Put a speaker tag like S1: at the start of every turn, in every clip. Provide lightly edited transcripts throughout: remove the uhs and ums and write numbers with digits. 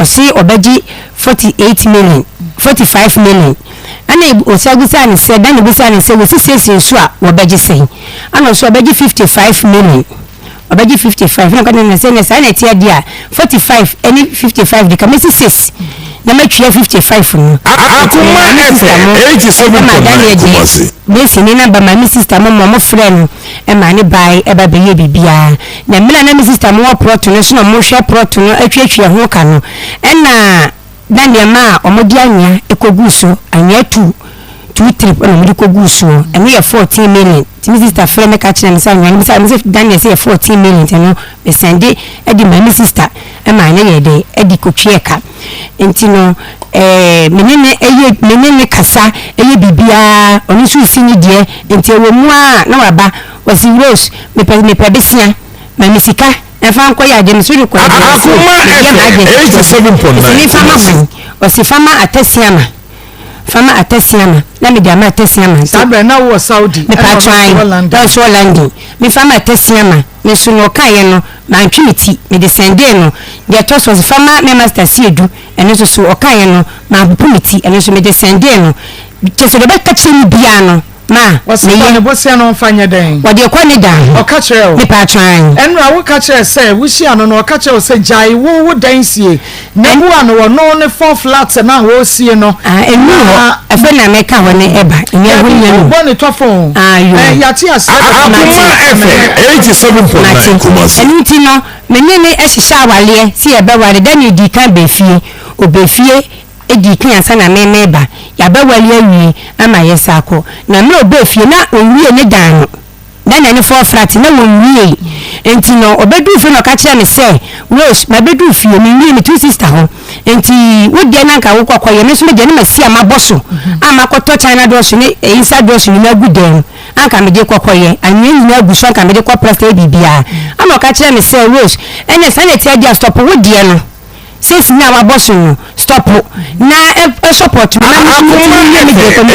S1: see obeji 48 million 45 million ana osagusa ni said dan obusa ni say we see so a obeji say ana so obeji 55 million obeji 55 na kan na say na say na tia dia 45 any 55 de kamesi 6 na matwa 55 no
S2: Akoma 87.9
S1: Messi ni na ba my sister mo friend e ma ni bai e ba beye bibia na mena na my sister mo proto no so na mo hwe proto no atwatwa ho ka no e na Daniel ma omodi anya ekogu so anya 2 trip na omodi kogu so anya 14 million my sister friend me ka kire me say anya me say Daniel say 14 million no me send e di my sister e ma anya ye de e di kotwe ka enti no menene kasa eye bibia oni so sini de enti ewo mu a na waba wasi rose me pe besia ma misika efa nko ya dem so de kwa
S2: Akoma 87.9
S1: wasi fama atesiama na me dia ma atesiama
S3: sabe na wo Saudi
S1: me pa try so landing me fama atesiama me so no kaye no ma ntwimiti me de sende no de toss was fama me master siedu eno so okaye no ma bupumiti eno so me de sende no tese de beka chimi bia no ma
S3: wasi ne bosia no mfanya den
S1: wode kwa ne dan
S3: o ka kire o
S1: me pa try
S3: enra wo ka kire say wusi ano no o ka kire say jai wo dan sie na bu ano wo no ne 4 flats na wo sie no
S1: enu afa na me ka woni eba nya ho nya no
S3: bo ne tofon ya ti ase
S2: Akoma 87.9 Kumasi
S1: enu ti no menene ehihya awale si ebe wale dan edi kan befie obefie edi kan asa na memeba ya ba wale awie ama yesako na me obefie na onwie ne dan no dan ne 4 flat na wonwie enti no obedu fie no ka kire me say Rose ma bedu fie me nwie me two sister ho enti wodi na nka wo kokoye me so me de ne masi ama boso ama koto China do so ne inside do so ni aguden anka me de kokoye anwe ni na aguso anka me de ko presta bibia ama ka kire me say Rose ene sanity dia stop wodi no since now wa boso no stop na support na me de ko me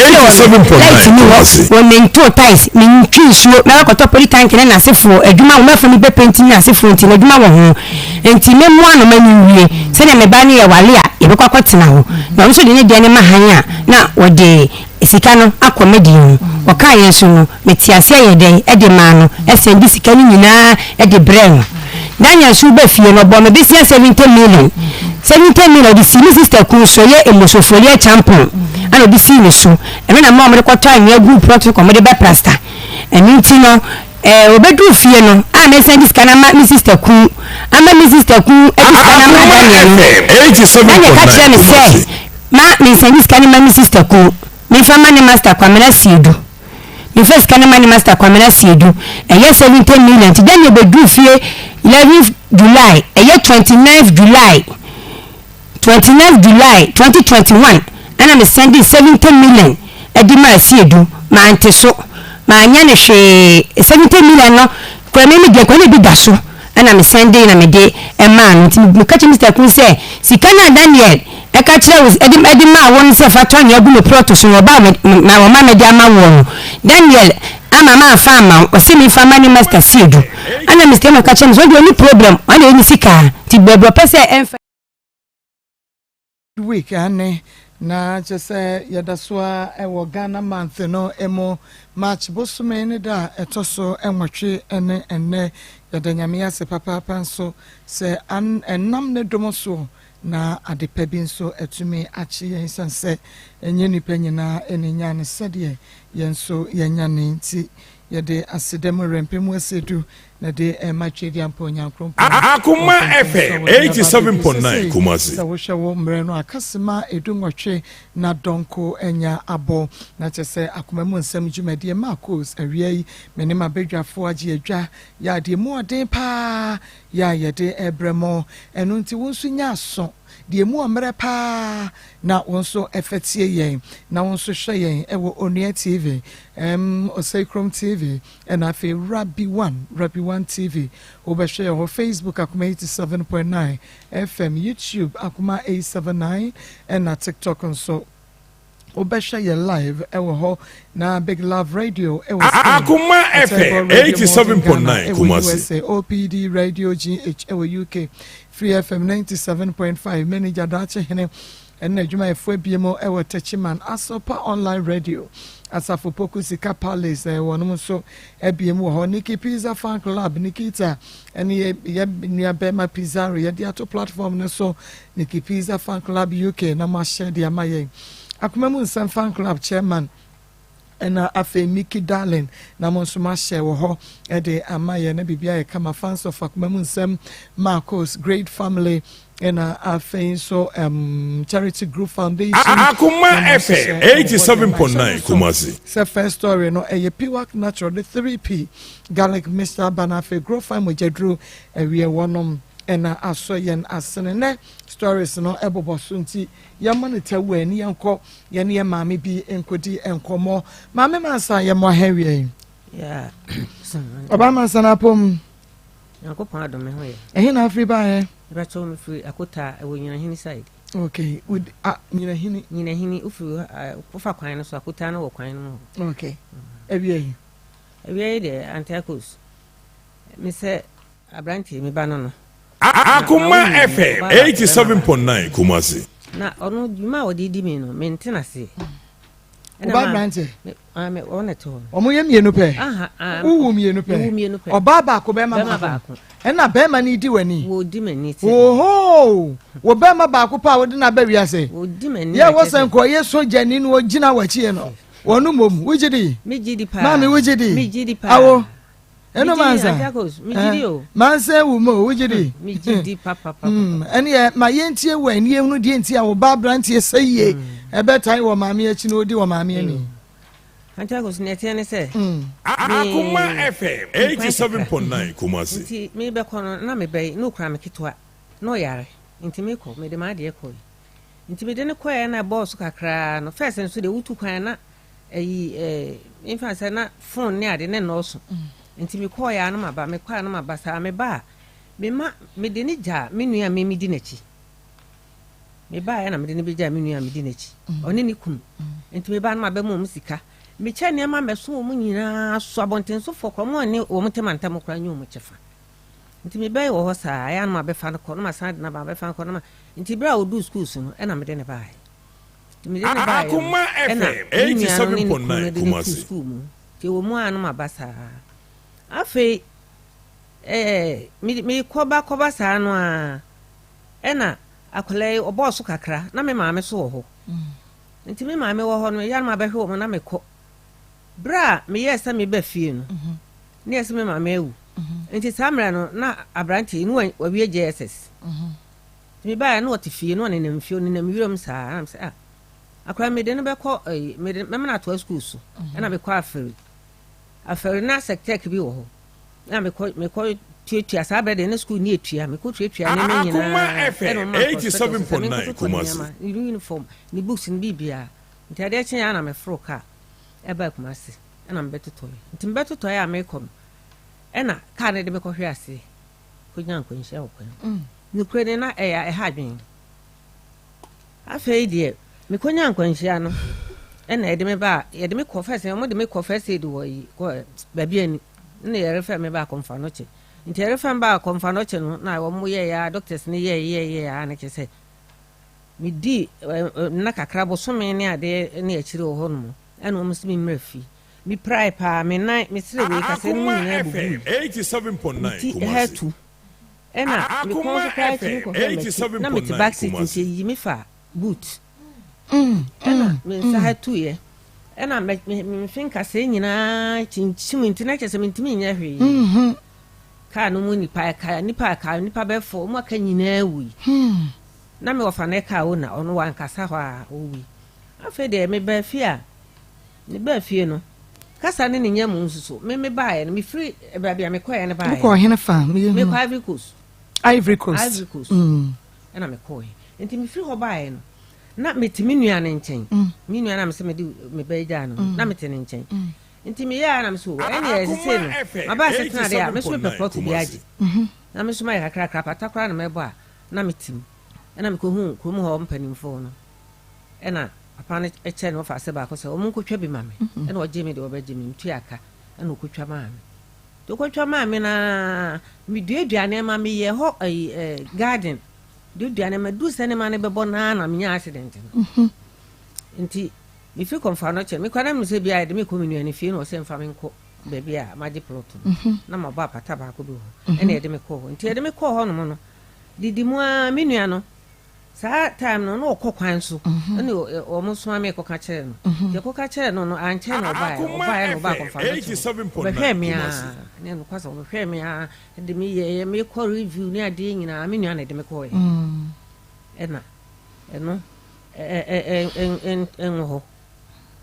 S1: wo me to ties me ntwi so na ko to poli tank na asefo adwuma wo mafo ni be painting na asefo nti na adwuma wo ho enti me mu ano mani wie se na me ba ne ye wale a ye be kwakotena ho na wo so de ne de ne mahanya na wo de sika no akomedi ho wo ka ye so no metiase ye den e de ma no e sendi sika ni nyina e de brain Daniel su be fie no bo me be 70 million 70 million di sini sister kun so ye emosofolia champion ana bi si ni so e me na ma me ko to anya group protocol me de be plaster eni ti no obedu fie no a me send this kana ma mi sister kun ama mi sister kun e this kana ma Daniel
S2: 87.9
S1: ma me send this kana ma mi sister kun me fama ne master kwa me na siedu me first kana ma ne master kwa me na siedu e ye 70 million ti Daniel obedu fie 11 July e ye 29 July 2021 ana me send 70 million e di ma siedu ma anteso ma anya ne hwe 70 million no kwa me de kwa ne bi da so ana me send na me de e ma nti me ka che Mr. Kun say sika na Daniel e ka kire us edi ma won se fa to anya gu no prot so no ba ma wo ma me de ama won Daniel ama ma fa ma o se mi fa ma ni master siedu ana Mr. Ma ka che so do ni problem ana ni sika ti bebo pese enfa
S3: week ane na jese yadaswa ewo Ghana month no emo March bosume ne da etoso enwotwe ene yadanyame ase papa nso se enam ne domoso na adepa bi nso etumi achi yensanse enye nipa nyina eninya ne sede yenso yenya ne nti yede asedem rempemu asedu na de matwedi ampo nyankron
S2: Akoma FM 87.9 Kumasi
S3: sa wo hwe mre no akasema edunwotwe na donko enya abo na chese akoma mu nsem dwumade Maa Akos awiai menema bedwafo age adwa ya de mu oden pa ya yede ebremo eno nti wonsu nya aso de mu omre pa na wonso efetie yen na wonso hwe yen ewo Onua TV Osakrom TV and afi Rabbi 1 TV obehwe ho Facebook Akoma 87.9 FM YouTube Akoma 879 and na TikTok nso obesha ye live ewo ho na Big Love Radio
S2: Akoma FM 87.9 Kumasi
S3: USA OPD Radio GH ewo UK Free FM 97.5 manager dache hene enne adwuma efo biemo ewo Techiman Asopa Online Radio Asafo Poku Sika Palace wonum so ebiemu ho Nikki Pizza Fan Club Nikita ene ye nia Bema Pizza ye dia to platform no so Nikki Pizza Fan Club UK na ma share dia maye Akoma Nsem Fan Club chairman ena afe Mickey Darling na mo so ma share wo ho e de amaye na bibia e kama fans of Akoma Nsem Maa Akos great family ena afe so charity group foundation
S2: Akoma FM 87.9 Kumasi
S3: se first story no e Piwak natural the 3P garlic Mr. Banafe grow farm jedru ewie wonom ena asoyen asene stories no eboboso nti yamanita wani yanko yene ye maame bi enkodi enkomo maame mansa ye mo hawie
S4: ya
S3: obama sana pom
S4: yanko pa do me ho ye
S3: ehe na afri ba ye
S4: ba cho me free akota e wonyina hini side
S3: okay would nyina hini
S4: ufiri ufa kwan no so akota no wo kwan no
S3: okay ewie
S4: de Akos me se abranti me ba no
S2: Akoma FM 87.9 Kumasi
S4: na onu djuma odidi me no mentena se
S3: oba brante
S4: me oneto
S3: omoye mienu pe uwu mienu pe oba ba ko be ma ba ko ena be ma ni di wani
S4: wo di mani ti
S3: oho wo be ma ba ko pa wo di na ba wiase
S4: wo di mani
S3: ye wo senko ye soja ni no gina wachi no wonu mom wujidi
S4: me jidi pa
S3: mami wujidi
S4: me jidi pa
S3: awo eno manza
S4: Akos me jidi o
S3: mansa wu mo wujidi
S4: me jidi papa
S3: ene ye ma ye ntie wani ehunu die ntie wo ba brante seye ebe tai wo maami achi no di wo maami ani
S4: Akos ne tie ne se
S2: Akoma FM 87.9 Kumasi
S4: nti me be kono na me be no kra me kitwa no yare nti me ko me de ma de ko nti me de ne ko ya na boss kakra no first nso de wutu kwan na infa se na phone ne ade ne no so nti me ko ya na maba me kwa na maba sa me ba me ma me de ni ja me nua me di nachi me ba ya na me de ni be ja me nua me di nachi oni ni kum nti me ba na maba mu sika me che ne ma me so mu nyina so abonten so fo ko mo ne o mutemanta mo kra nyu mo chefa nti me ba wo ho sa ya na maba fa ko na ma sa na ba fa ko na ma nti bra o du schools no e na me de ne ba
S2: Akoma FM 87.9 Kumasi
S4: ti wo mu anu maba sa afi mi koba sa no a ena akole oboso kakra na me maame so wo ho nti me maame wo ho no ya ma ba hwe wo na me ko bra me yesa me ba fie no ne yesa me maame ewu nti samra no na abranti no wa wie JSS me ba ya no wote fie no ne nam fie no nam wiram sa am say akwa me de no be ko me na to school so ena be ko aferi na sectek bi wo ho na me ko tuatua sa be de na school ni etua me ko tuatua ne me nyina
S2: Akoma FM 87.9 Kumasi
S4: uniform ni books ni bibia nti ade chen ya na me fro ka e ba Kumasi na me betotoy nti me betotoy ya me kom ena ka ne de me ko hwe ase ko nyan ko nhia wo kwan ni kure na e ha dwen afei de me ko nyan ko nhia no ena ede me ba ede me ko first mo de me ko first aid wo yi ko ba bia ni na ye refer me ba konfa no che nti refer ba konfa no che no na wo mo ye ya doctors ni ye ya na ke se mi di na kakra bo so me ne ade ne a chire wo ho no ena mo so mi mrafi mi prai pa me nai me sire we ka se no ni na bu
S2: 87.9 Kumasi
S4: ena mi ko so prai ti ko na me ti back seat nti yi mi fa boot ena me sa ha tu ye ena me finka se nyina chinchim nti na kese mentimi nya hwe ka no mu nipa ka be fo mu aka nyina wi na me ofa na ka ona ono wan kasa ho a owi afa de me ba fie ni ba fie no kasa ne nya mu nsuso me ba ye no me free bra bia me ko ye ne ba ye
S3: ko hena fa
S4: me ko Ivory Coast ena me ko ye nti me free ho ba ye no na metimi nua ne nchen mi nua na me se me di me ba ja no na metene nchen nti me ya na me so ene ye se no aba se tena de a me so pe plot bi aji na me so ma ya krakra patakra na me bo a na metim ena me ko hu krom ho mpanimfo no ena papa ne eche no fa se ba ko se o mun ko twa bi mame e na o je me de o ba je me mtu aka e na o ko twa mame to ko twa mame na mi duaduane ma me ye ho garden duaduane ma du se ne ma ne bebo na me nya accident nti mi fi konfa no che mi kwa na mi se bia de mi ko mi nuane fi no se mfa me nko baby a ma di plot na ma ba pata ba ko bi ho e na ye de me ko nti ye de me ko ho no mo no didi mu a mi nua no sa time no no okokwan so ene o mo so ame koka kire no ye koka kire no no anche no ba no ba konfa
S2: 87.9
S4: ne no kwasa no hwe me a de mi ye me ko review ni ade nyina mi nua na de me ko ye ena eno en ho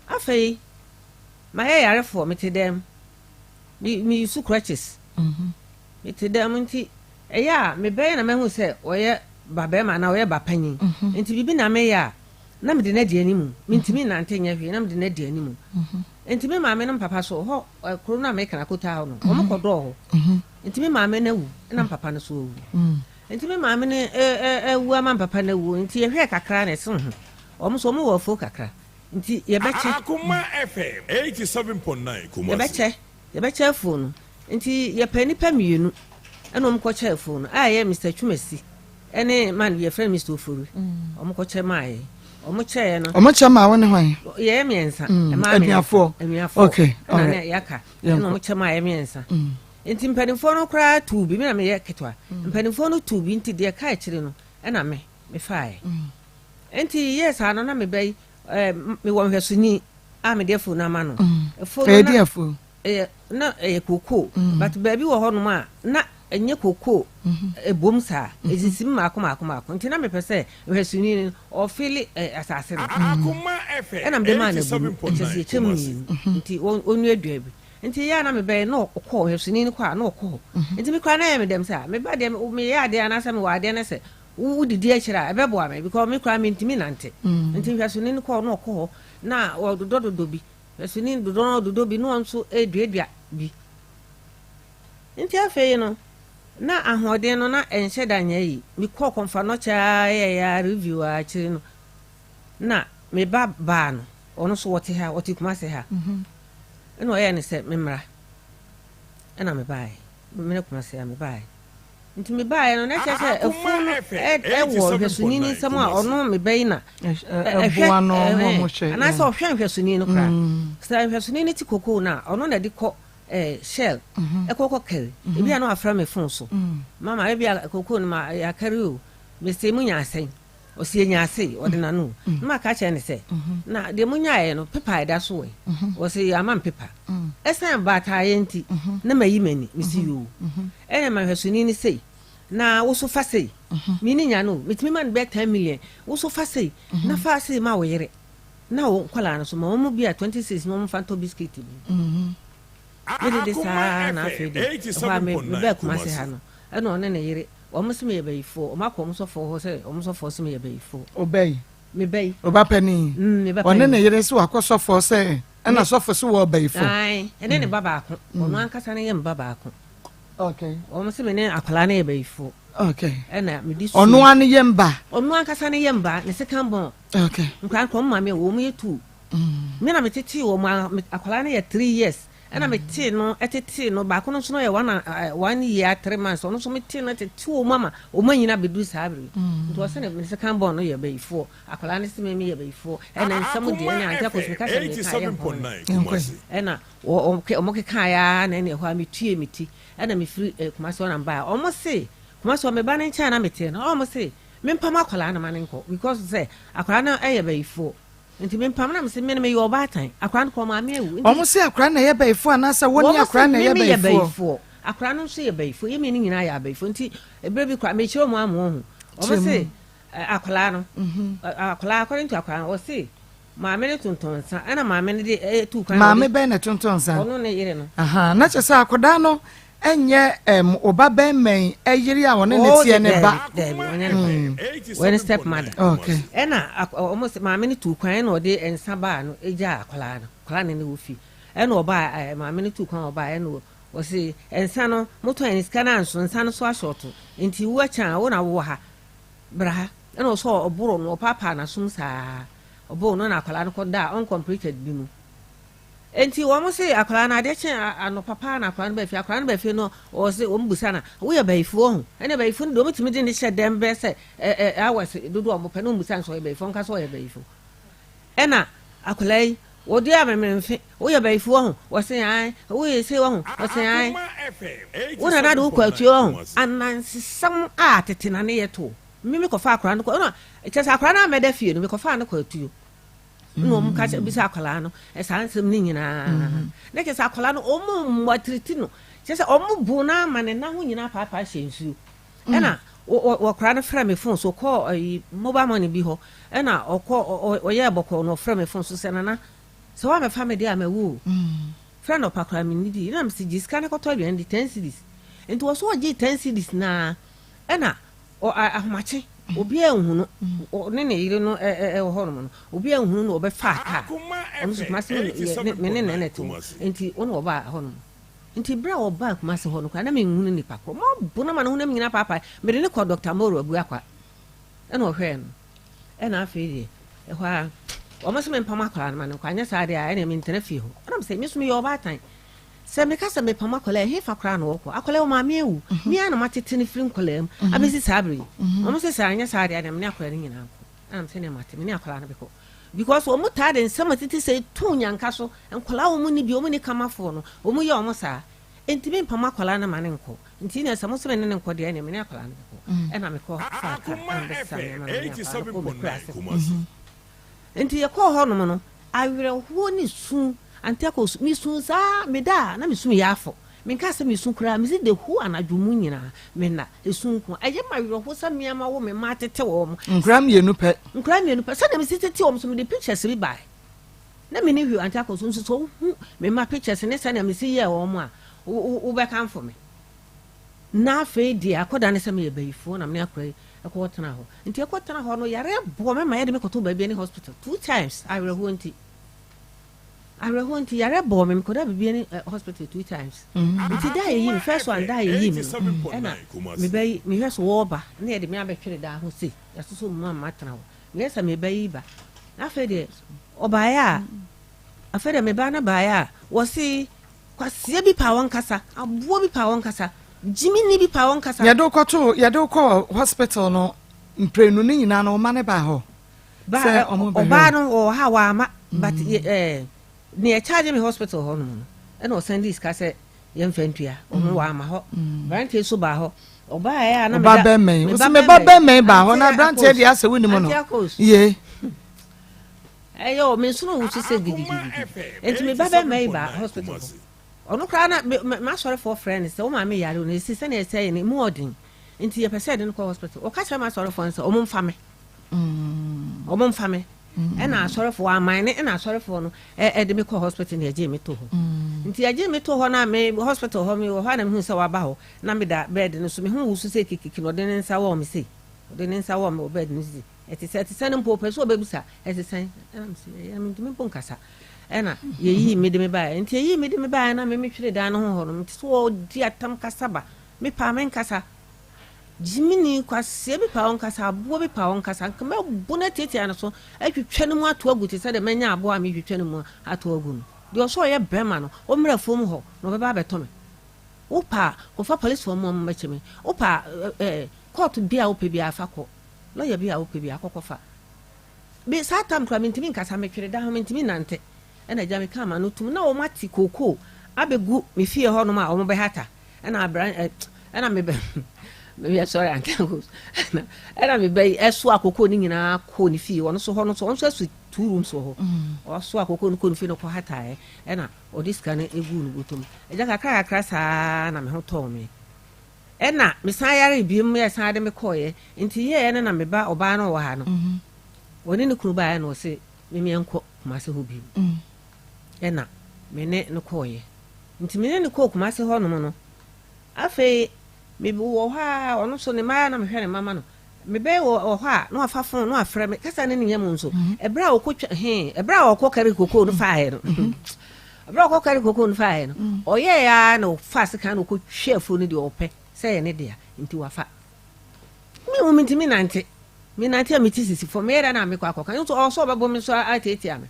S4: afei ma ye yare fo me te dem mi su crutches me te dem nti eya me be na me hu se oye babe ma na oye bapanyin nti bibi na me ya na me de na di animu me ntimi na ntenya hwe na me de na di animu nti me ma me no papa so ho kro na me kana kota ho no o mo kodo ho nti me ma me na wu na papa no so wu nti me ma me ne wu ama papa na wu nti ye hwe kakra na se ho o mo so mo wo fo kakra nti ye beche
S2: Akoma FM 87.9 Kumasi
S4: ye beche phone nti ye pani pa mienu eno mo ko che phone ye Mr. Chumasi ene man ye friend Mr. Ofuru o mo ko che mai o mo che no
S3: o mo che ma woni hwan
S4: ye miensa
S3: emiafo okay
S4: na yaka eno mo che mai miensa nti mpanimfo no kra tu bi me na me ye ketwa mpanimfo no tu bi nti de ka kire no ena me faaye nti yes ano na me bai me won hwesuni a me defo na ma no efo na koko but baby wo ho no ma na enye koko ebom sa ezisim makoma nti na me pese hwesuni o feel asase no
S2: Akoma FM
S4: ena me de ma na bu nti chemu nti onu adua bi nti ya na me bai na okọ hwesuni ni kwa na okọ nti me kwa na ya me dem sa me ba dem me ya de na sa me wa de na se wo didi akira ebebo ame because me kwa me ntimi nante nti hwesuni ni kwa na okọ na o dodo bi hwesuni dodo bi no nso eduadua bi nti afei no na ahoden no na enhye danya yi me kọ konfa no cha ya review a chiri no na me ba no ono so wote ha wote kuma se ha eno ya ne se me mra ena me bai me kuma se me bai nti me bai no na che efo wo hwesuni ni nsam a ono me bai na
S3: ehwa no mo hwe
S4: ana se ohwe hwesuni no kra sa hwesuni ni ti koko na ono na di kọ shell ekoko kere ebi na afra me phone so mama ebi koko no ma ya kere o me se munya asen o se nya ase o de na no ma ka che ne se na de munya ye no pepa eda so we o se amam pepa esan ba ta ye nti na mayi mani me si yo ene ma hwesuni ni sei na wo so fa sei mi ni nya no metimi man be 10 million wo so fa sei na fa sei ma wo yere na wo kwala no so ma mo bia 26 no mo fanto biscuit bi de sa na afede wa me be kuma se ha no e no ne yire o mo se me be ifo o ma ko mo so fo ho se o mo so fo se me be ifo
S3: obey
S4: me be
S3: oba pani o ne yire se wakoso fo se e na so fo se wo be ifo
S4: ai ene ne baba ako o no ankasa ne yem baba ako
S3: okay
S4: o mo se me ne akwala ne be ifo
S3: okay
S4: e na me di
S3: o no an yemba
S4: o no ankasa ne yemba ne second born
S3: okay
S4: nkran ko ma me wo mo yetu me na me tete wo ma akwala ne ye 3 years ena me ti no etete no ba ko no so no ye 1 year 3 months ono so me ti no tete o mama o manyina bedu sabri nto se ne se kan bon no ye be ifo akola ne se me ye be ifo ena nsam de ne anta ko se ka se me ka ye ena o mo ke kan ya na ne ho a me tue me ti ena me free kuma so na ba o mo se kuma so me ba ne ncha na me ti no o mo se me mpa ma akola na ma ne nko because say akola na ye be ifo nti me pam na me se me me yo batan akran ko ma me ewu
S3: o mo se akran na ye baifo anasa woni akran na ye baifo
S4: akran no so ye baifo ye me ni nyina ya baifo nti ebere bi kwa me chiro mu amu hu o mo se akola no akola according to akran o se ma me ne tonton sa ana ma me ne de tu kan
S3: ma me be ne tonton sa
S4: ono ne yire no
S3: aha na che sa akoda no enye oba ben men eyiri a woni ne tie ne ba
S4: when step mother
S3: okay
S4: ena almost ma me ne tu kwan na ode ensa ba no eja akola ne wo fi ena oba ma me ne tu kwan oba ena o se ensa no moto en scanner nso ensa no so ashoto nti wo acha wo na wo ha bra ena so oburo no papa na sum sa obo no na akwala no koda uncompleted bi mu enti wo mo se akwala na de chen ano papa na akwala no ba fi no o se o mbusa na wo ye baifo ho ene baifo no do mutimi de ne hye dem be se hours dodo o mo pe no mbusa so ye baifo nka so ye baifo ena akwala yi wo de amememfe wo ye baifo ho wo se an wo ye se wo ho wo se an wo na do kwatu ho anansesam a tete na ne ye to mimi ko fa akwala no ko no chesa akwala na me da fie no me ko fa no kwatu no mu ka bisa akwala no esansem ni nyina na ke sa akwala no omu mwatriti no se omu bu na mane na ho nyina papa hyensu ena wo kra no fra me phone so call mobile money bi ho ena oye boko no fra me phone so se na so wa me family a me wu friend of akra me nidi na me si jiska na koto bi ndi 10 cedis enti wo so oje 10 cedis na ena ahomache obi ehunu ne ne yire no ho no obi ehunu no obe fa aka onu so kuma se me ne ne to enti onu oba ho no enti bra oba kuma se ho no kwa na me ehunu ni pakọ mo bu na ma no hu na me nyina papa me de ne ko Dr. Moro abu akwa ena ohwe no ena afi de ho a o mo se me mpama akwa na ma no kwa nya sa de a ena me ntena fi ho ena me se me so me yo oba tan se me ka se me pama kola he fa kra no ko akola o ma me ewu mi ana matete ne firi nkola am abesi sabri o mo se sa anya sa de a me ne akola ni nyina ko am se ne mate me ne akola na beko because o mo ta de nsema tete se tu nyanka so nkola o mo ni bi o mo ni kamafo no o mo ye o mo sa enti me pama kola na ma ne nko enti ne se mo se me ne nko de ne me ne akola na beko e na me ko fa ka am be sa me ma ne enti ye ko ho no mo no awere ho ni su Ante Akos mi sun sa me da na mi sun yafo me nka se mi sun kura mi se de hu anadwomu nyina me na esun ku aye ma wiro ho sa miama wo me ma tete wo mo
S3: nkram yenu pe
S4: sa na mi se tete wo mo so me de pictures bi bai na me ni hu Ante Akos nso so hu me ma pictures ne sa na mi se ye wo mo a wo be kan for me na fe di akoda ne se me ye baifo na me akora ekotena ho nti ekotena ho no yare bo me ma ye de me koto ba bi ni hospital 2 times I will ho nti yare bo me koda bi ni hospital 2 times nti da ye first one da ye me ena me bai me hweso wo ba na ye de me abetwere da ho se yasoso mu ma tena ho me yesa me bai ba afa de obaya afa de me ba na baya wo si kwasie bi pa won kasa abo bi pa won kasa jimi ni bi pa won kasa
S3: ya do ko hospital no mprenu ni nyina no ma ne ba ho
S4: ba oba no o ha wa ma but ni e charge me hospital ho no e no send this ka se ye mfantua o ho wa ma ho branche so ba ho oba ya na me
S3: ba be men o se me ba be men ba ho na branche dia se woni mo no ye
S4: ayo me so no wusu se gidi enti me ba be men ba hospital ono kra na ma sorry for friends se o ma me yare no si se na e say ni mo odin enti ye pese de no hospital o ka che ma sorry for se o mo mfa me ena sorry for amane ena sorry for no de me call hospital na eje me to ho nti eje me to ho na me hospital ho me ho na me hu se wa ba ho na me da bed no so me hu wusu se kikiki no de ne nsa wo me se de ne nsa wo me bed no si etise no po so obebusa etise ena me se ya me ntimi pon kasa ena ye yi me de me ba nti ye yi me de me ba na me twere da no ho no nti so di atam kasa ba me pa men kasa Jimini kwase bi pa won kasa abo bi pa won kasa kama buna tete ana so atwetwe no mu ato agu te se de manya abo a me twetwe no mu ato agu no de so ye brema no o mra fom ho no be ba beto me opa ko fa police fom mo ma cheme opa court bia opa bia fa ko lawyer bia opa bia akoko fa be satam kra mentimi kasa me twere da ho mentimi nante ena ja me kama no tum na o mati koko abegu me fie ho no ma o mo be hata ena me be me sorry Ante Akos era me bai eso akoko ni nyina ko ni fie wono so ho no so so 2 rooms ho o so akoko ni ko ni fie no ko hata ena o diska na egu no botom eja kakra sa na me ho to me ena me san yare bi me san de me koye nti ye na me ba oba na wo ha no woni ni kunu ba ya no se me enko kuma se ho bi ena me ne no koye nti me ne ko kuma se ho no no afi me wo ha ono so ne ma na me hwere mama no me be wo ha no afafon no afre me kasa ne nyam nso ebra wo kotwa ebra wo kokari koko no fa he no ebra wo kokari koko no fa he no oye ya no fast kan no kotwa afu no de ope se ye ne dia nti wa fa me wo mintimi nante me na tia me tisisi for me da na me kwa kan so also bebo me so atete me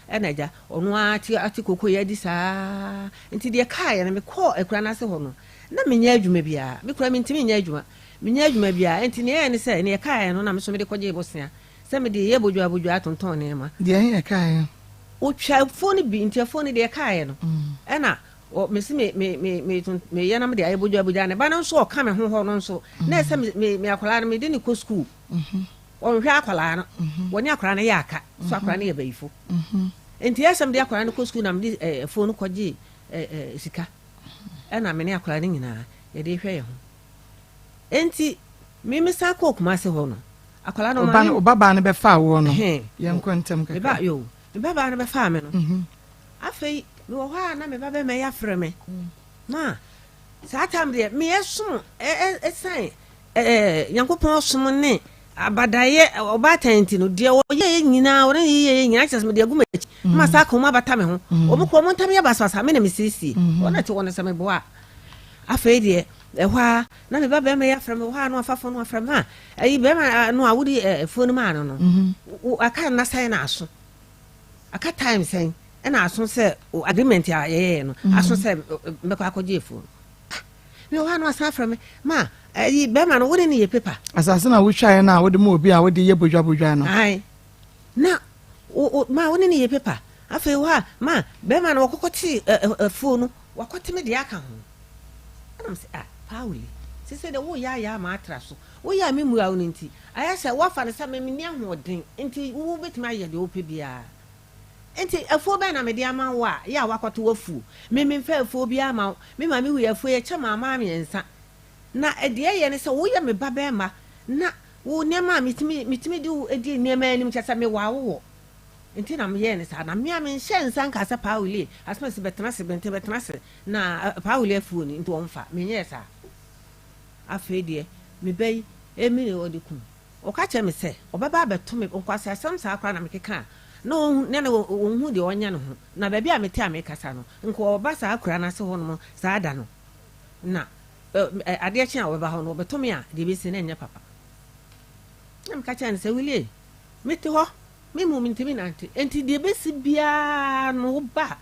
S4: enaja onu ati kokko ya di saa nti de kai na me call ekura na se ho no na me nya adwuma bia me kura me ntimi nya adwuma bia nti ne se ne kai no na me so me de kwaje bosia se me de ye bodwa atonton ne ma
S3: de ye kai
S4: o twa phone bi nti phone de kai no ena o me si me ye na me de aye bodwa ne ba na so o ka me ho no so na se me akola na me de ni ko school o hwa akola no woni akola na ya aka so akola na ye bayifo enti yesem de akola na ko school na me de phone kwaje sika ena me ne akola ni nyina ye de hwe ye ho enti me sa ko kuma se ho no akola no ma
S3: baba ne be fa wo no ye nkwantem kaka
S4: ba yo me baba ne be fa me no afei me wo ha na me baba me ya frɛ me ma sa tam de me yeso san yankopɔn som ne abadaye obatenti no de wo ye nyina wo ye nyina kyes me de aguma chi ma sa ka mo abata me ho obukɔ mo ntam ya basasa me na me sisi wona te wona se me bo a afei de ehwa na me baba me ya frɛ me wa no afafo no frɛ me ayi be ma no a wodi phone ma no aka na sai na aso aka time sai na aso se agreement ya ye no aso se me kwa akɔgye phone me wa no asa frɛ me ma ayi be ma no wodi ne ye paper
S3: asase na wo twae na wodi mo obi a wodi ye bodwa no
S4: ai na ma wodi ne ye paper afei wa ma be ma no kokoti phone wakɔte me de aka ho ana se Pauli se se de wo ya ma atra so wo ya me mu awu nti aya se wo fa ne sa me ni ahoden nti wo betima aye de ope bia nti afo ba na me de ama wo a ya wakoto wafu me mfa afo bia ama me ma me hu afo ye chama ama me nsa na ede ye ne se wo ya me baba ma na wo nema mitimi de edi nema anim chasa me wa wo nti na me ye ne sa na me am nhye nsa nka sa Pauli asma se betena se betena se na Pauli afu ni nti wo mfa me nye sa afede me bai emi ne odi kun o ka che me se obaba abeto me nkwase asem sa akra na me keka no ne na hu de onya ne ho na ba bia me te amekasa no nko oba sa akra na se ho no sa ada no na ade chi a obaba ho no obeto me a de bi se na nya papa na me ka che ne se wili me te ho me mu mintimi na enti de be si bia no ba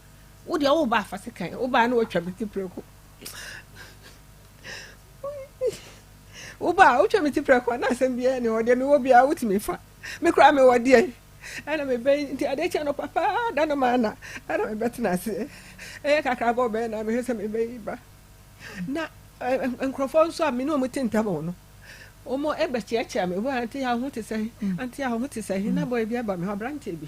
S4: wo de wo ba fa se kan wo ba na wo twa me ti preko Uba, uche me ti preko na sembia ni ode me wo bia wutimi fa. Me kra me wode. Ana me be nti ade cha no papa da no mana. Ana me betena se. Kakra bo be na me hese me be ba. Na enkrofo so a me no mo tintam no. Omo ebe cheche me bo anti ha ho te sai. Anti ha ho te sai na boy bia ba me ho brante bi.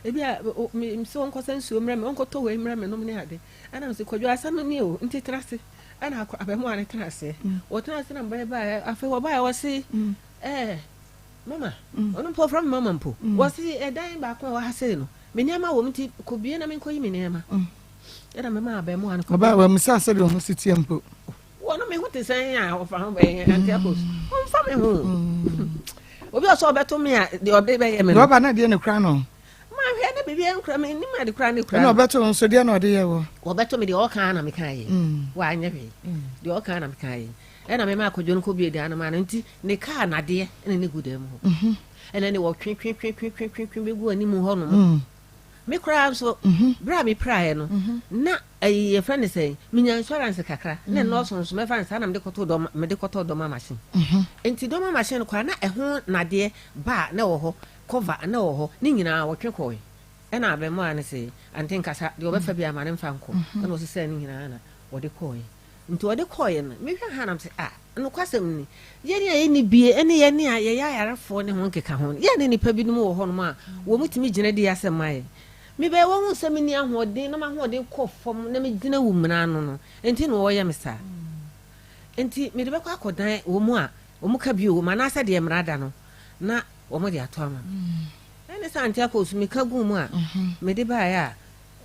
S4: Ebi a me so onko sensu mre me onko to we mre me no me ade. Ana me se kodwo asam ni o nti trase. Ana abemu ane trase o trase na mba ba afa wo ba wo si mama onu po from mama mpo wo si dan ba ko wa hase no me niama wo mti ko bie na me ko yi me niama era me ma abemu ane ko
S3: ba wa misa se de ho si tie mpo
S4: wo no me ho te san ya wo fa ho be anti Akos o fa me ho obi o so beto me a de obe be ye me
S3: no ba na de ne kra no
S4: hwe na bibia nkra me ni ma de kra ne kra
S3: no beto nso de na ode ye wo
S4: beto me de o kan na me kan ye wa anya hwe de o kan na me kan ye na me ma akodwo no ko bi de anama nti ne ka na de ne gudam ho ne wo twen be gu ani mu ho no me kra so bra me prae no na ye friend say me nya insurance kakra ne no so me fan sa na me de koto do machine nti do machine kwa na ho na de ba na wo ho cover na wo ho ni nyina wo twe ko na abemu ane se antin kasa de obefa bia ma ne mfa nko na wo se ni nyina na wo de ko nti wo de ko no me hwa hanam se no kwasem ni ye ni ni bie ene ye ni ye ya yarefo ne ho nkeka ho ye ni nipa bi no wo ho no ma wo mutimi gina de yasem mai me be wo hu sem ni ahoden na ma hoden ko fom na me gina wu mna no nti no wo ye me sa nti me de be kwa akodan wo mu a wo mu ka bi wo ma na asa de mrada no na wo mo de ato ama ene sa anti Akos me ka gu mu a me de ba ya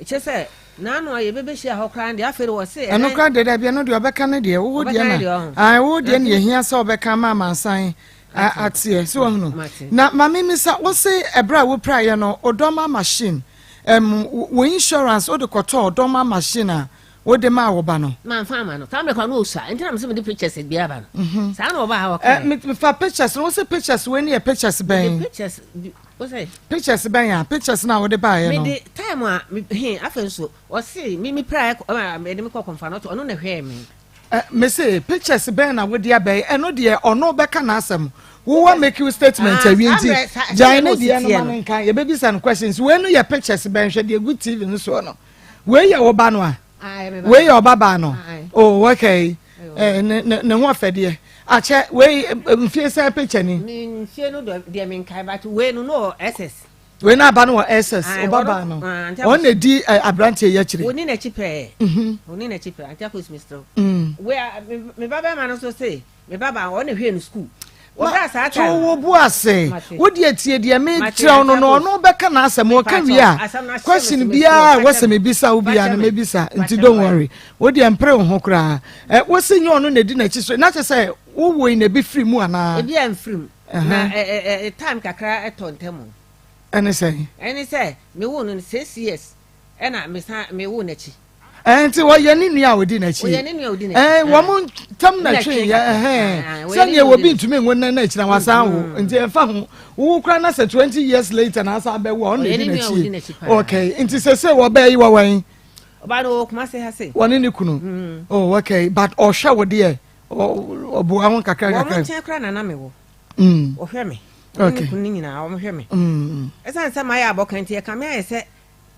S4: che se na no ye bebe hia ho kran de afere wo se
S3: eno kran de da bia no de obeka ne de wo de na wo de ne hia se obeka ma mansan atie so ho no na mama mi sa wo se ebra wo praye no odoma machine wo insurance o de koto odoma machine a wo de ma wo ba no
S4: man farmer no family kwa no osa ntina me se me de pictures bi aba no sa na wo ba ha wo ka
S3: me fa pictures no se pictures when you pictures ben
S4: pictures wo say
S3: pictures ben ya pictures na wo de ba ye no
S4: me de time a he afenso wo say me pra me de me ko konfa no to ono na hwe me
S3: me say pictures ben na wo de abai eno de ono be ka na asem wo make you statement awi nti jaine de no man kan ye be bisa no questions we no ye pictures ben hwe de good tv no so no we ye wo ba no a we ye obaba no oh okay ne ho afede a che we mfie say picture ni
S4: mfie no de me kan but we no ss
S3: we na ba no ss obaba no on na di abrante ye kire
S4: oni na chipe oni na chipe Auntie Akos Mr. we me baba man so say me baba on na hwe no school Oba sa ta
S3: wo bu ase wo de atie de me kire no no no be ka na asem wo ka wi a question bia wo se me bisa wo bia na me bisa nti don't worry wo de empre ho kra wo se nyo no na di na chi so na che say wo wo na be free mu ana
S4: e bia free mu na time kakra etontemu
S3: ene say
S4: me wo no 6 years na me wo na chi
S3: enti wo ye ni nua odi na chi wo mu tam na twe ya sanye wo bi ntumi nwo na chi na wasan wo nti enfa ho wo kra na 20 years later na asa be wo on di na chi okay nti se wo be yi wo wan
S4: oba no kuma se ha se
S3: woni ni kunu oh okay but o hwa wo de obu awon kakra
S4: wo chen kra na me wo o hwe me
S3: okay
S4: kunu nyina wo hwe me esan se ma ya abokan ti e ka me ayese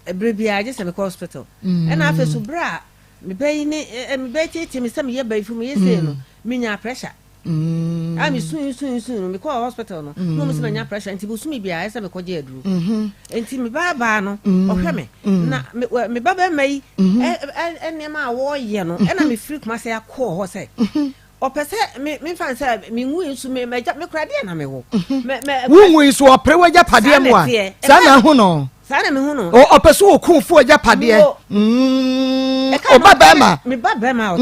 S4: ebrebia je se me hospital na afesu bra me bayi ne me bayi tete me se me ye bayi fu me yese no me nya pressure ami sun me call hospital no no me se me nya pressure nti bu su me bia ese me ko je aduru nti me baba no o hwe me na me baba mai ene ma wo ye no na me free kuma se akọ ho se o pese me fan se me nwu nsu me kura de na me wo
S3: me nwu nsu o pre waja pade mu a sa na hu no
S4: Sana me hu no
S3: o pese o kunfu aja pade o baba ma
S4: me baba ma o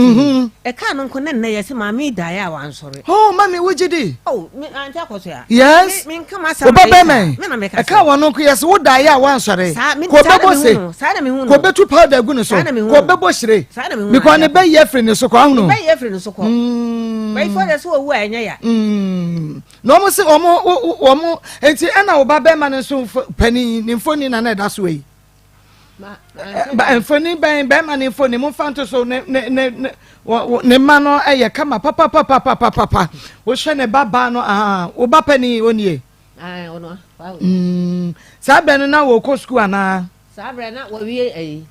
S4: e ka no nko na yesi ma me da ya wan sore
S3: oh mami wojidi
S4: oh me Auntie Akos ya
S3: yes
S4: me nka ma sa
S3: o baba ma
S4: me na me ka
S3: e ka won nko yesi wo da ya wan sore ko bebo se
S4: sana me hu no
S3: ko betu powder gu no so ko bebo hire me ko ne be ye free ne so ko hu no
S4: be ye free ne so ko be for the so wu anya ya
S3: no mo se omo enti na wo baba ma ne so pani ni mfoni na da so yi ba mfoni ben ma ni mfoni mo fanto so ne ma no eye kama papa wo hwe ne baba no wo ba pani onie
S4: ono
S3: sa ben na wo ko school ana
S4: sa bre na wo wie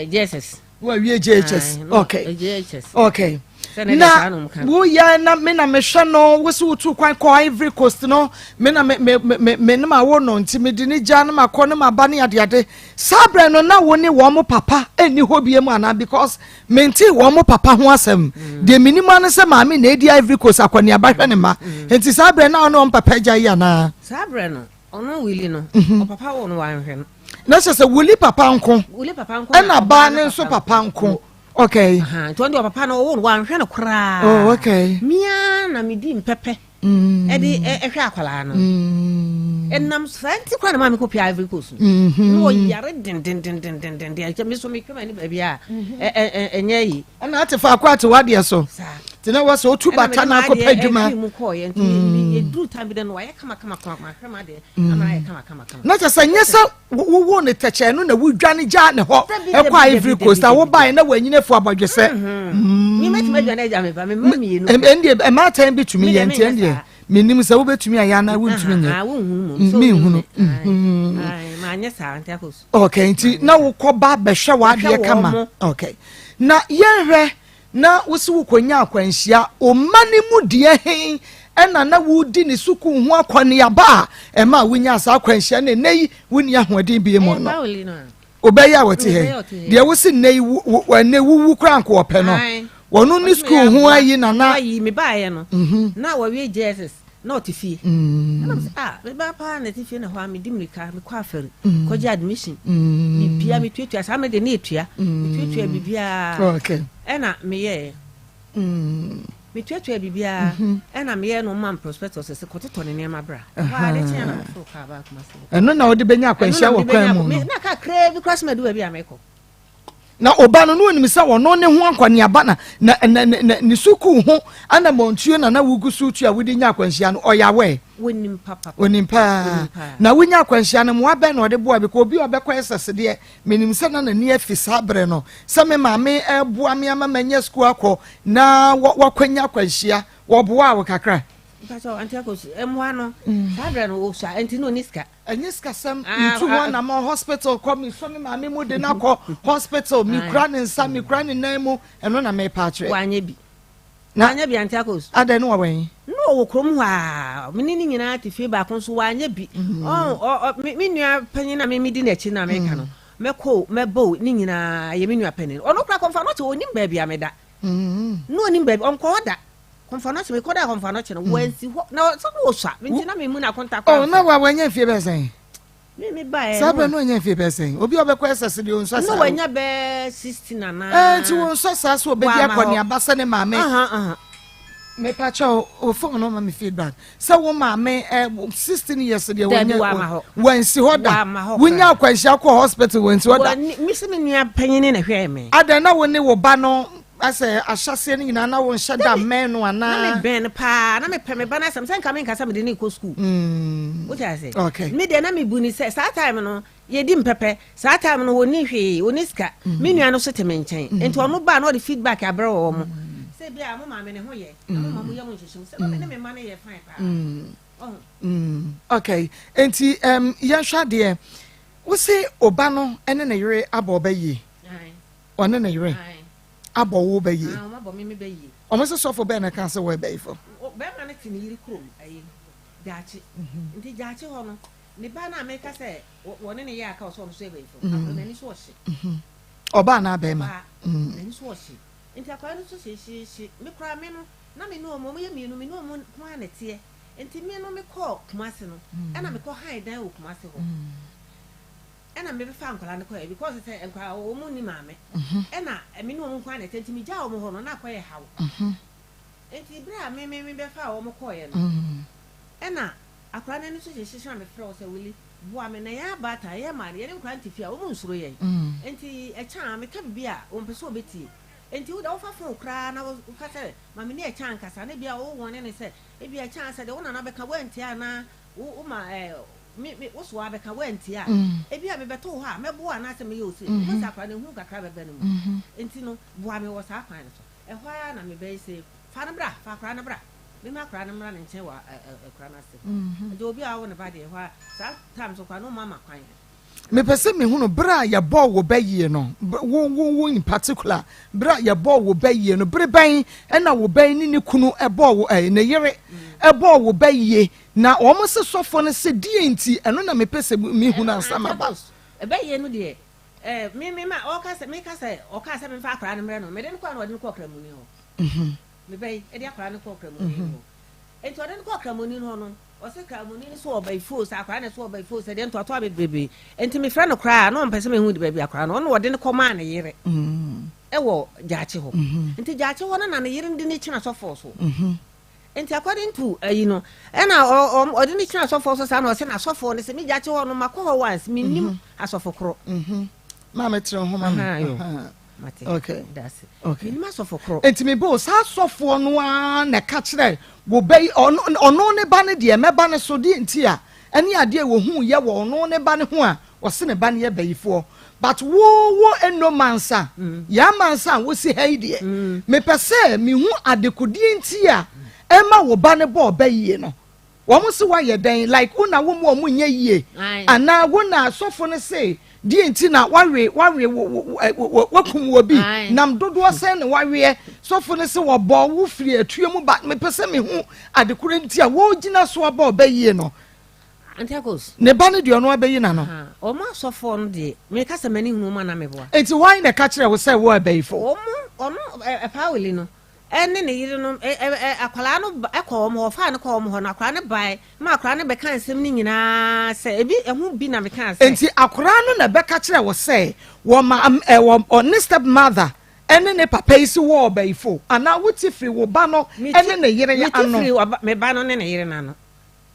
S4: Jesus
S3: wo wie JHS okay
S4: JHS
S3: okay na wo ya na me na me hwe no wo se wo tu kwan ko Ivory Coast no me na me na wo no nti me di ni ja na makọ na ma ba ne ade sabre no na wo ni wo mo papa eni hobie mu ana because me nti wo mo papa ho asem de minima no se ma me na edi Ivory Coast akwani aba hwe ne ma nti sabre na ono papa ja ya na
S4: sabre no ono wili no o papa wo no wan hwe no
S3: na se wuli papa nko na ba ne so papa nko okay
S4: tondi wa papa no wo wan hwe no kra
S3: oh okay
S4: mia na me di mpepe e di hwe akwala no enam santi kwa na ma me ko pia Ivory Coast no yare din ya me so me kwema ni ba bia enye yi
S3: na atefa akwa ate wade so tina wo so tu bata na akọpa dwuma
S4: e du time bi den wa ye kama hwema de ama ye kama
S3: na tsa nyesa wo ne teche no na wudwane ja ne ho e kwa Ivory Coast wo bai na wanyinefo abadwese
S4: mi metima dwane ja me ba me mami no
S3: endie e ma time bi tumi ye ntie endie menim se wo betumi aya na wuntumi nye mi hunu
S4: ma anya sa Auntie Akos
S3: okay nti na wo kọ ba behwe wa de kama okay na yenhwe na wosi wo konya akwanhia o mane mu die hen ena na wudi ni suku ho akwane aba e ma wonya asa akwanhia ne nei woni ahoden bi mu no obeya wote he de wosi nei ne wuwu kranko ope no wono ni school ho ayi na
S4: ayi me ba ye no na wo wie Jesus na otifie na me ba pa na tifie na ho a me dimrika me kwa afere ko je admission bibia me tuatua sa me de na etua me tuatua bibia
S3: okay
S4: ena me ye me tuatua bibia ena me ye no man prospectus se kototo ne nema bra wa de tia na so ka ba kuma se
S3: eno na odi benya akwanhia wo kwan mu
S4: na ka kra bi cross me do bi ameko
S3: na oba no no nim se wono ne ho akwani aba na ni suku ho ana montuo na wugu sutu a wudi nya akwanhia no oyawe
S4: wonim papa
S3: wonim pa na wunya akwanhia no mo abe na ode boa be ko obi obekọ esese de menim se na ni afisa bre no se me maame eboa me ama manya school akọ na wakwanya akwanhia wo boa wo kakra
S4: Pacho Auntie Akos emwa no sabre no wo sha enti no niska
S3: enyiska sam into one am hospital come so me maame mu de na kọ hospital mi kura ne nsa mi kura ne nan mu eno na me pa akire
S4: wanya bi wanya bi Auntie Akos
S3: ade no wen
S4: no wo krom ha me ni nyina tifie ba kon so wanya bi me nua panyin na me di na chi na me ka no meko mebo ni nyina ye me nua panyin ono kra konfa no te onim ba bia me da no onim ba onko da konfanasi me koda konfanasi no wensi ho na so no sha minti na me mu na konta
S3: oh na wa wanya fie be sen
S4: me ba e
S3: sabe no wanya fie be sen obi obekọ esese de onso sa
S4: no wanya be 16 na
S3: ti wonso sa so obi akọni abasa ne maame me pacho o phone no ma me feedback so wo maame 16 years de wanya wensi ho da wonya akwanhia ko hospital wensi ho da
S4: mi se me nua panyine na hwe me
S3: ada na wo ne wo ba no ase ashase ni nyina na won shada men no ana
S4: na me ben pa na me pe me ba na sam sen ka me nkasa me de ni ko school what I say
S3: okay
S4: me de na me bu ni say sa time no ye di mpepe sa time no woni hwe woni ska me nua no so te me nchen enti ono ba na o de feedback abre wo mo say bia mo ma me ne ho ye mo mo ye mo hyehyem say me ne me ma ne ye fine pa
S3: okay enti ya hwa de wo say oba no ene ne yere aba obayi one ne yere abo wo be yi
S4: abo me be yi
S3: o mo so for be na kan se wo be yi for
S4: be ma na tini yiri krom ayi jaachi ndi jaachi ho no ni ba na me ka se woni ne ya ka so no so e be yi for na ni so o hye
S3: oba na be ma
S4: na ni so o hye nti akwa no so hye me kra me no na me no mo ye mienu me no mo kwa na tie nti me no me call kumase no na me call high dan wo kumase ho ena me be fa nkwala ne koy because say enkwala o mu ni maame ena me no nkwa na tenti mi ja o mo ho no na koy hawo enti bra me be fa o mo koy no ena akwala ne so hyehyehye me frɛ o say wili boa me na ya bata ya mari ye nkwa ntifia o mu nsuro ye enti e cha me ka bibia o mpese obeti enti wo da wo fa fon kra na wo ka say ma me ne e cha nkasa na bia wo won ne say e bia cha say de wo na be ka wanti ana wo ma me woso abeka wanti a e bia me beto ho a mebo ana se me yosi wo sa kwa ne hu kakra bebe no mu enti no boa me wo sa kwan so e hwa na me be se fa na bra fa kra na bra me ma kra na mra ne nche wa kra na se de obi a wo ne ba de hwa sa time so kwa no mama kwan
S3: me pese me hu no bra ya bo wo bayi no wo in particular bra ya bo wo bayi no bre ban e na wo ban ni kunu e bo wo ne yere e bo wo bayi na o mo se sofo ne se die nti eno na me pese me hu na nsama ba
S4: e bayi no de me ma o ka se me fa akra ne mre no me de kwa na o de kwa kra mu ni ho me bayi e de akra ne kwa kra mu ni ho enti o de kwa kra mu ni ho no o se kra mu ni so o bai fo sa akra ne so o bai fo se de nto ato abebebe enti me fra no kra no mpese me hu de ba bi akra no no o de ko ma ne yere e wo jaache ho enti jaache ho na ne yere ndi ni kina sofo so enti according to you know na o de ni kina sofo so sa na o se na sofo ne se me jaache ho no makọ ho once me nim asofo kro
S3: ma me tire ho ma
S4: Mate.
S3: Okay.
S4: That's it.
S3: Okay.
S4: You must suffer crop.
S3: Enti me bo sa sofo no a na ka kire wo be ono ne ba ne de me ba ne so de enti a ene ade wo hu ye wo ono ne ba ne ho a wo se ne ba ne ye bayifo but wo eno mansa ya mansa wo si ha ide me pese me hu adekodi enti a e ma wo ba ne bo bayiye no wo mo se wa ye den like una wo mo nye yie ana wo na sofo ne say di enti na wawe wakum wo bi nam dodo sen ne wawe sofo ne se wo bo wo firi atuemu ba me pese me hu adekora enti a wo gina so aba bayiye no
S4: Auntie Akos
S3: ne ba ne de ono abayi na no
S4: o ma sofo no de me ka se mani hu ma na me boa
S3: enti why na ka kire wo say wo abayifo
S4: o ono paweli no ene ne yire no akwala no ekọ mo fa ne kọ mo ho na akwala ne bai ma akwala ne be kan sem ni nyina se ebi ehu bi na me kan se
S3: enti akwala no na be ka kire wo say wo ma ne step mother ene ne papa isi wo abayifo ana wuti free wo ba no ene ne yire ya ano
S4: me ba no ne yire na no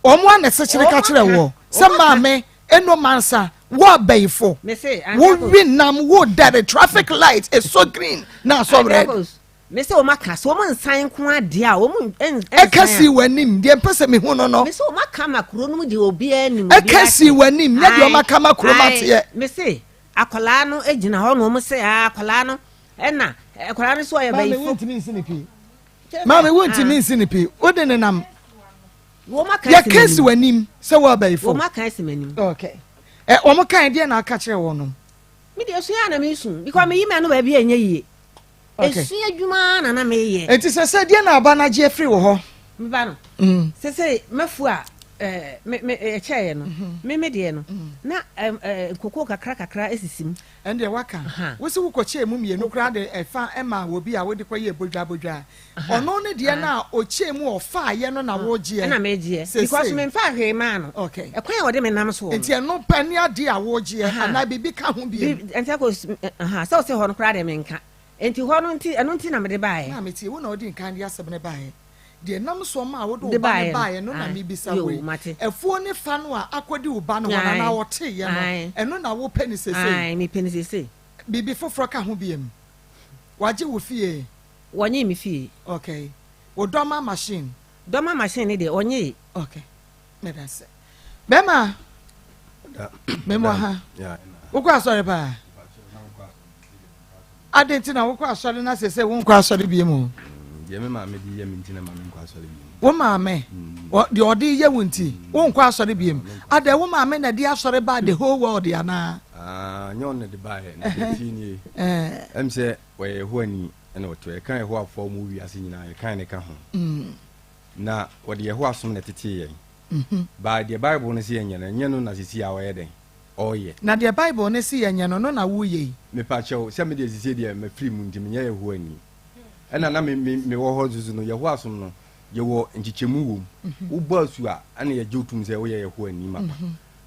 S3: omo na se kire ka kire wo se ma me eno mansa What bayfo? Wo win nam wo that the traffic light is so green. Now so red.
S4: Mese o maka so man sign kwa dia o mu
S3: ekasi wanim de pese me hu no no.
S4: Mese o maka makro no de obi anim.
S3: Ekasi wanim na de o maka makro mate.
S4: Mese akola no egina ho no mo se akola no na akola no so ya bayfo.
S3: Mama won't mean sinipi. Mama won't mean sinipi. O de ne nam.
S4: Wo maka
S3: ya kesi wanim se wo bayfo.
S4: Wo maka esi manim.
S3: Okay. O mo kan de na aka kire wo no.
S4: Me de so ya na me sun because me yime no ba bi enye yie. Esu adwuma na me ye.
S3: Enti se de na aba na je free wo ho.
S4: Me ba no. Se mefu a me cheye no. Me de no. Na koko kakra esisim.
S3: And the waka. We see wo koche mu mienu kra de efa ema wo bi a wo de koye bodwa. Ono ne de na oche mu ofa ye no na wo je.
S4: Na me je. Because me mfa hwe ma no.
S3: Okay.
S4: Ekwan wo de me nam so.
S3: Enti eno pani ade a wo je ana bibi ka ho bi.
S4: Enti akos so se ho no kra de me nka. Enti ho no nti eno nti na me de bae.
S3: Na me ti wo na odi nkan de asem ne bae. De nam so ma wo do bae no na me bisa we. Efuo ne fa no a akodi wo ba no na wo te ye no. Eno na wo peni sese.
S4: Ai me peni sese.
S3: Bibi foforo ka ho biem. Waje wo fie.
S4: Wonye me fie.
S3: Okay. Wo doma machine.
S4: Doma machine ne de onye.
S3: Okay. Me da se. Bema. Memo ha. Yeah. Wo kwa sorry pa. Adenti na wo kwa sorry na sese wo kwa sorry biem.
S2: Ye me ma me di ye me ntina ma me kwa sorry biem.
S3: Wo ma me. De odi ye wonti. Wo kwa sorry biem. Ade wo ma me na di asori ba the whole world ya na.
S2: Nyon na de ba he na ti ni. Em se we ho ani na oto e kan ho afọ mu wi ase nyina e kan ne ka ho. Na wo de ho asom na tete ye. Ba the Bible no se yenye na nye no na sisi a wo ye den. Oye. Na
S3: the Bible ne se yenye no na wo ye.
S2: Me pa chew se me de sisi de me free mu ntim nye ye ho ani. Ena na me wo ho zuzu no ye ho asom no ye wo nchichemu wo. Wo bo asu a ana ye jotum se wo ye ho ani mapa.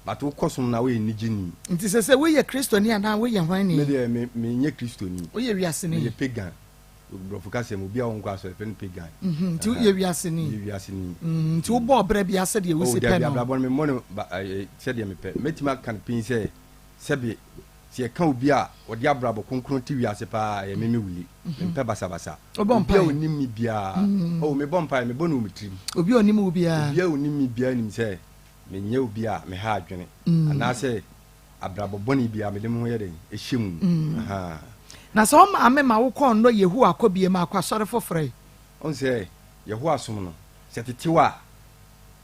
S2: But wo kosum na wo ye nigini.
S3: Nti se we ye Kristoni ana wo ye hwan ni.
S2: Me de me nye Kristoni.
S3: Wo ye wiase ni.
S2: Ye pagan. Brofo ka se mo bia won kwa so pen pagan.
S3: Nti wo ye wiase ni.
S2: Ye wiase ni.
S3: Nti wo bo bra bia se de wo se pen no.
S2: Bia bra me mo no se de me pe. Metima kan pin se sebe se kan obi a wo de abrabo konkron ti wiase pa ye me wuli. Mpe basa. Obi a onim mi bia. O me bompa me bonu mitrim.
S3: Obi onim wo bia.
S2: Obi a onim mi bia nim se me nye obi a me ha adwene. Ana se abrabo boni bia me dem ho ye den e hyem. Aha.
S3: Na so ma ame ma wo kon no yehu akobie ma akwasore fofore.
S2: On se yehu asom no se tetiwa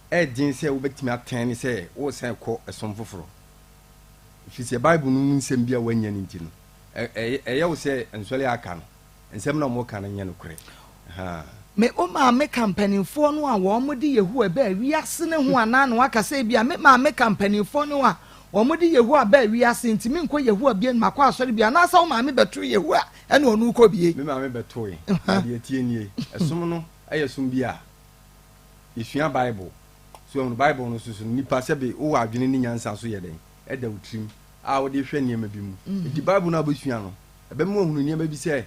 S2: e din se wo betimi aten ni se wo sen ko esom foforo. Fi se Bible no nsem bia wanya ni ntino. Ye wo se ensole aka no. Nsem na mo ka na nya no kure. Aha.
S3: Me o ma me company fo no a wo mo de yehu e ba wiase ne ho ana no aka se bia me ma me company fo no a wo mo de yehu a ba wiase ntimi nko yehu a bia makwa asori bia na sa wo ma me beto yehu a ene onu ko bie
S2: me ma me beto ye de tie nie esom no ayesum bia isua Bible so on Bible no susu nipa se be wo adwene ni nyansa so ye den e da utrim a wo de hwe niema bi mu di Bible na abosua no ebe mo hunu niema bi se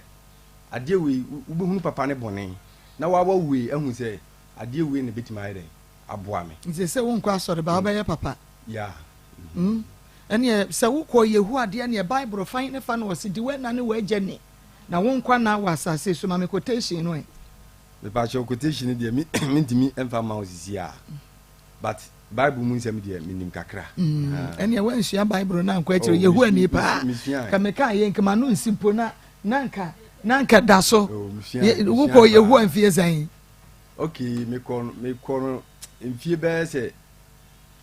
S2: ade we wo hunu papa ne bone na wa we ehun se ade we ne betima ye den aboa me
S3: nti se wo nko asori ba ba ye papa
S2: ya
S3: ene se wo ko yehu ade ne Bible fan ne fa no se di we na ne wa gye ne na wo nkwa na wa asase so ma me quotation no e
S2: me pa cho quotation de mi ntimi emfa ma osisi a but Bible mu nsem de minim kakra
S3: ene wa nsua Bible na nkwa kire yehu ani pa ka me ka ye nkama no nsimpo na nanka da so wo ko yehu anfie zan
S2: okay me ko mfie be se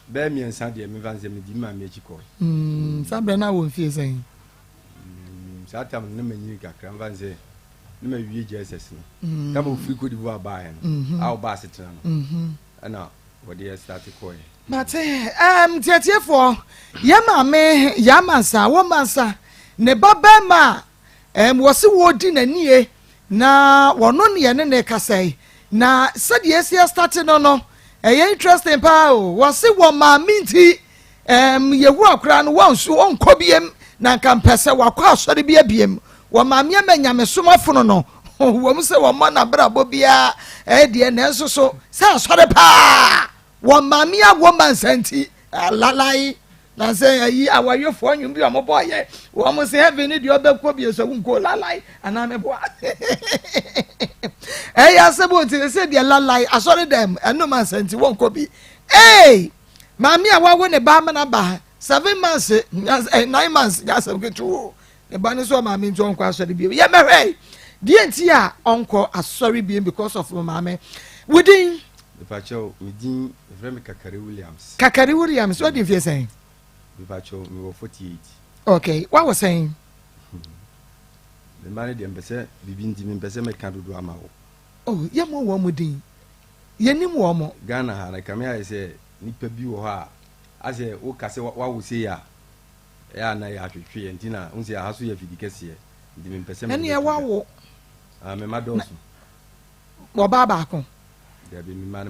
S2: be mi ensa de me vanze me di ma me chiko
S3: sabre na wo mfie zan
S2: satam ne manyi kakra vanze ne ma wie Jesus no kama ofri ko di bo ba he no a ba setena no ana wo de start ko e
S3: mate tietiefo ya mansa wo mansa ne baba ma wo se wo di nanie na wono ne ne kasai na said yes start no interesting pa o wo se wo ma minti yehu akra no wonso onko biem na kampese wakwa asori bia biem wo ma me nyame somafono no wo mu se wo ma na brabo bia de na enso so se asori pa wo ma me agwo mansanti lalai na say ayi awayefo anwum bi omo boye wo mo say heaven ni de obekwo bi so nko lalai ana me boa ya sebo ti say de lalai asori dem eno man senti wonko bi mami awawo ne ba mana ba 7 months 9 months ya say ketu ne ba ni so mami nto onko asori bi ye mehwe die nti a onko asori bi because of mama within
S2: Bipacho midin Vreme Kakari Williams.
S3: Kakari Williams, what did you say?
S2: Bipacho we were 48.
S3: Okay, what was saying?
S2: The man the embassy bibin dim embassy me kan do ama wo.
S3: Oh, ye mo wo mudin. Ye nim wo mo.
S2: Ghana ha na kamia say nipa bi wo ha ase wo kase wa wo say ya na ya hwehwe entina unse ya haso ya fidi kase dim embassy me.
S3: Ene ye wa wo.
S2: Me madosu.
S3: Wo ba ba ko.
S2: There be my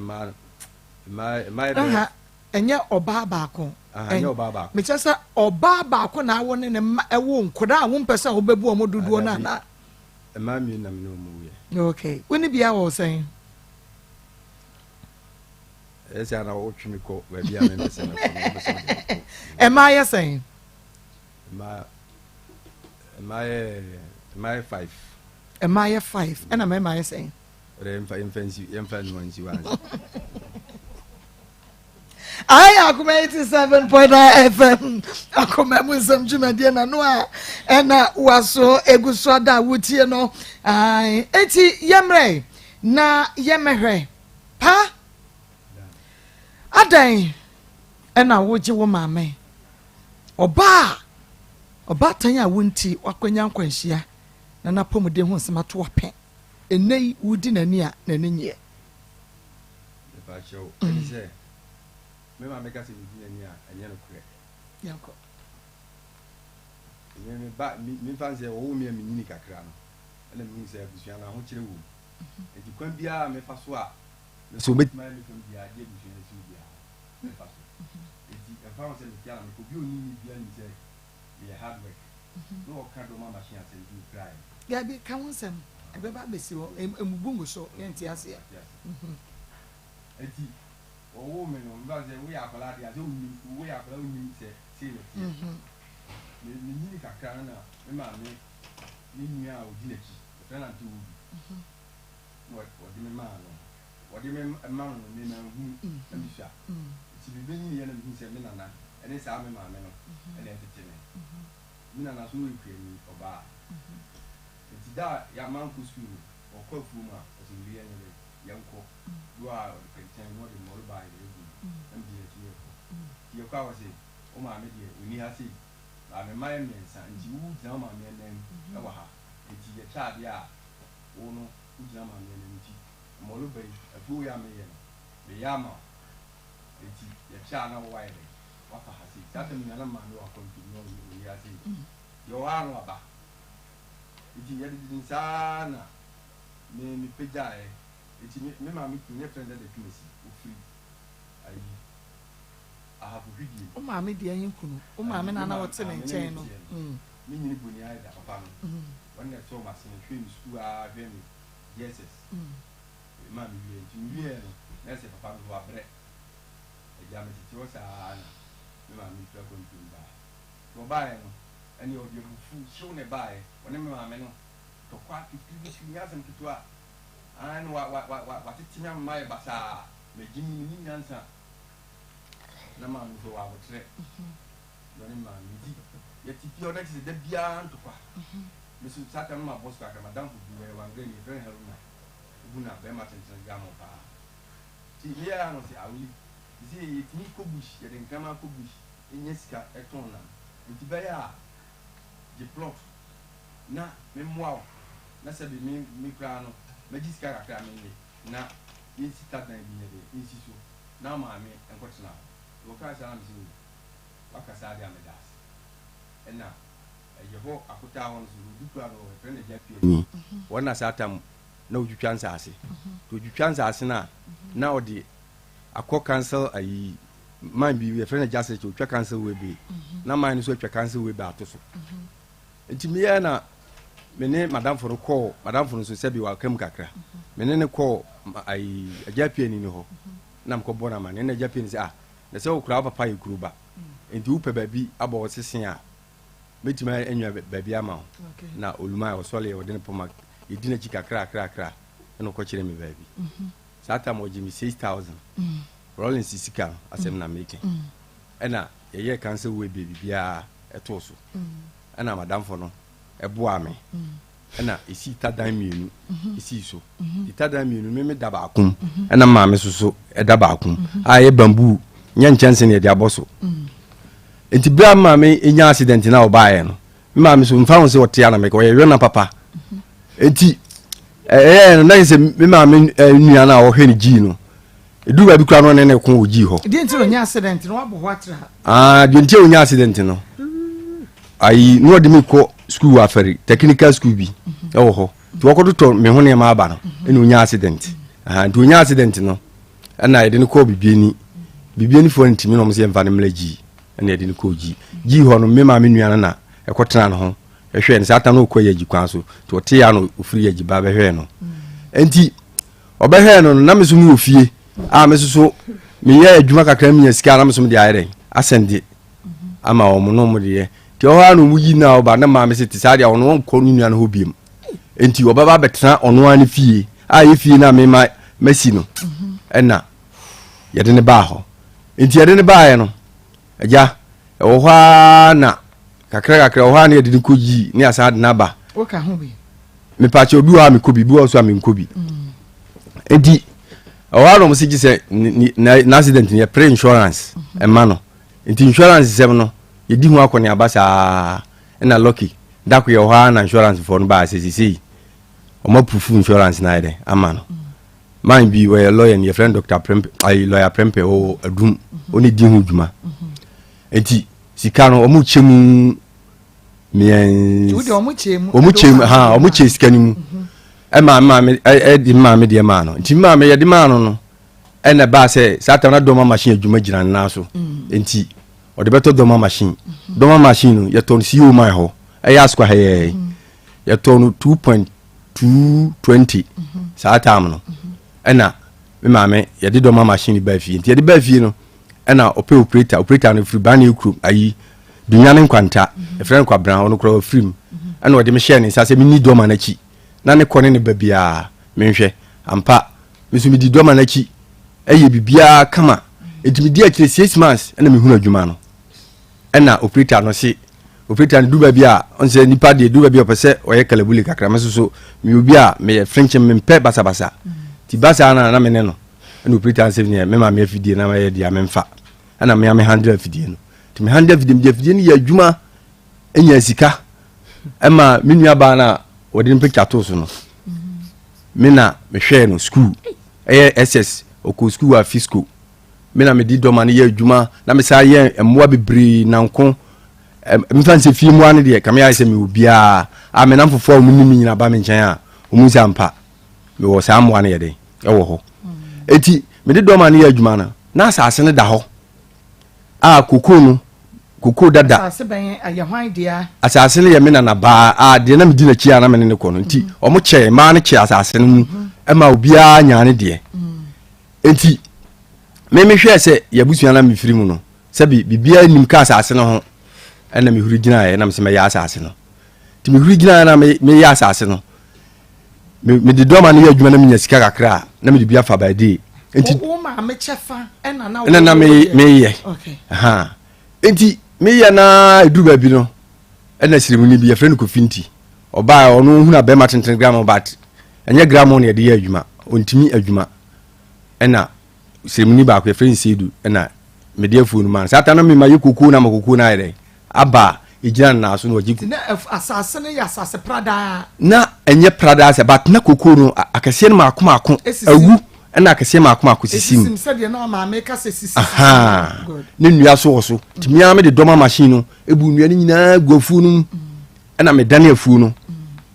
S3: enye oba baako
S2: enye oba baako
S3: me chese oba baako na awo ne ewo nkoda wo mpese wo bebu omo duduo na na
S2: ma mi na me no mu ye.
S3: Okay, woni bia wo saying
S2: ese ana wo twimi ko ba bia me mpese na ko.
S3: Am I saying
S2: my 5
S3: am I 5 and am I saying I Akoma 87.9 FM Akoma Nsem Jumedie na no a ena waso eguso da wutie no eti yemre na yemehwe pa adan ena woje wo maame oba tan a wonti wakwanya nkwanhia na napomude ho nsemato apen enei wudi nani a nani nye
S2: ba show say me ma make us wudi nani a anya no kure
S3: yanko
S2: me ba mi fanse wo mi nyini kakra no na mi say abusua na ho kire wo enti kwan bia me fa so a so betima me kwan bia de abusua na so bia me fa so enti e fa won say me tia na ko bi oni ni bia ni say me hard work no o ka do ma machine say do cry
S3: ya bi kan won sam ebeba besi wo emubungu so yenti ase ya
S2: enti owo me no mba ze we akola dia ze we akola unyi se le ni ni kakra na me ma me ni nua o di nachi fe na tu wo di me ma no wo di me ma no me na hu ambisha ti bi ni ye na hu se me na na ene sa me ma me no ene tete me mi na na so we kwe ni oba enti da ya man ku school o kwa fu ma o si ri ene le yanko do a pretend no de more by the mbi etu ye kwa wa se o ma me de oni ha se ba me mai me nsa nti wu jina ma me nan e wa ha nti ye cha de a wo no wu jina ma me nan nti more by afu ya me ye no me ya ma nti ye cha na wa ye wa fa ha se ta me na ma no wa continue no ya se yo wa no ba nti ye de sana me peja e iti me ma mi nye friend de pimesi o free ayi ahabu hidi
S3: o ma me de yin kunu o ma me na na wote ne nchen no
S2: mi nyini buni ayi da papa no wonna so ma se hwe mi school a hwe mi yeses ma mi wie nti mi wie no na se papa no wa bre e ja me titi o sa na me ma mi tra kon tumba to ba e no ani o de fu show ne ba e wonna me ma me no to kwa ki bi ya sam kitwa and what it's in my basa, making me answer. No man so I would say, no man, yet if your next is the beyond to qua. Mrs. Satan, my boss, Madame, who were one very, very helpful. Who not very much in the gamma. See, here I don't say, I will see it. Nico Bush, yet in Gamma Bush, in Yeska, a tona. It's very the plot. Na, memoir. That's a me crano. Magiska kakra me na yesi tata na bi ne yesi so na ma me enkotsena wo ka sa na me so wakasa dia me das ena yeho akuta ho so dukura no e friend ja pie wona sa tam na odwutwa nsase to odwutwa nsase na odi akọ cancel ayi man bi friend ja se to odwutwa cancel we bi na man so odwutwa cancel we ba to so enti me ya na mene madam for call madam for so sebi wa kam kakra mene ne call ai ajapie ni ho na mko bona man ne ajapie ni na se okura papa yi kuruba enti wo pe baabi abo osesen a metima enwa baabi ama ho na oluma o sole o den poma yedina chi kakra eno ko kire me baabi sata mo jimi 6000 rolling sisika asem na making ena ye cancel we baby bia eto so ena madam fo no eboa me ena isi tadan mienu isi so tadan mienu me daba akum ena ma me so edaba akum aye bamboo nya nchanse ne de aboso enti bra ma me enya accident na obaye no ma me so mfa won se wote ana me ko ye na papa enti no na se me ma me nua na wo hwe ni gi no edu ba bi kura no ne ko ogi ho
S3: di enti onya accident no abo hoatra
S2: di enti onya accident no ai no de me ko school afari technical school bi ewo ho to ko to me ho ne ma aba no ene onya accident do onya accident no na ye de ko bibieni fo ntimi no mo se mfa ne mlaji ene ye de ko gi ho no me ma me nua na ekotena no ho ehwe ne satan no ko yaji kwan so to te ya no ofiri yaji ba behwe no enti obehwe no na me so mu ofie me so me ye adwuma kakra me sika na me so me de ayere asende ama o mo no mo de ti o ha no mu yi na oba na ma me se ti sa de o no ko nua no ho biem enti obaba betena ono ani fie ye fie na me ma masi no ena ye de ne ba ho enti ye de ne ba ye no aja o ha na kakra o ha na ye de ko yi ni asa de na ba
S3: o ka ho bi
S2: me pa che obi wa me ko bi o so me ko bi enti o ha no mo se ji se na accident ni pre insurance e ma no enti insurance sem no ye di hu akoni abasa na lucky da ko ye o ha na insurance for no ba se o ma proof insurance na ide ama no man bi we lawyer ni friend Dr. Prempe lawyer Prempe o adum oni di hu djuma enti sika no o mu chemu mien
S3: o mu
S2: che sika ni mu e ma di ma me de ma no enti ma me ye de ma no e na ba se satan na doma machine adwuma gina na so enti o de beto doma machine no ye ton CEO my ho e ya square he ye ton 2.220 satan no ena me maame ye de doma machine ba fie enti ye de ba fie no ena operator no free ban ekru ayi dunyane nkwanta e friend kwa bran ono kro free ena o de me share ni sa se me ni doma na chi na ne kone ne ba bia me hwe ampa me so me di doma na chi eye bibia kama enti me di akire 6 months ena me hunu adwuma no ena operator no se operator no duba bia onse nipa de duba bia opese oye kalabuli kakra me so me obi a me french me mpe basa ti basa na me ne no ena operator se ne me ma me afidie na ma ye dia me mfa ena me 100 afidie no ti me 100 afidie ni ya adwuma enya sika ema me nua ba na wodi ne picture to so no me na me hwe no school SS oku school a fiscal me na me di doma ne ya adwuma na me sa ye emmoa bebre nanko mfa nse fie mu ane de kame ya se me obia a me na mfofo mu nimi nyina ba me nchen a omu sampa me wo sa mo ane ye de e wo ho eti me di doma ne ya adwuma na asase ne da ho a koko dada
S3: asase ben aye hwan dia
S2: asase ne ye me na ba a de na me di na chi ana me ne ko no nti o mo che ma ne che asase ne mu e ma obia nya ne de enti me hwe se ya busua na me firi mu no se bibia nim ka asase ne ho ena me huri gina ya na me se me ya asase no ti me huri gina na me ya asase no me di doma ne ya adwuma na me nya sika kakra na me di bia fa ba de enti
S3: o ma me chefa
S2: na me ye aha enti me ye na edu ba bi no ena sirimu ni bi ya friend ko finti oba ono hu na be ma 10 gram but enye gram ne de ya adwuma ontimi adwuma ena sirimu ni ba ko friend sedu ena me de afu no man sata na me ma yekuku na makoko na ire aba ejina na so no jiku
S3: na asase ne ya asase prada
S2: na enye prada se but na kokoro no akase no makoma awu na akase makoma sisim
S3: sisim se de na ma make se sisim
S2: aha ne nua so timi ame de doma machine no ebu nua ni nyina guafu no na me dane afu no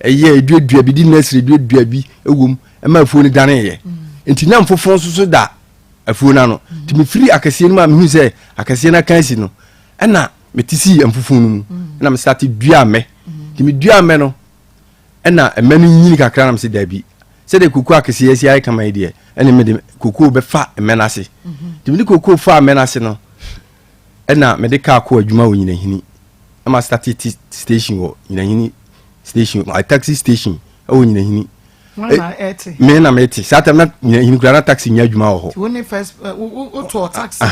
S2: eye eduadua bi di nursery eduadua bi ewom ma afu no dane ye enti na mfofon so da afu na no timi free akase no ma me hu se akase na kansi no na metisi amfufu no na me start dua me timi dua me no na emanu nyini kakra na me se dabi se de kuku akese yesi ai kama ide ene me de kuku be fa emenase timi de kuku fa emenase no ena medical ko adwuma wo nyina hini ama start station wo nyina hini station my taxi station wo nyina hini me na meti satam na nyina hini kura na taxi nya adwuma wo ho
S3: woni first to taxi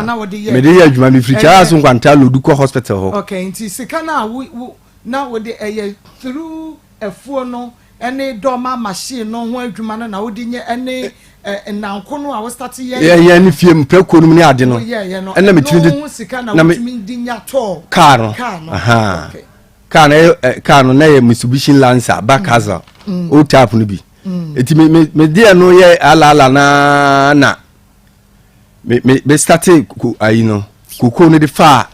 S2: na wo de ye me de ye adwuma me free charge nkwanta lodu ko hospital ho
S3: okay nti sika na wo de through efuo no ene doma machine no ho adwuma no na wo de nye ene nanko no a wo start ye
S2: ni fie mpako no ni ade no ena metiri
S3: na metiri dinya to
S2: car no car no na ye Mitsubishi Lancer Bakaza o tap no bi eti me dia no ye ala na me start ayi no koko no de fa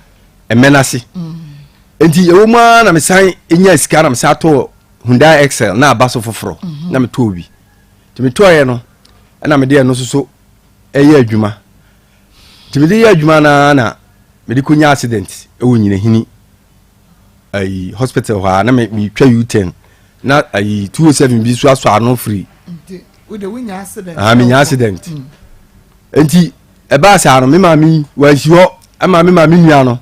S2: emenase enti ewo ma na me san enya sika na me sa to Hyundai Excel na abaso foforo na me to obi ti me to ye no na me de no so eye adwuma ti me de ye adwuma na me de konya accident ewo nyina hini ai hospital ha na me twa U10 na ai 207 bi so aso ano free
S3: we de winya accident
S2: me nya accident enti e ba sa no me mami wa hi ho ama me mami nua no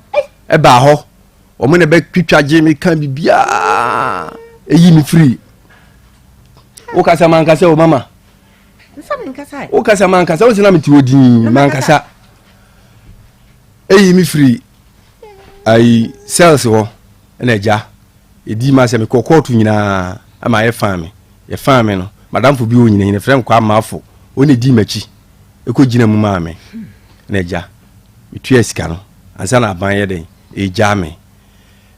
S2: e ba ho o mo ne be twitwaje me kan bibia eyi mi free o kasa man kasa o mama o kasa man kasa o sina me ti odin man kasa eyi mi free ai sales ho na ja edi ma se me kokotu nyina ama ye fami no madam fo bi o nyina hine frem kwa maafo o ne di machi e ko gina mu ma me na ja me tu esika no ansa na ban ye den e ja me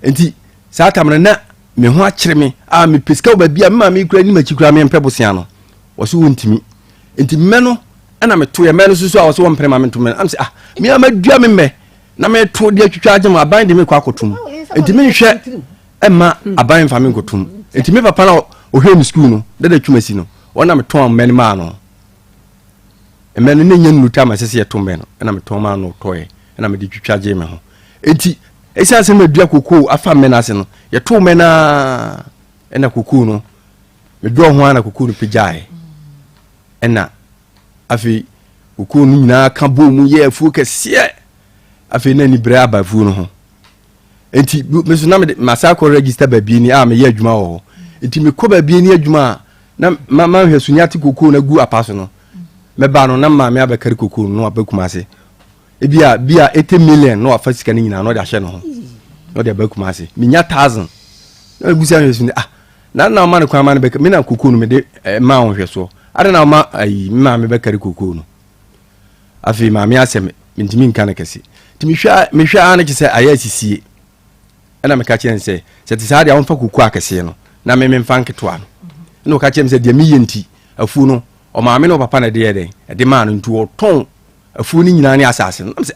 S2: enti sa tamna na me ho akire me a me pesika ba bia me ma me kura ni machi kura me mpebosia no wo so wontimi enti me no ana me to ye me no susu a wo so wo mpre ma me to me am se me amadua me me na me to de atwitwa agye ma ban de me kwa akotum enti me hwe ema aban fa me nkotum enti me papa na ohwe ni school no de twumasi no wona me ton men ma no men no nya nuta ma sese ye to men no na me ton ma no toye na me de twitwa agye me ho enti esa se me dua kokoo afa men ase no ye to men na ena kokoo no me do ho ana kokoo no pejaae ena afi kokoo no nyina ka bo mu ye afu kese afi na ni bra abafu no ho enti me so na me masako register ba bi ni me ye adwuma wo enti me ko ba bi ni adwuma na ma hwe sunyati kokoo na gu apaso no me ba no na ma me abakari kokoo no abakuma ase bia 80 million no afa sika ni nyina no de ahye no ho no de abakuma ase me nya 1000 na gusia hwe suni na ma ne kwa ma ne beka me na kokoo no me de ma hwe so ade na ma ai ma me bakari kokoo no afi ma me asem ntimi nka na kese timi hwa ana kise aya sisie ana me ka chen se ti sa de awon fa kokoo akese no na me mfa nketwa no no ka chen se de mi yenti afu no o ma me no papa na de ye den de ma no ntu o ton afu ni nyina ne asase no se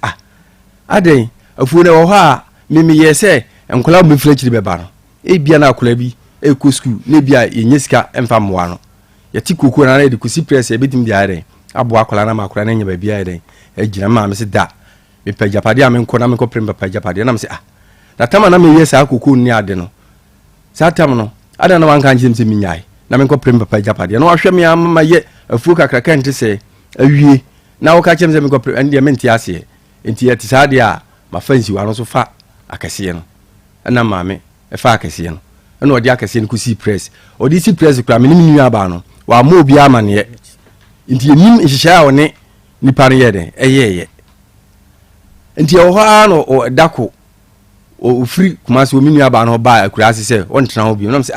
S2: aden afu ne wo ha me ye se enkola me flechiri be ba no e bia na akola bi e ko school ne bia yenyesika emfa moa no ye ti kokoo na de kusi press e betim dia den abo akola na ma akola na nya ba bia den e gina ma me se da me pagapade am nko na me ko premba pagapade na me se na tama na me ye sa kokoo ni ade no sa tam no ada na wanka njim se minyai na me ko premba pagapade na wahwe me am ma ye afu kakraka nti se awie na wo ka chem se me ko ende me nti ase nti ye ti sa de a ma fansi wa no so fa akase no na ma me e fa akase no na odi akase no ku si press odi si press kra me ni nua ba no wa ma obi ama ne nti enim nhihya a one nipa no ye den ye nti o ha no o dako o free kuma se o minua ba no ba akura ase se on tena ho bi no se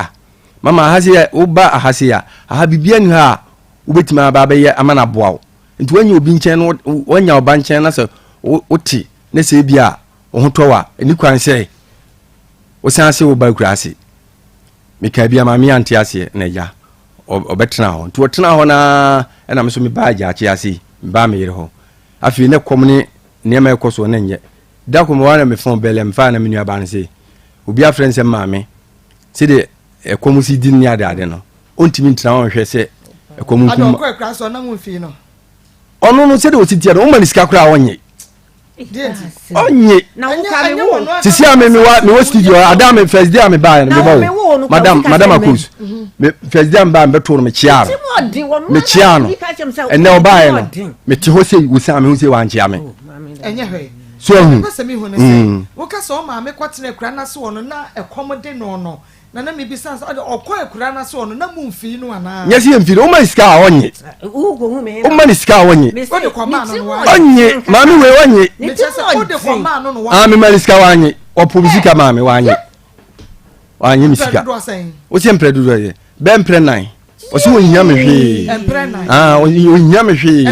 S2: mama hase o ba ahase ya aha bibia ni ha wo betima ba ba ye amana boa nti wanya obi nchen no wanya oba nchen na se o ti na se bia o ho towa ni kwan se o san se o ba akura ase meka bia ma me anti ase na ja o betena ho nti o tena ho na na me so me ba ja achi ase ba me yire ho afi ne komne ne ma ekoso na nye da ko mo wana me fon bele mfa na me nua ba ne se obi afren se ma me se de ekomu si din ni ade no ontimi ntina won hwe se ekomu kum
S3: adon ko ekra so na mu fi no
S2: ono no se de ositi ade o ma ni sika kura onye onye
S4: na wo ka me wo
S2: sisi a me wo studio adam first day am ba na me ba madam Akos me first day am ba me to no me chia no me chia no enne o ba no me ti ho se wusa me ho se wan chia me
S3: enye hwe
S2: so
S3: pese me hu ne say wo ka so ma me kwatena kura na so no na ekomode no na me bi sans okwa kura na so no na mu mfi no ana
S2: yes ye mfi o ma iska a onye o ma iska a onye
S3: o de kwa ma no
S2: onye ma me we onye
S3: me chese o de kwa ma no
S2: ah me ma iska wa onye o po bisika ma me wa onye wanye misika o se mpre dudu ye be mpre nan o se wonya me hwe
S3: mpre nan
S2: wonya me hwe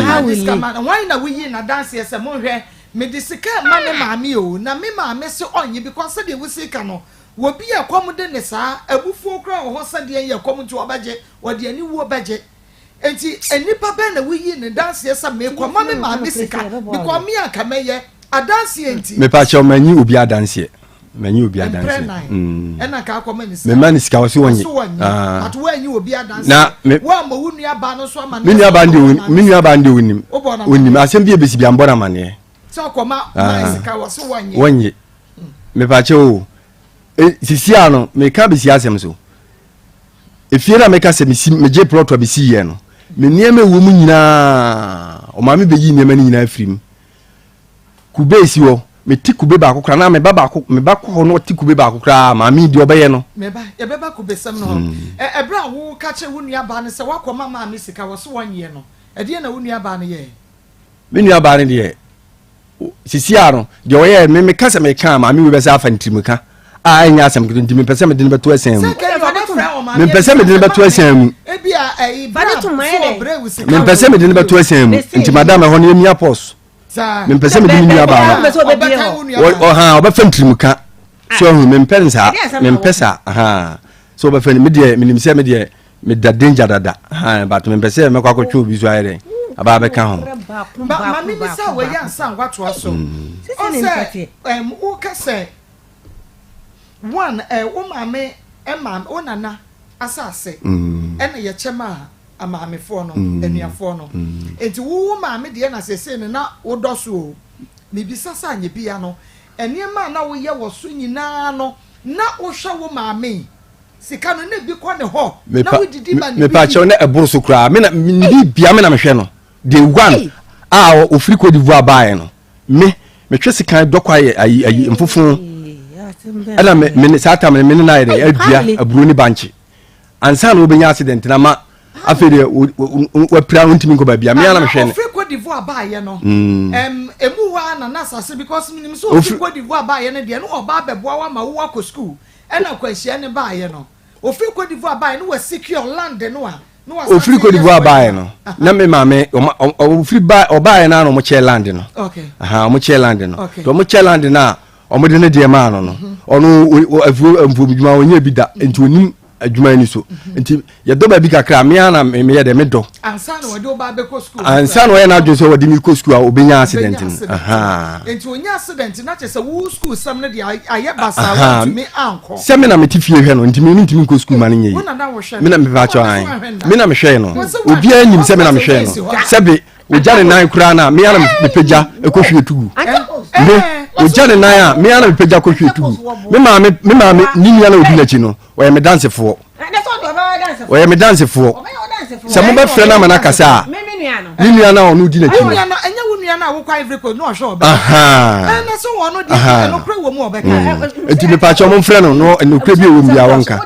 S3: why na we na dance ye se mo hwe me de sika ma ne maame o na me maame se onye because de we sika no wo bi akom de ne saa abufu okra wo ho sade ye akom nti obaje wo de ani wo baje enti enipa be na we ne dance ye se me ko ma me maame sika because me aka meye adanse enti
S2: me pa che o manyi obi adanse manyi obi adanse
S3: ena ka akoma ni
S2: me mani sika wose wonye
S3: at we anyi obi adanse
S2: na
S3: wa ma wunu aba no so ama
S2: me nua ba ndi onim asem bi ebesi bi ambora mane
S3: so akoma ma sika wose
S2: wonye me pa che o sisi ano me ka besi asem so efiera me ka se me je plot bi si ye no me niam ewo mu nyina o ma me beyi niam ni nyina afrim kube si wo me tikube ba akokra na me ba ko no tikube ba akokra ma mi di obeye no
S3: me ba ye be ba kube sem no ebra wo ka che wo nua ba ne se wakoma ma me sika wo so wanye no e de na wo nua ba ne ye
S2: me nua ba ne de sisi ano de oye me ka se me ka ma mi we be sa afantimuka a enya asem kito ntimi pese me de ne beto asem me pese me de ne beto asem
S3: e bia ba de to
S2: me pese me de ne beto asem nti madam ho ne mi apos me pese me de ne nua ba o ha obafantimuka so hu me pensa me pesa ha so obafani me de me nimse me de me da danger dada ha but me pese me kwa kwotwe obi so ayre aba be ka ho
S3: ma mi bi sa we yan san kwato aso o se o ka se one wo maame o nana asase ena ye chema amaamefo no enuafo no enti wo maame de na sese ne na wo doso me bi sasa anye bia no eniema na wo ye wo so nyina no na wo hwa wo maame sika no na bi ko ne ho na wo didi ma ne
S2: me pa che na eburu so kra me na ni bia me na me hwe no the one a ofiri Cote d'Ivoire bae no me twe sika dokwa ayi mfofo ala me sata me na ire adua aburo ni banchi ansa na obenya accident na ma afede wa pra untimi ko ba bia me ana me hwe ne
S3: ofiri Cote d'Ivoire bae no emu wa na asase because minim so ofiri Cote d'Ivoire bae no de no oba beboa wa ma wo akọ school ena kwahia ne bae no ofiri Cote d'Ivoire bae no wa secure land no a
S2: ofiri Cote d'Ivoire bae no na me maame ofiri bae obae na no mo che land no
S3: okay
S2: aha mo che land no to mo che land na omo de ne de ma no ono afu djuma onye bi da enti onim adwuma ni so enti ye do ba bi kakra me ana me ye de me do
S3: ansa na wode oba be ko school
S2: ansa na ye na adwo so wode mi ko school a obenya accident aha
S3: enti onya accident na che se wo school sam na de aye basa wa me anko
S2: se me na me tifie hwe no enti me ntimi ko school ma ne ye me na me ba cho an me na me hwe no obi anyim se me na me hwe no se be o jare nan kura na me ana me pagya ekohwe tugu o jare nan a me ana me pagya kohwe tugu me maame ni nia na odi na chi no o ye me dance fo o ye me dance fo se mo ba frɛ na ma na kasa ni nia na o no odi na chi no
S3: enya wo nia na wo kwa every ko no hwe oba
S2: aha
S3: na so wo no di no kra wo mu obeka
S2: enti me pa cho mo frɛ no kra bi wo mbia wonka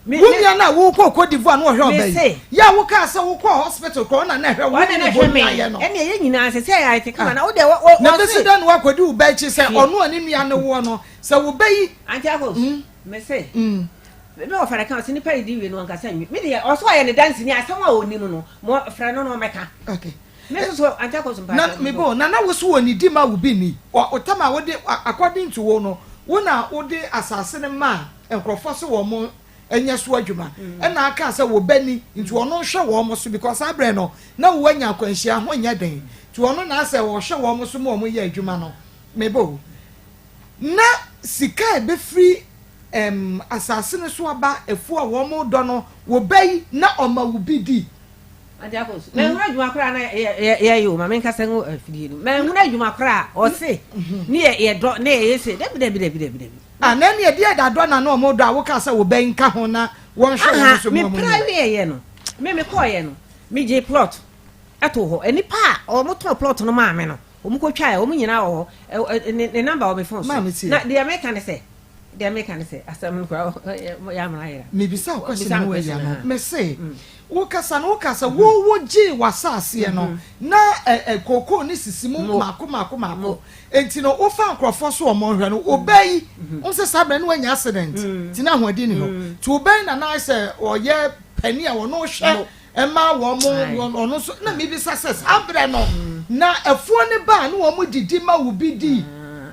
S3: Wunya na wo ko Cote d'Ivoire no hwe obey ya wo ka se wo ko hospital ko na hwe wo na hwe me
S4: ene ye nyina se ya ite kama na wo de
S3: na be sudan wo akodi wo ba chi se onu ani nua ne wo no se wo bayi
S4: anti akos me se me o fara kan se ni pari di we no nka se me de o so ya ne dance ni asem a oni no mo fra no meka
S3: okay
S4: me so anti akos mpa
S3: na me bo na wo so oni di ma wo bi ni o tama wo de according to wo no wo na wo de asase ne ma enkrofo so wo mo enya so adwuma na aka se wo bani nti ono hwe wo mo so because abre no na wo anya kwanhia ho nya den nti ono na ase wo hwe wo mo so mo ye adwuma no mebo na sika be free asase ne so aba efu a wo mo do no wo bai na oma wo bidi
S4: ade akos me hu adwuma kra na ye yo ma me nka se ngo afidie no me hu adwuma kra o se ni ye do na ye se debi
S3: anani e dia da do na no mo do a wo ka se wo ben ka ho na won hwe wo so mo
S4: me private ye no me ko ye no me je plot ato ho eni pa o mo to plot no ma me no omuko twa omu nyina wo ne number wo me phone so na the American say asam nkwa ya mara
S3: me bisa question we ya no me say wo kasa wo ji wasase no na koko ni sisimu mako enti no wo fa nkrofo so omo hwe no obai unse sabre no anya accident ti na hodi ni ho ti obai na na say oye pani a wo no hwe ema wo mo ono so na me bisa say sabre no na afuo ne ba no wo mo didi ma wo bi di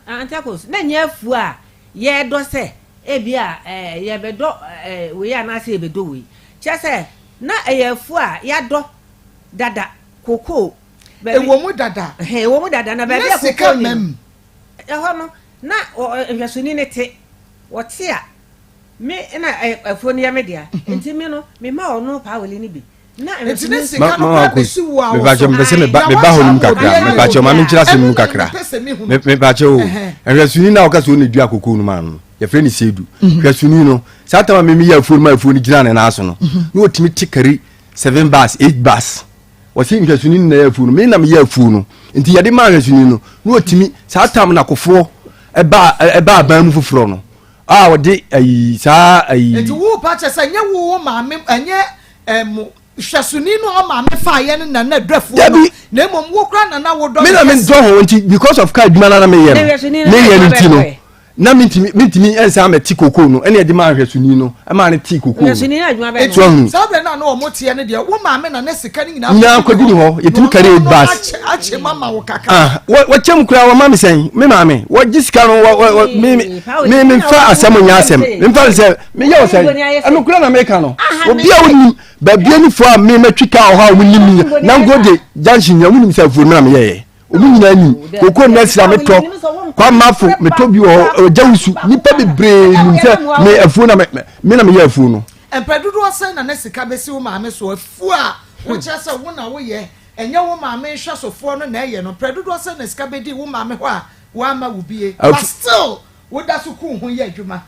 S4: Maa Akos na nya afuo a ye do se ebia ye bedo we ya na se bedo we che se na eyefu a ya do dada koko
S3: ewo mu dada
S4: na ba bia koko ni ho no na nhwasoni ne te wote a me na afuo ne ya me dia enti me no me ma ono pa wele ni bi na
S3: nhwasoni sika no ba besi wo a
S2: me ba ho nim kakra me ba che ma me nkyira se nim kakra me ba che o nhwasoni na okase o ne dua koko no ma no ya freni sedu nhwasoni no satama me ya afuo ma afuo ni gina ne na aso no na otimi tikari 7 bars 8 bars wasi nhwasoni na ya afuo no me na me ya afuo no enti yade ma nhwasoni no na otimi satama na kofo eba ban mu foforo no wode ayi sa ayi
S3: enti wo pa che se nya wo ma me anye hwasoni no ma me fa ye na na dwafu na mom wo kra na wo do
S2: me na me do ho enti because of car dwuma na me ye me ye ni ti no na mintimi ensa ma ti koko no ene de ma hwasoni no e ma ne ti koko
S4: hwasoni na adwuma be
S3: no sabre na no mo tie ne de wo ma me na ne sika ni nyina
S2: nya kwadi ni ho yetimi kare 8 bars
S3: ache mama wo kaka
S2: wo chem kura wo ma me sen me ma me wo gisika no me fa asem nya asem me fa se me ye wo sen anu kura na me ka no obi a woni ba bia ni fo a me matwika ho ha wo nim na ngode junction nya woni se fo me na me ye obi nyina ni koko na sira me to kwa mafo me to bi o jawusu nipa bebre nim se me afuo na me na me ye afuo no
S3: empedudu osan na sika besi wo ma me so afuo a wo chese wo na wo ye enye wo ma me hwa sofo no na ye no empedudu osan na sika bedi wo ma me ho a wo ama wo bie but still wo da so ku ho ye adwuma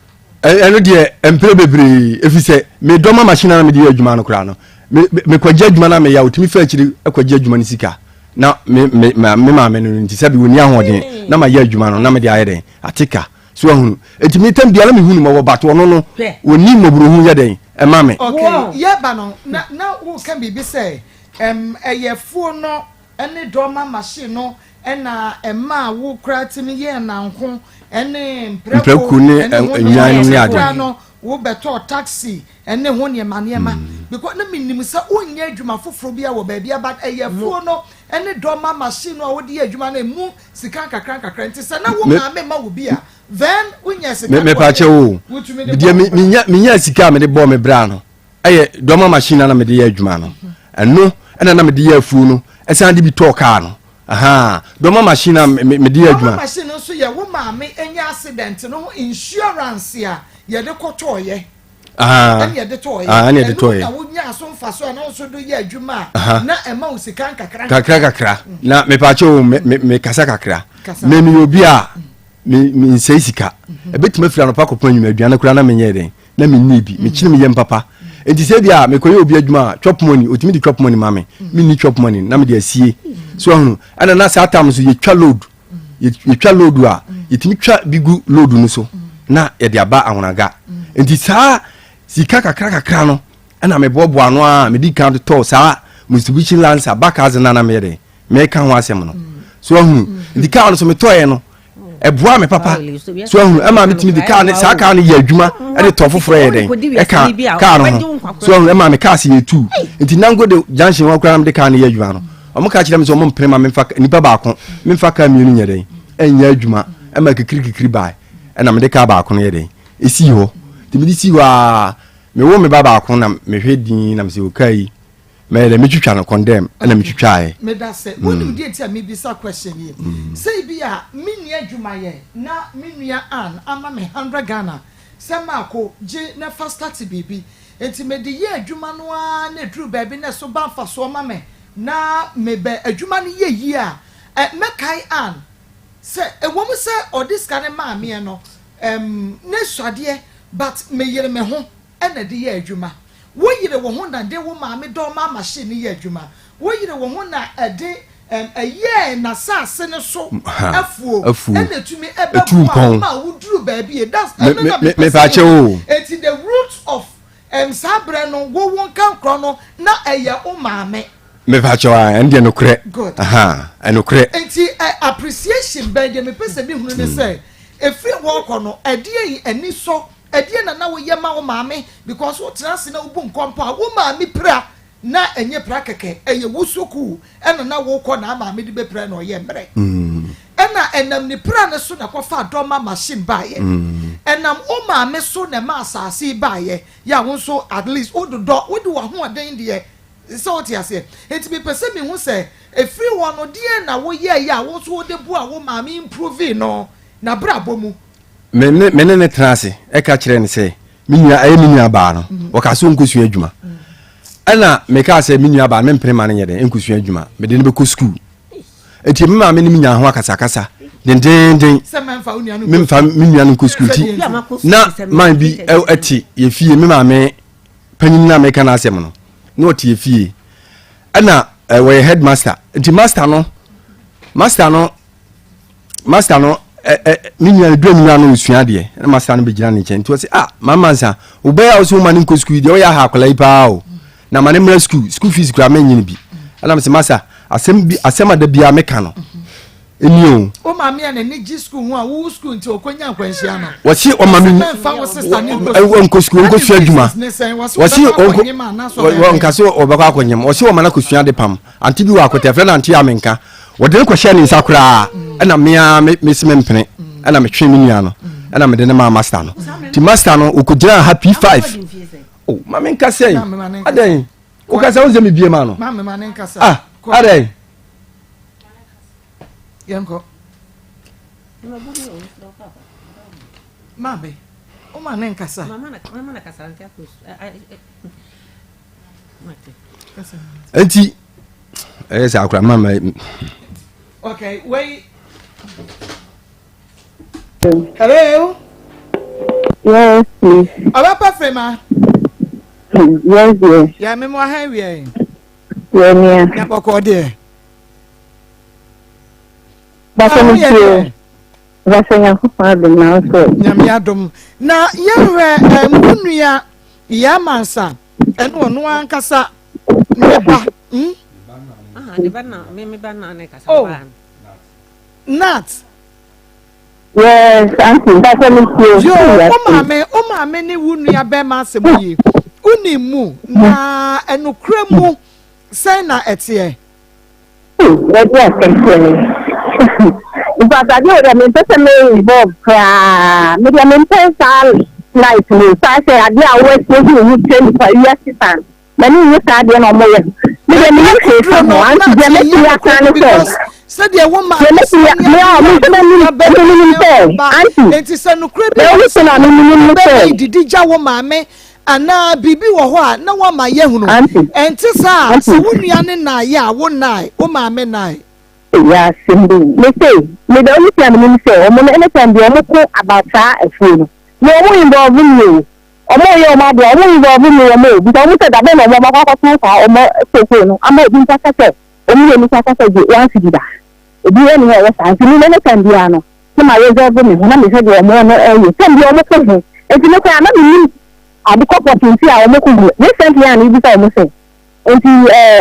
S2: eno de empre bebre efise me doma machine na me de adwuma no kra no me kwaje adwuma na me ya otimi fa akiri akwaje adwuma ni sika na me ma me no nti sabi woni ahoden na ma ya adwuma no na me de ayeden atika so ahunu etimi tam bia na me hunu mo bato no woni moburu hu yeden e ma me
S3: okay ye ba no na wo kan bibi say eyefuo no ene doma machine no ena ema wo kra timi ye na nko ene
S2: mpreku ne enyan ne ade
S3: no wo beto taxi ene ho ne maniema because na minim sa onye adwuma foforo bia wo ba bia but eyefuo no ene doma machine no wo de adwuma na mu sika kakra ntisa na wo ma me ma wo bia then unya sika
S2: me pa che wo de minya sika me de bo me bra no eye doma machine na me de adwuma no eno ena na me de afuo no esan de bi to car no aha doma machine me de adwuma
S3: machine no so ye wo ma me enya accident no insurance ya ye de kotoye ani ye de toye
S2: ani ye de toye
S3: na wo nya so mfa so na so do ye adwuma na ema wo sika
S2: kakra na me pa che wo me kasa kakra me ni obi a me nsei sika ebetima fira no pa kopon nwuma aduana kura na me nye den na me ni bi me kire me yem papa enti se bia me koye obi adwuma chop money otimi di chop money mame me ni chop money na me de asie so ahunu ana na sa tam so ye twa load a yetimi twa bigu load no so na ye de aba ahonaga enti sa sika kakra no ana me bobo ano a me di kan to sa Mitsubishi Lancer bakaze na me de me kan ho asem no so ahunu enti ka no so me toye no eboa me papa so ahunu ema me timi di ka ne sa ka ne ye adwuma e de to foforo ye den e ka no so ahunu ema me ka se ye tu enti nango de junction wa kra me de ka ne ye adwuma no omo ka kire me so mo mprema me fa nipa ba ko me fa ka mienu nye den enya adwuma ema kikiri bai e na me de ka ba ko no ye den esi ho timi di si wa me wo me ba ko na me hwedin na me se okai me le me twitwa no condemn na me twitwa ai
S3: me da se woni di enti a me bi sa question ye say bi a me nua adwuma ye na me nua an ama me 100 Ghana se ma ko je na fa start bibi enti me di ye adwuma no a na dru ba bi na so ba fa so ma me na me be adwuma no ye yi a me kai an se wo mu se odiska ne ma me no ne swade but me yere me ho ena di ye adwuma wo yire wo ho na de wo ma me do ma machine ye adwuma wo yire wo ho na ade a year na sa sene so afuo
S2: and
S3: to me ebe wo duru baby that's
S2: me fa che o
S3: it's the root of sabre no wo won kan kro no na eye o maame
S2: me fa che wa and no kre and no kre
S3: enti appreciation by the me pese bi hunu ne say efiri wo kọ no edie yi ani so edie na wo ye ma wo maame because wo trans na wo bu nkompa wo maame pra na enye pra keke eye wusuku na wo kọ na maame di be pra na oye mbre na enam ni pra ne so na kofa doma machine baye enam o maame so na ma asase baye ya wo so at least o do wo di wa ho adan de so what you say enti be pese me hu say efiri wo no de na wo ye ya wo so wo de bu a wo maame improve no na brabo mu
S2: me ne trance e ka kire ne say minya ayi minya ba no wo ka so nkosu adwuma ana me ka say minya ba me mpre ne yede nkosu adwuma me de ne be ko school eti me ma me ne minya ho akasa den
S3: se memfa unia no
S2: memfa minya no ko school ti na man bi eti ye fie me ma me panyin na me ka na asem no no ti ye fie ana we headmaster enti master no minya do minya no usua de na master no be gina ne chen to say mama sa obe ya so man ko school de o ya ha akola ipa o na man mra school fees kura man yin bi ana me say master asem da bia me ka no enio
S3: o maame ya na ni gi school ho a wo school nti okonya kwanhia no
S2: wasi o maame nko school nko sua adwuma wasi o nkase o baka akonyem wasi o mana ko sua de pam anti bi wa akotefre na anti amenka wode ne ko hye ne nsakura na me sime mpene na me twe minu ano na me de ne ma master no ti master no okojira happy 5 oh maame nkase adan o kasa o ze me bie ma no
S3: maame nkasa
S2: adan
S3: yanko mabe o maane nkasa
S4: mama na kasa ntia ko
S2: enti sa akura mama
S3: okay wait hello
S5: yes please
S3: Papa Frema
S5: yes yes
S3: ya me mo ha wie
S5: yeah
S3: ya boko de
S5: Basanitio Vasanya Fadum now so
S3: Nyamiadum na yewe munua ya mansa eno no ankasa neba
S4: de bana me bana ne kasa ba
S3: nat
S5: yes auntie Basanitio
S3: yo o mame ni wunua be ma asemu unimu na enukremu say na etie
S5: what you are but I know that me person me involved me the mental night me so I say I dey always go to train for years time many you start dey no more me dey me say from one to the next year can say
S3: said the woman
S5: auntie
S3: say no crebe
S5: me
S3: didi ja wo mame ana bibi wo ho a na wo ma ye hunu enti sa se wunua ne na ya wo nai wo mame nai
S5: yeah simple me say me the only thing me say omo anytime be omo ko about a phone no omo involve me omo ye omo do omo involve me omo because omo say that be no omo ba ko tun fa omo so no ama obi nta kase omo ye ni kase je wan fi da obi ye ni we sa me anytime be ano se ma reserve me na me say de omo no e say be omo ko he enti me ko ana me abi ko opportunity a omo ko he recently an ibi say omo say enti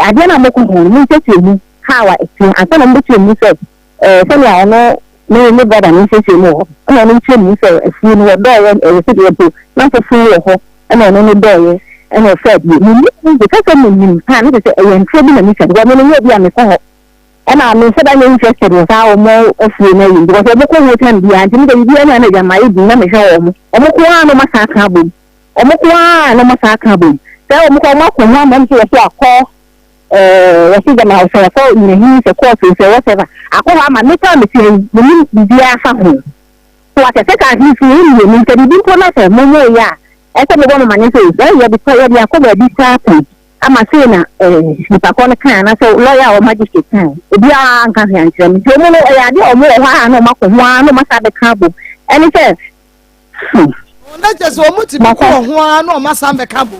S5: ade na mo ko he me say me how I feel and some of them say I know me brother me say no and me say if you know there and receive not a free ho and no there and I said me because of me time to say I trouble me said when me be am ko and I me said I interested in how more of you know because I go can be and me be na na my be na me show omo ko ano masaka bo omo ko ano masaka bo say omo ko ma man so akọ wasi ga na so for in he se course say whatever akọ ma me tell me say me bi afa ho so what say ka he fi ni me say bi ko na say mo ya e say me go ma ni say ya bi ko ya bi akọ bi sa ko ama say na nipa ko na kan na so lawyer or magistrate kan obi a nka he anche me so mo no ya de o mo ha na ma ko ho no ma sa be ka bo any say
S3: na just o mo ti ko ho na o ma sa be ka bo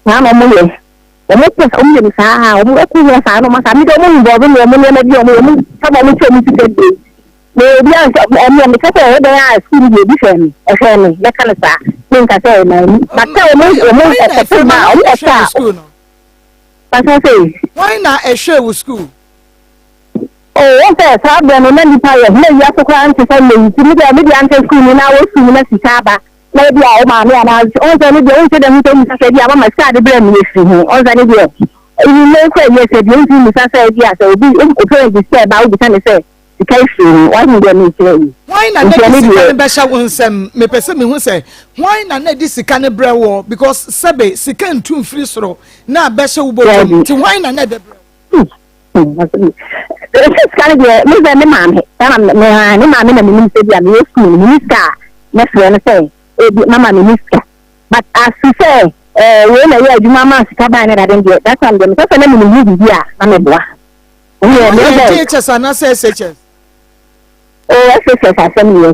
S5: na mo ye omo pesa omo de saa omo ekunya saa no masa mi do omo involve no omo ne bi omo sabo omo twa mi ti dey me bi an me kasa o dey a school dey bi fami e fami le kana saa me kasa na ni maka omo e ma omo sa
S3: school no
S5: pasa say
S3: why na e share with school
S5: oh okay saa be no na ni pa ye na ya so kwa anti say me ti mi dey anti school ni na wo school na sika ba na bi a o ma me na o say ni dey o say dem to mi say bi a ma sa de bre mi fi ho o say ni dey you know say yes say dem ti mi say bi a say obi o fe bi say ba o bi say kai fi why you dey me say
S3: why na na sika be sha wonsem me pese me hu say why na na di sika ne bre wo because sebe sika ntum free soro na be sha wo botom ti why na de bre
S5: it's kind of me say me mama na me say bia me school me ska na friend say mama me ska but as you say we na ya juma ma ska ba na dem dey that's why dem say na me use bia na me boa
S3: me teachers na say SHS
S5: oh SHS asem ye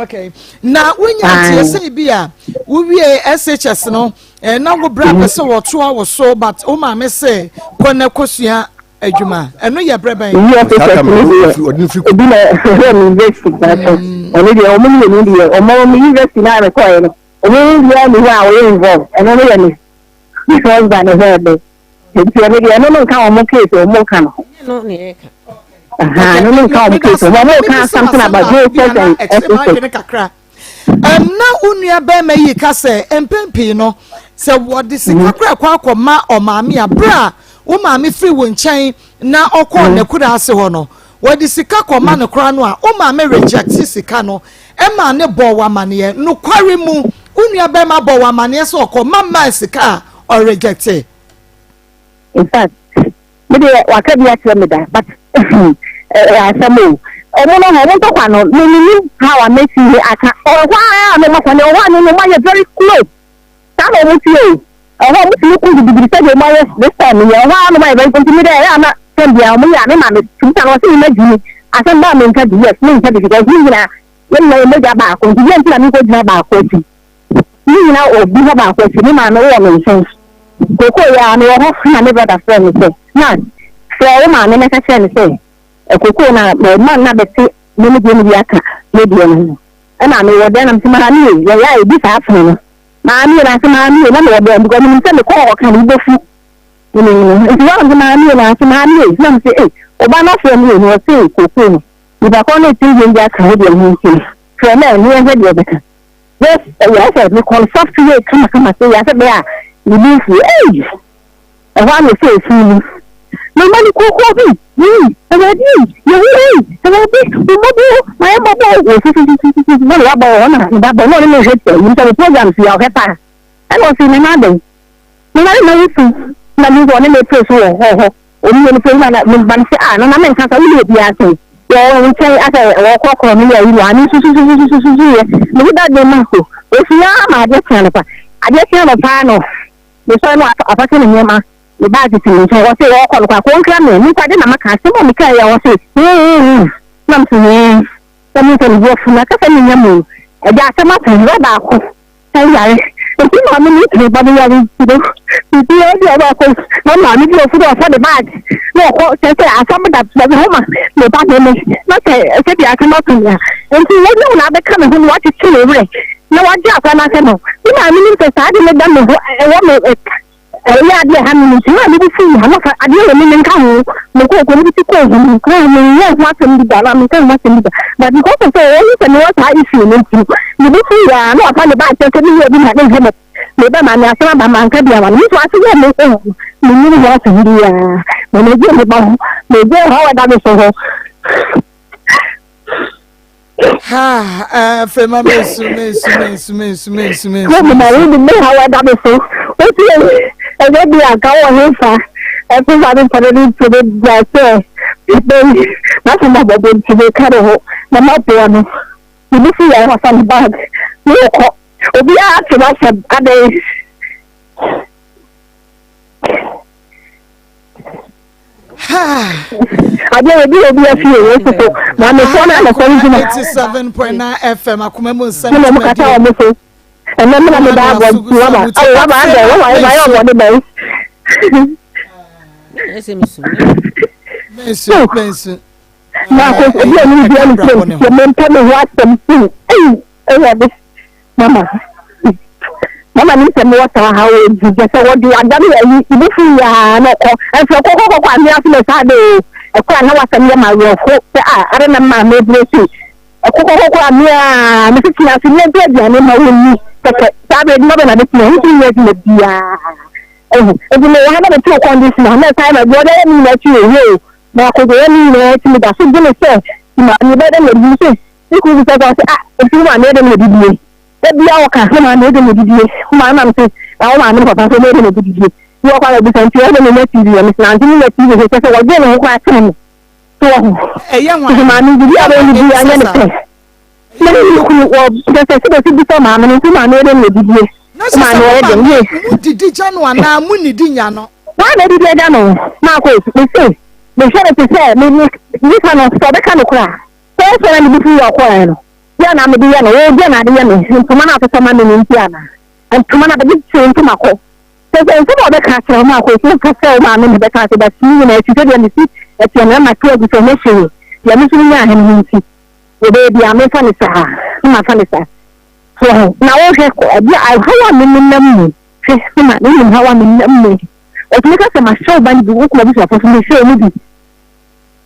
S3: okay na wonya tie say bia wo wie SHS no na go bra pese wo to wo so but o ma me say ko na kosua adwuma eno ye breban
S5: obi na university but oni de omo ni de omo university na me ko eno omo ni ya ni wa o involve eno no ye ni because ba na hebe ti oni de no kan omo case omo kan
S4: no ni e ka
S5: no kan omo case omo kan something about Jesus and
S3: kakra na unua ba ma yi ka se empempi no se wodi sika kra kwa akoma o maami abra wo maami free wo nchen na okọ na kura ase ho no wodi sika koma no kra no a wo maami reject sika no e ma ne bo wa mane no kware mu unua ba ma bo wa mane so okọ mama sika or reject
S5: in fact me dey wakabia tell me that but asamu omo no ho to kwa no ni how I make you aka o wa me ma kwa no wa no ma very close ta no mo tie o mo ti ku di say de ma this time ya wa no ma very continue there ya na tem bia mo ya me ma me tumta no say imagine asan ba me nka di yes me nka di because ni na yen na me ga ba ko di yen ti na mi ko di ba ko ti ni na o bi ba ko ti ni ma no wo me nsen ko ya no ho na me brother friend say na so o ma me na ka say ekoko na man na beti me me bi aka me bi no na me wode na mtima ni ya e bi fa afun no ma mi na se ma mi na me wode because me se me ko kan ibo fu ni ni wa ma mi na se ma mi na me se oba na fo mi no se ekoko no ni ba ko na ti je aka wo de mu ti fo na ni e he de beka yes ya se me call software kama se ya se be a ni bi fu e wa me se fu ni no mani ko bi already you already my mobile no la ba no ni je te ni te program si ya keta e no si ni na de ni na ni si na ni go ni me place ho o ni pe na me ban si na na me kan sa wi bi ase yo ni che ase wo ko ni ya yi wa ni su ni da de ma ko o si ya ma de kan pa ade kan pa no ni so no apake ni ma the bag is in so what say all kwa nkra me ni kwade na maka se mo mika ya wo say nam se tamu tan wo funa ka fa ni nyamu e ja se ma tan ba ko sai ya e ti ma mi ni ba ya ri do ti ya ba ko na ma mi do fu do fa the bag no ko se se asam da ba ho ma me ba me na se bi aka ma tun ya en ti wo na be ka me hu wa ti ti re na wa ja fa na se no ni ma mi ni se sa di me da me ho e wo me ya dia hamu ni ma bi fi ha ka adia ni nka ho mo ko ko ni ti ko ho ko ni ya ma se ndi da la mi kan ma se ndi da but because so you can what I issue ni bi fi ya no apa ni ba se ni ya bi na de he me ba ma ni asema ba man ka dia wa ni so ase ya me ni ya se ndi ya mo ne je me ba me je ha da me so ho
S3: ha fema mesu
S5: ko me na me ha da me so o ti e be aka wo he fa e fi ba ni pare ni to be ja se be na so ma bo ti be ka ho na ma po no ni fi ya ha san bag ni ko obi a ti ba se ade ade obi a fi e so na me so na so ni
S3: 87.9 FM Akoma mu Nsem
S5: mo ka ta o mo so and then me da bo ti wa ba wa ba de wa ba yo bo de be
S4: Ese misu.
S3: Mesu.
S5: Maa Akos obi a ni bia ni se me mpa me ho asem tin. Mama. Mama ni se me wata ha o di je se wo di adam ya yi ibu fu ya na ko. En so ko ami afi me sa de. E ko na wasam ya ma wo ko. Are na ma me blesi. E ko ami a me ti na si ne bia bia ne ma wo ni. Sa be no be na de ti ni ti bia. Ebi me ha na to condition na time e bo de ni na ti e. Na ko go ni na ti me da so gele se. Ma ni be de me di se. Iku bi se e fi ma ne de me di. Ebi awo ka na na de me di. Ma na me se awo ma me papa so me de me di. Yo kwa bi san ti e de me na TV me na ti me TV se se wo de me kwa tan. So
S3: eya nwa
S5: ma ni di aba ni di anya ne se. Me ni ku wo se bi so ma me ni ma na de me di. Ma na de me.
S3: Mu didi janu ana mu ni di nya no.
S5: Wa na di de janu. Maa Akos me se me shere te se me kana so be kana kura. So na bi fu yo kwa no. Ya na me di ya no, o dia na de ya no. Ntuma na to ma me ni ntia na. Ntuma na de ti ntuma ko. Se ntuma be ka se Maa Akos, se ka se ma me be ka se ba si na ti de ni si, e ti na ma to gu so me hwe. Ya me sunu nya han ni ti. O be bi a me fa ni sa. Ma fa ni sa. So na wo hwe ko, bi a hawa me nam mu. Se ma ni hawa me nam mu. O ti ka se ma show ba ni bi wo ko bi so fo me show ni bi.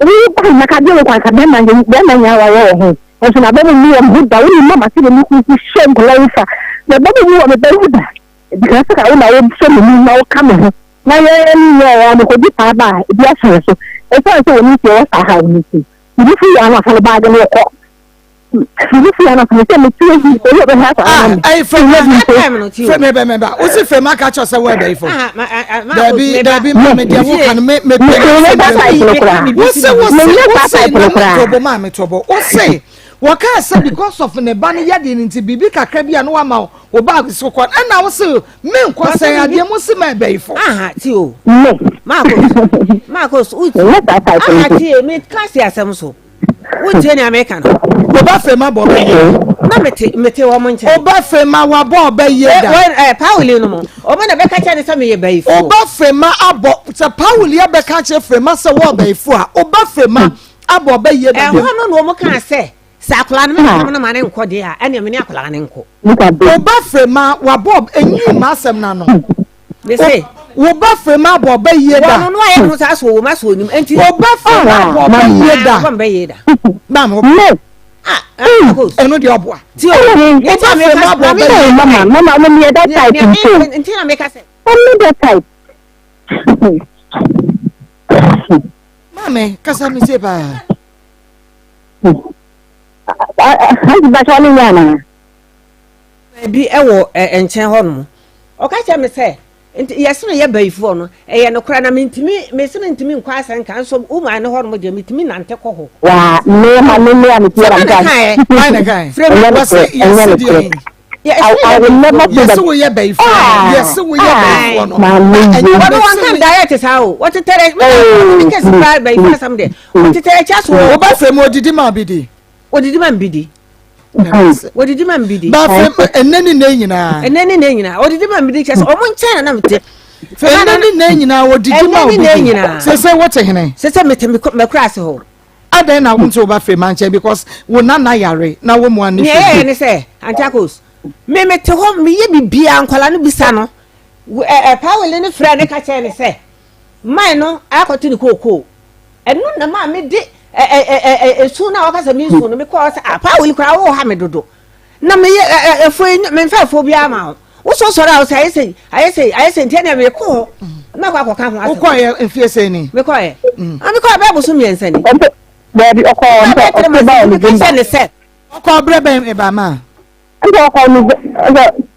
S5: Ri ba na ka de ko ka be na nya wa wo. Nso na bebe ni am huda woni mama se ni ku shem ko laifa na bebe ni am be huda because ka wona wo so ni na wo kama ho na ye ni ye wa ko di pa ba bi aso so e so woni ti wo sa ha woni ti ni fu ya na fa ba ga ni ko ni fu ya na fa se mi ti ni ko yo be ha sa
S3: ai fe me ba o si fe ma ka cho se we be ifo dabi me dia wo kan me wo se tobo o se waka say because of ne ba ne yade nti bibi kakra bia no ama wo ba so kwa na wo se me nkwa say ade mo se ma be ifo
S4: Ti o Maa Akos uti ti me class asem so uti ni American
S3: wo ba fe ma bo be
S4: na mete wo mo nche
S3: o ba fe ma wa bo be ye da
S4: Pauli no mo o ma na be ka cha ne se me ye be ifo
S3: o ba fe ma abo se Pauli ya be ka cha fe ma se wo be ifo a o ba fe ma abo be ye da
S4: ho no mo kan se sakula no me ma ne nko de a ene me ne akula ne nko
S3: o ba fe ma wa bob enyi ma asem na no
S4: me say
S3: wo ba fe ma bo be ye da
S4: no aye no sa so wo ma so nim enti
S3: o ba fe ma bo be ye da na mo eno de oboa
S4: ti o ye ta me ka bo be
S5: mama mo me that type
S4: enti na me ka say
S5: me that type
S3: mame kasa mi se ba
S5: Hanji ba so ni yana
S4: bi ewo enchen ho no o ka che me say yesno ye baifo no eye no kra na mentimi mesino ntimi nkwa asan kan so uma ne ho no de metimi nante ko ho
S5: wa me ma me am tira ga
S3: ai na kai frame was yes I will never do that. Yes, we are baifo. Yes, we are baifo no.
S4: What do one can diet is how? What to tell me because by someday. What to tell just
S3: o ba frame odidi ma bidi.
S4: Odidi ma bidi. Odidi ma bidi.
S3: Ba frame enani na nyina.
S4: Odidi ma bidi kese o mo nchen na mete.
S3: Enani na nyina odidi ma bidi. Say what hene?
S4: Say me cross ho.
S3: Adan na won't over frame manche because we na yare na wo mo ani.
S4: Yeah, ne say Maa Akos. Me te ho me ye bibia ankwala no bisa no. Pauli ne fra ne ka che ne say. Man no akoti ni kokoo. Enu na ma me de esu na wakasa mi su no me ko say Pauli kra wo ha me dodo. Na me ye efo me fa fo bia ma. Wo so so ra wo say ayese ntia me ko. Na kwa ka ho asa.
S3: Wo ko ye enfie say ni.
S4: Me ko ye. Me ko ba bo so mi ensa ni.
S5: Baby oko
S3: oko brebe eba ma.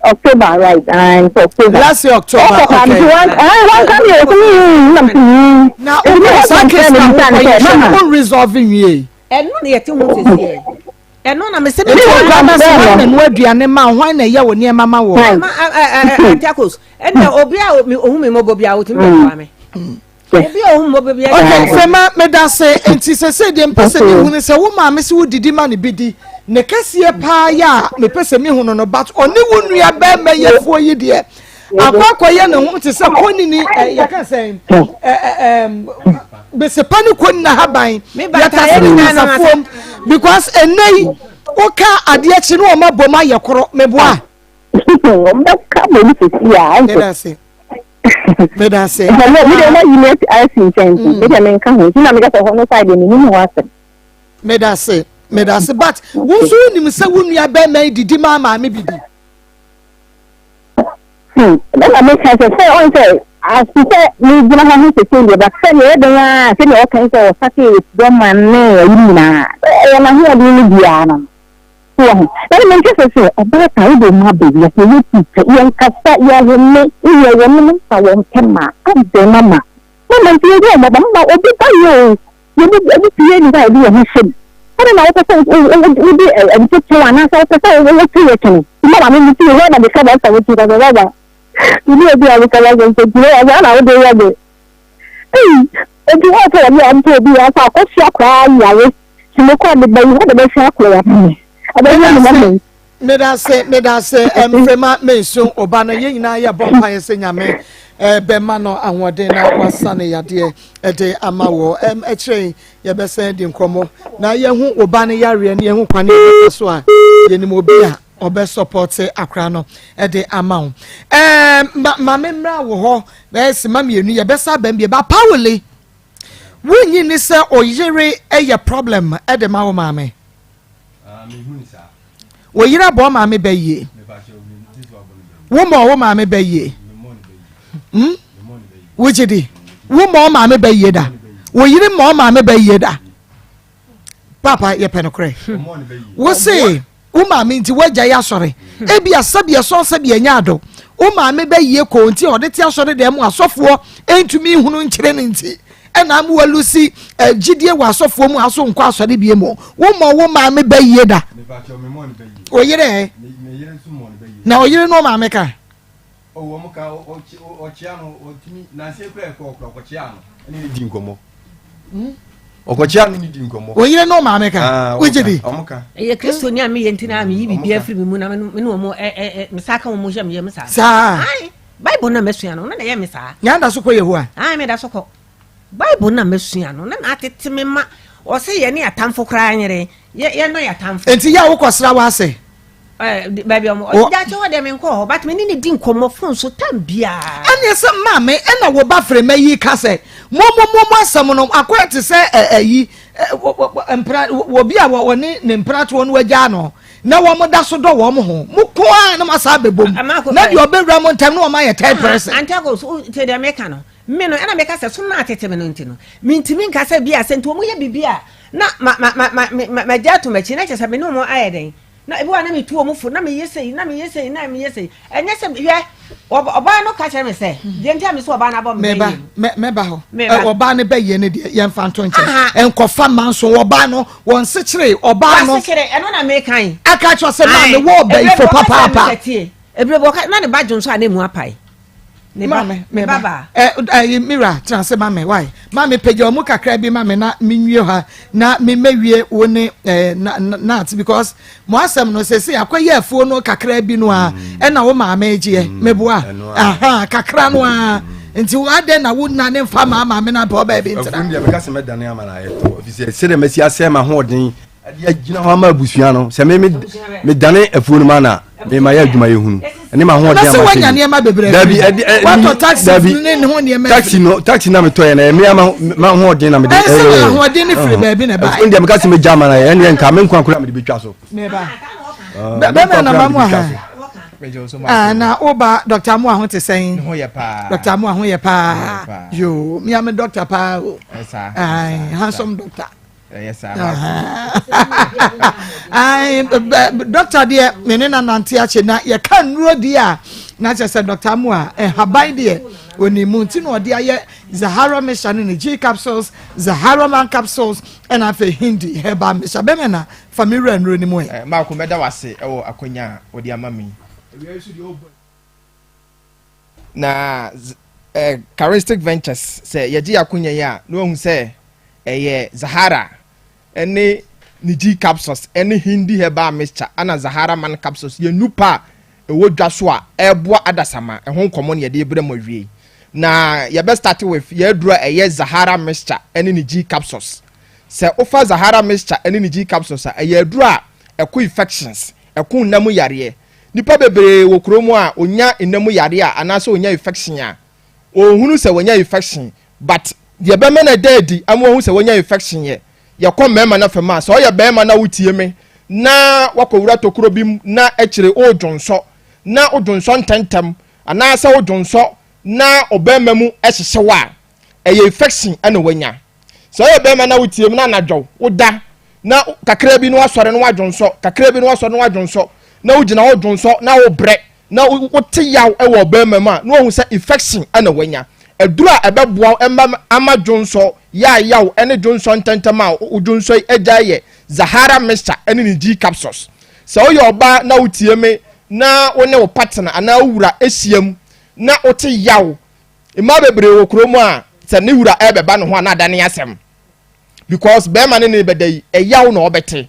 S5: October, right? And October.
S3: Last year, October. Okay. Now, okay, resolving ye.
S4: And no, yet, and no, I'm saying,
S3: why na ya woni mama wo.
S4: Maa Akos. And obia me ohun me mobobia wo timi me. Obia ohun mobobia.
S3: Okay, fema me da say enti se de mpese ni hunu se wo ma me se wo didi ma ne bidi. Ne kase pa ya me pese mi hunu no but oni wonu ya ba me ye fo yi de. akwa ye ne ho te se koni ni ya ka say be se pani koni na haban ya ta se na safom because enei oka ade achi no ma boma ye koro meboa
S5: ka mo ni se ya
S3: Medase.
S5: No, we don't know you let us in sense. We men kan ho. Na me ka ho no side ni ni ho ase.
S3: Medase but wo so nim se wo nua ba man didi ma me bibi.
S5: Then I make sense say on say as you say me gina ha ho se say but say e don a say o kan say o sake don man ne yi na. E na ho ni bia na. Then men just say about how do ma baby say you teach you kasa ya wonne you wonne sa won kema am de mama. Mama ti do ma ba obi ba yo. You be pie ni ba bi ho shim. Pero na o ka say o bi e ti twa na say o ka say o ti ye tani. Mama me ti yo na be ka ba sa wo ti da ba. You know be a ka la go say you na o de ya de. Eh, o ti wa to ya am to bi ya sa ko sia kwa ya we. Ti mo ko de ba yo de be sia kwa ya ni.
S3: Medase emfema menso oba no ye nyina ye bompa ye senyame be ma no ahode na wasane yade de amawo ekire ye be sen di nkomo na ye hu oba no yare ne ye hu kwane so a ye ni mo bi a obe support akra no de amawo ma memra wo ho be se ma mienu ye be sa ba mbie ba pawele wunyi ni se oyere eye problem de mawo maame wo yira bo ma me baye wo ma me baye wo jidi wo ma me baye da wo yiri ma me baye da papa ye penokre wo se wo ma me nti wagya ya sore e bia sabia so sabia nya ado wo ma me baye ko nti ode ti asore de mu asofo entumi hunu nkire ne nti ena am walusi gidie wa asofo mu aso nkwa asore bie mu wo ma me baye da oyire na oyire no ma meka
S2: o mo ka o chia no o timi na se kura ko chia no ni di nkomo o ko chia no ni di nkomo
S3: oyire no ma meka wejidi
S2: o mo ka
S4: ye kristo ni ame ye ntina ame yi bibia afri mi mu na me no mo me saka mo hye me ye me sa ai bible na mesua no na ye me sa
S3: nyanda so ko yehoa
S4: ai me da so ko bible na mesua no na atete me ma o se ye ne atamfo kra nyere ye no ya atamfo
S3: enti ya wo kwasra wa ase
S4: baby o ja che wo de me nko but me ni di nkomo fun so tambia
S3: anya se mame ena wo ba frema yi ka se mo asam no akwete se ayi empra wo bia wo ne emprato no wagya no na wo mo da so do wo mo ho mo ko a na masa bebom na di obewra mo ntam no ma ye third person
S4: Ante Akos te de meka no me no ena meka se so na atete me no ntino me ntimi nka se bia se nto mo ye bibia na ma jato machi na chesa me no mo ayeden na ebi wa na me tuo mo fu na me yesei enye se hwe oba no ka chere me se de ntia me so oba na bo me
S3: meba ho oba ne baye ne de ye mfa nto nche enkofa manso oba no won se kire oba no
S4: se kire eno na me kan
S3: aka cho se ma me wo bayi for papa
S4: ebi bo ka na ne badjo so a na mu apai ne baba
S3: mira transe mame why mame pege omu kakra bi mame na minwie ha na me mewie woni na because mo asem no sese akoye afuo no kakra bi no a e na wo mame gie meboa aha kakra no a nti wo de na wo na ne mfa mame na ba ba bi ntina
S2: afuo dia me ka se me dane ama na ayeto ofisi se de mesi asema ho odin ade agina ho ama abusua no se me dane afuo no ma na me ma ya adwuma ye hunu ene ma ho odin ama
S3: se wanya ne ma bebre
S2: dabi
S3: wato taxi ne ho ne ma
S2: taxi na me to ye na me ma ho odin na me de
S3: ho odin ne free ba bi na ba
S2: afuo dia me ka se me jama na ye ene nka me nkwa nkura me de betwa so
S3: me ba be na mamu ha na oba Dr. Amu ahun te sen
S6: ho ye pa
S3: Dr. Amu ahun ye pa yo me am doctor pa ai handsome doctor
S6: yes sir
S3: ai doctor dia menena nante ache na ye kan nuro dia na che se Dr. Amu a haban dia oni munti no dia ye Zahara mission ni G capsules Zahara man capsules and afa hindi heba mission be na family nuro ni mo
S6: ma ko meda wase e wo akonya odi amami na Charistic Ventures say ye ji akonya ya no hu say eye Zahara ene ni G capsules ene hindi heba mixture ana Zahara man capsules ye nupa ewo dwa so a eboa adasama ho nkomo ne yede ebrem awie na ye be start with ye dura eye Zahara mixture ene ni G capsules se ofa Zahara mixture ene ni G capsules a ye dura eko infections eko namu yare nipa bebre wo kromu a onya namu yare a anase onya infection a ohunu se wonya infection but ye be me na dedi amu ohunu se wonya infection ye kom mema na fema so ye be ma na wutie me na wakowura tokuro bim na ekire ojonso na ojonso ntentem anase ojonso na obema mu ehyehewa eye infection ana wanya so ye be ma na wutie me na nadwo woda na kakra bi no asore no wajonso kakra bi no asore no wajonso na wugina ojonso na wo bre na wote yaw e wo obema mu a na ohun se infection ana wanya edura ebeboa ama jonso yaw ene jonso ntentem a ojonso ejaye Zahara mixture ene ni G capsules so yo oba na wutie me na wone wo partner ana wura esiem na wote yaw ima bebre wo kromu a se ne wura ebeba no ho ana adane asem because be ma ne bedai yaw na obete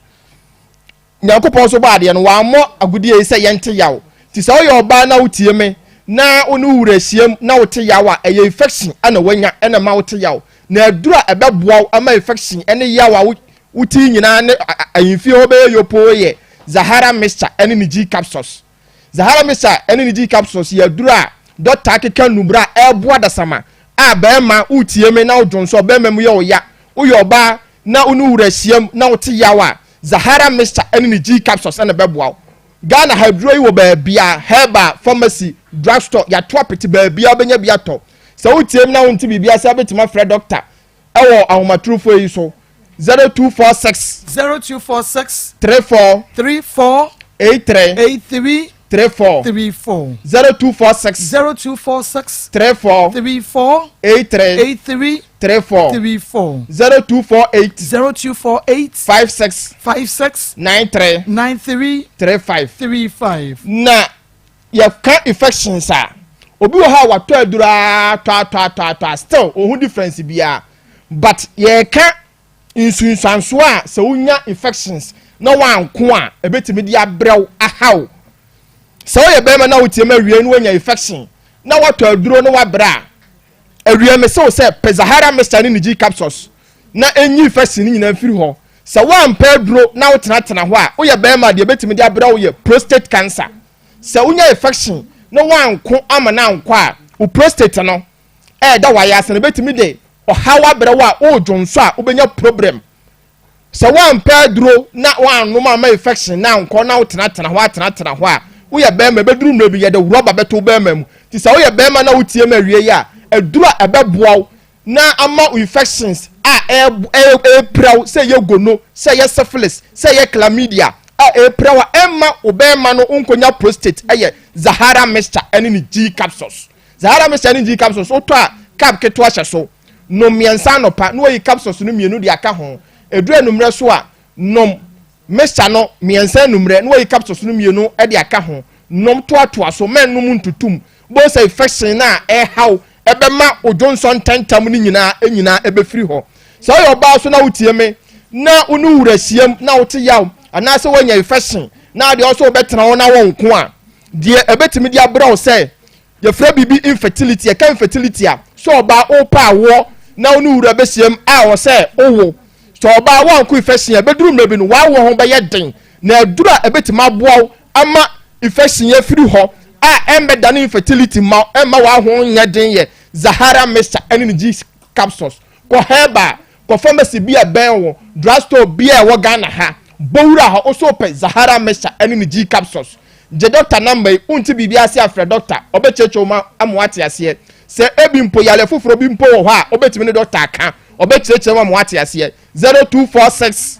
S6: nyakopon so ba ade no wa mo agudie se yente yaw ti so yo oba na wutie me na wone wura esiem na wote yaw a eye infection ana wanya ene ma wote yaw na adura ebeboa ama infection ene yaw a wuti nyina ne ayimfi ho be yopo ye Zahara mixture ene ni G capsules Zahara mixture ene ni G capsules ya dura doctor akeka numra eboa dasama a be ma utie me na odwonso be ma mu ye oya uyoba na unu wurasiem na wote yawa Zahara mixture ene ni G capsules ene beboa Ghana hydro yi wo ba bia Herba pharmacy drugstore ya to apeti ba bia obenya bia to so utie me na wonti bibia sa betima frɛ doctor ewo ahomatrufo yi so 0246 34 83 34 0246 34 83 34 0248 56 93 35 na ya ka infections a obi wo ha wato adura to still ohun difference bia but ye ka insunsanso a se unya infections na wanko a ebetimi dia brew ahaw se o ye be ma na wotiema wie no nya infection na wato aduro no wabra awie me se Zahara mixture ni G capsules na enyi infection ni nyina mfiri ho se wampa aduro na wotenatena ho a o ye be ma de ebetimi dia brew ye prostate cancer se unya infection na wanko ama na anko a o prostate no da waya se na ebetimi de hawa brewa o jonso a obenya problem so wan pedro na wan no ma infection na nko na wotenatena ho a wo ye be ma beduru no bi ye de rubber beto be ma mu ti so wo ye be ma na wotie ma wie ya adura ebeboa na ama infections a prew say ye gono say ye syphilis say ye chlamydia a prew emma obema no onkonya prostate eye Zahara mixture ene ni G capsules Zahara mixture ene G capsules o to a cap keto ahye so no miensa no pa no yi capsules no mienu de aka ho edure numre so a nom mixture no miensa numre no yi capsules no mienu de aka ho nom to so men no muntutum bo say infection na how ebema ojonson tentam ni nyina ebe free ho so yo ba so na wutie me na unu wurasiem na wote yaw anase wanya infection na de also betena ho na wonko a de ebetimi de abra say ye fra bibi infertility e kan infertility a so ba o pa wo na unu wura besiem a wo say owo so ba wonko infection e beduru mebi no wa wo ho be ye den na adura ebetima boaw ama infection ye free ho a embeda no infertility ma emma wa ho nya den ye Zahara mixture ene G capsules ko Herba ko pharmacy bia ben wo drugstore bia wo Ghana ha bowura ha also pe Zahara mixture ene G capsules je doctor number unti bibia se afre doctor obechecho ma amwate ase se ebi mpo yale foforo bi mpo wo ha obetimi ne doctor aka obechecho ma amwate ase 0246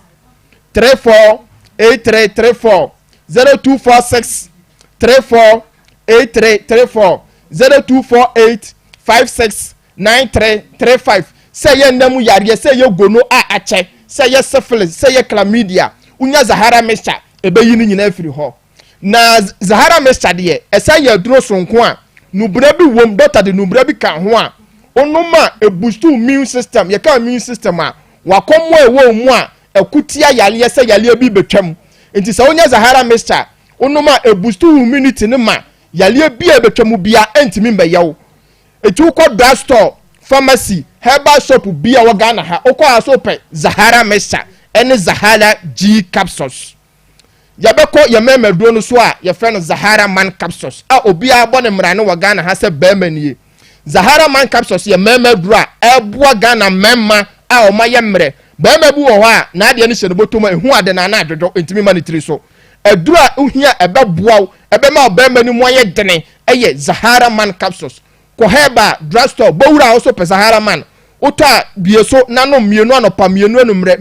S6: 34 8334 0246 34 8334 0248 569335 say ye namu yare say ye gono a ache say ye syphilis say ye chlamydia unya Zahara mixture ebeyi ni nyina afiri ho na Zahara mixture de say ye duro sonko a nubra bi wom doctor de nubra bi kan ho a onuma e boost immune system ye ka immune system a wakomo ewo mu a ekutia yale say yale bi betwam enti say unya Zahara mixture onoma ebustu immunity ne ma yale bia betwamu bia entimi mbeyawo etu ko drugstore pharmacy herbal shop bia wo Ghana ha okọ aso pe Zahara mixture ene Zahara G capsules yabeko yememeduro no so a ye fe no Zahara man capsules a obi abo ne mra ne wo Ghana ha se bemanie Zahara man capsules yememeduro a ebo Ghana memma a o ma yemre bemabu wo ha na ade ne hye no botoma ehu ade na na adwodo entimi manitiri so eduro a ohia ebeboaw ebema obemani mo ye dene eye Zahara man capsules ko heba drugstore bowura also pe Zahara man uta bieso nanom mienu anopa mienu anumre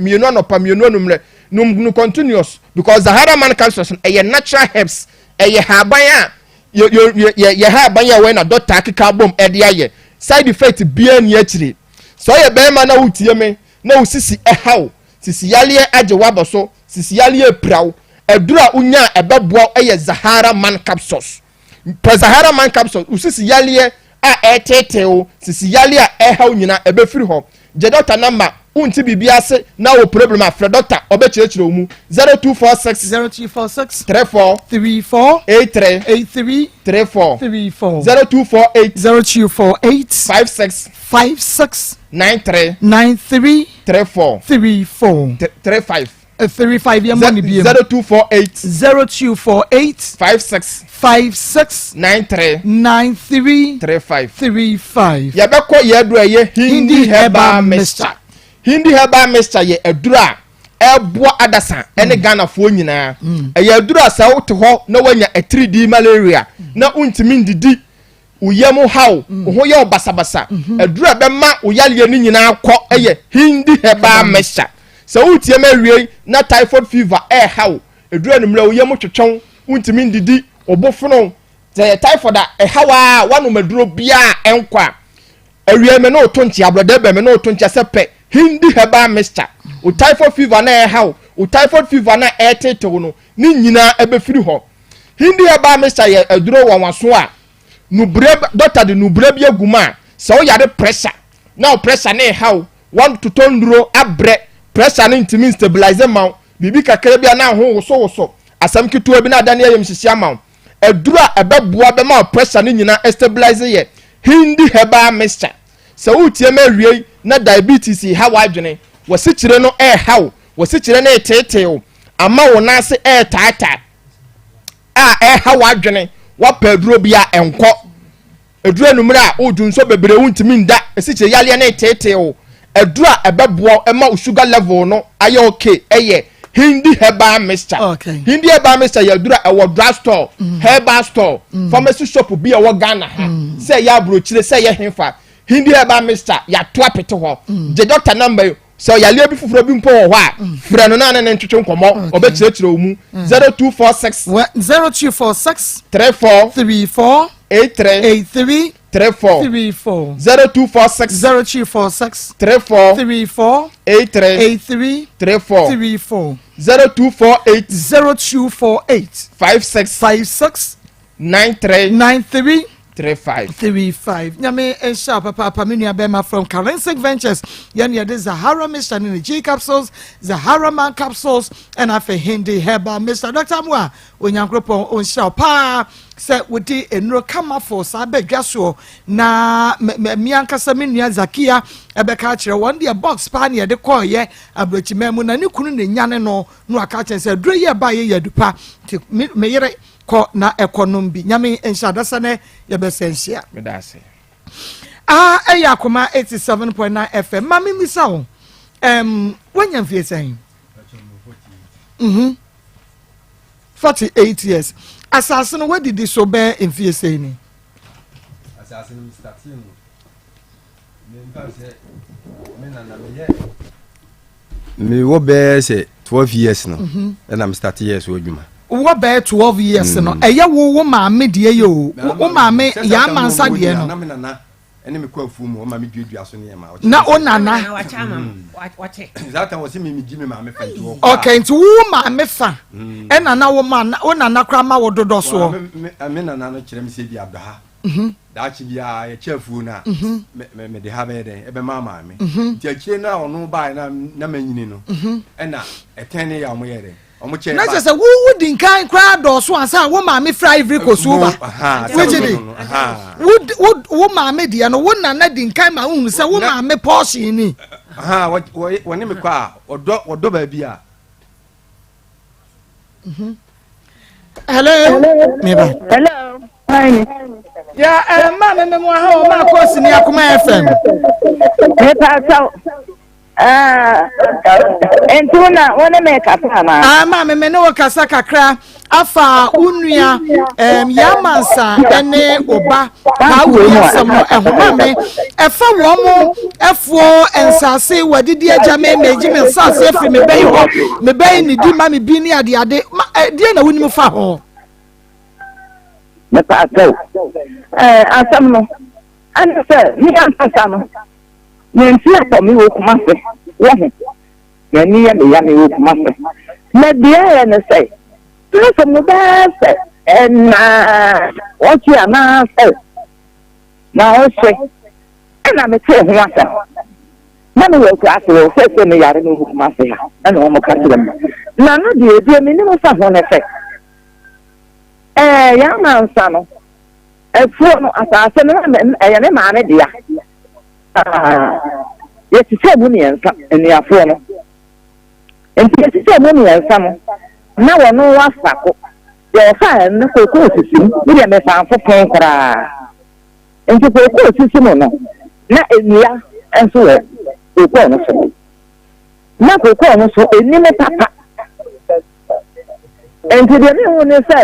S6: no continuous because Zahara man capsules eye natural herbs eye haban a ye haban ya we na doctor akika bom ede aye side effect bia ni akire so ye be ma na utie me na usisi ehaw sisi yale age waboso sisi yale praw edura unya ebeboa eye Zahara man capsules pe Zahara man capsules usisi yale a eteteo sisi yale a ehaw nyina ebefiri ho je doctor number unti bibiase na wo problem afre doctor obechirechire omu 0246 34 83 56 93 34 35 ya money bi 0248 56 93 35 ya beko ye duro ye Hindi herbal mixture ye edura ebo adasa ene Ghana fo nyina ye edura sa wote ho na wanya 3D malaria na untimi ndidi uyemu haw ho ye obasabasa edura be ma uyale ni nyina akọ eye Hindi herbal mixture so utie mawie na typhoid fever haw edura numre uyemu twetwon untimi ndidi obofono the typhoid hawa wanu meduro bia enkwa awie me no tonchi abrode be me no tonchi sepe Hindi herbal mixture o typhoid fever na haw o typhoid fever na etetewo no ni nyina ebefiri ho Hindi herbal mixture ye aduro wanwaso a nubre doctor de nubre bia guma so o yare pressure na pressure na haw want to turn duro abre pressure na intimi stabilize ma bibi kakere bia na ho woso asam kitu bi na adane ayem hihia ma edura ebeboa be ma pressure ni nyina stabilize ye Hindi herbal mixture so utie ma wie na diabetes ha wadwene wasikyire no haw wasikyire na eteteo ama wonase tata ha wadwene wapaduro bia enko edura numre a odunso bebre wuntimi nda esikyire yale na eteteo edura ebeboa ema sugar level no aye okay eye Hindi herbal mixture Hindi herbal mixture ya dura e drugstore herbal store pharmacy shop bia wo Ghana ha say ya brochire say ya hemfa Hindi herbal mixture ya to apete ho je doctor number so ya le bi fufuro bi mpo ho a frɛ no na ne ntwetwe nkomo obechirechire omu 0246 34 83 34 0246 34 83 34 0248 56 93 35 nyame ensha papa menua bema from Forensic Ventures yani the Zahara mixture in the G capsules Zahara man capsules and afa Hindi herbal mixture Dr. Moa onyankropon onsha pa se wodi enro kama for sa bedwaso na miankasa menua Zakia ebeka kire one day box pa na de koye abrochimemu na ne kunu ne nyane no aka kire se duro ye ba ye yadupa meyere ko na economy nyame enshadasa ne yebesensia medase
S3: Akoma 87.9 FM mami misa wo wanya mfie sen 48 years asase no wadi di so be mfie sen ni
S2: asase no starting no me mpa se me na me wo be se 12 years no and I'm starting years wo djuma
S3: wo be 12 years no eye wo maame de ye o wo maame ya mansa de no
S2: na me nana ene me kwa fu mu o maame duadua so ne ma
S3: na o nana
S4: wache
S2: zata wo se me gi me maame fa nti wo
S3: okay nti wo maame fa e nana wo ma o nana kra ma wo dodo so
S2: me nana no kire me se bi abda da chi bia ye chefu na me de ha be den e be maame nti akire na ono bai na manyini no e na etene ya mo ye den
S3: na say wo di nkan kra do so ansa wo ma me fry every kosuba wejidi wo ma me dia no wo na di nkan ma hu say wo ma me portion ni
S2: woni me kwa odo ba bia
S3: hello
S5: hello hi
S3: ya ma me mo ha o ma Akos ni Akoma FM
S5: entuna wona me kasa na
S3: ma me no kasa kakra afa unua yamansa ene oba ha wiyasam no ehoma me efa womo efo ensase wadidi agya me meji me nsase efi me bɛyi ho me bɛyi ni di ma me bi ni ade die na woni me fa ho
S5: me pa to asam no an se mi an pasa no me nti ato mi wo kuma se wo ho ya ni ya me wo kuma se na dia na se so mo ba se na o ti ana se na o se na me te ho asa na me wo ka se o se me yare no kuma se ya na o mo ka se na no die me ni mo fa ho na se ya na nsa no efuo no asase no ya ne ma ne dia ye ti se mu ni nsa ni afo no enti ye ti se mu ni nsa no na wo no wa sako ye fa na ko osisi ni me fa afofon kra enti ko osisi no na enua enso we ko no so na ko no so eni me papa enti de ni hu ni se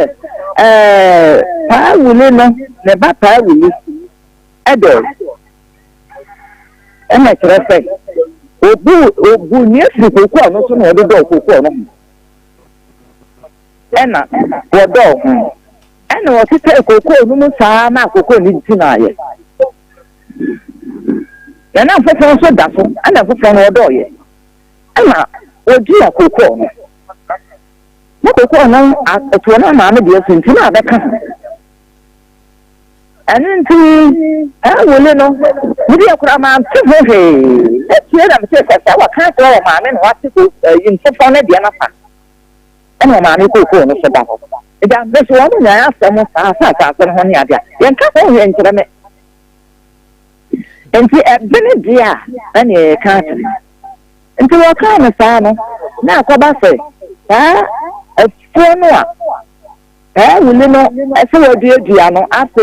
S5: pa wuli no ne ba pa wuli edo ena kire se obu ni esi ko no so na odo ko no ena wodo ena wo tete ko no mu saa na akoko ni ti na ye ena fofo so da so ena fofo no wodo ye ena oji akoko no na koko no eto na ma me de sinti na abeka enenti wole no bi akura ma tfehe etie da me se ka wa ka so ma me no ati ko yin fofo na de na fa ena ma me koko no so da ho ida be so no na asem sa so ho ni ade yen ka ho yen kire me enti ebene dia ene ka enti wo ka na sa no na akoba se no wuli no ese wodi edua no asa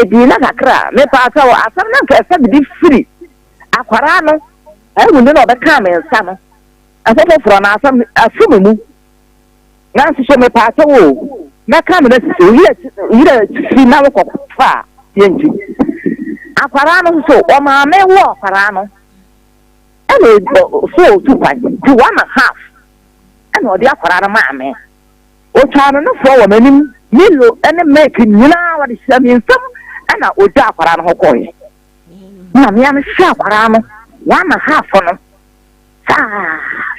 S5: edi na kakra me pa asa wo asam na ka ese bi free akwara no wuli no be ka me nsa no asa ko fro na asam asum mu na so me pa asa wo na ka me na so yire free na ko fa yenji akwara no so o ma me wo akwara no so 2.5 to 1.5 and what the akwara ma me o chano no fo wo manim milo ene make nyina wa de sami nsam ana o da akwara no hokoy na me am sha akwara no 1.5 no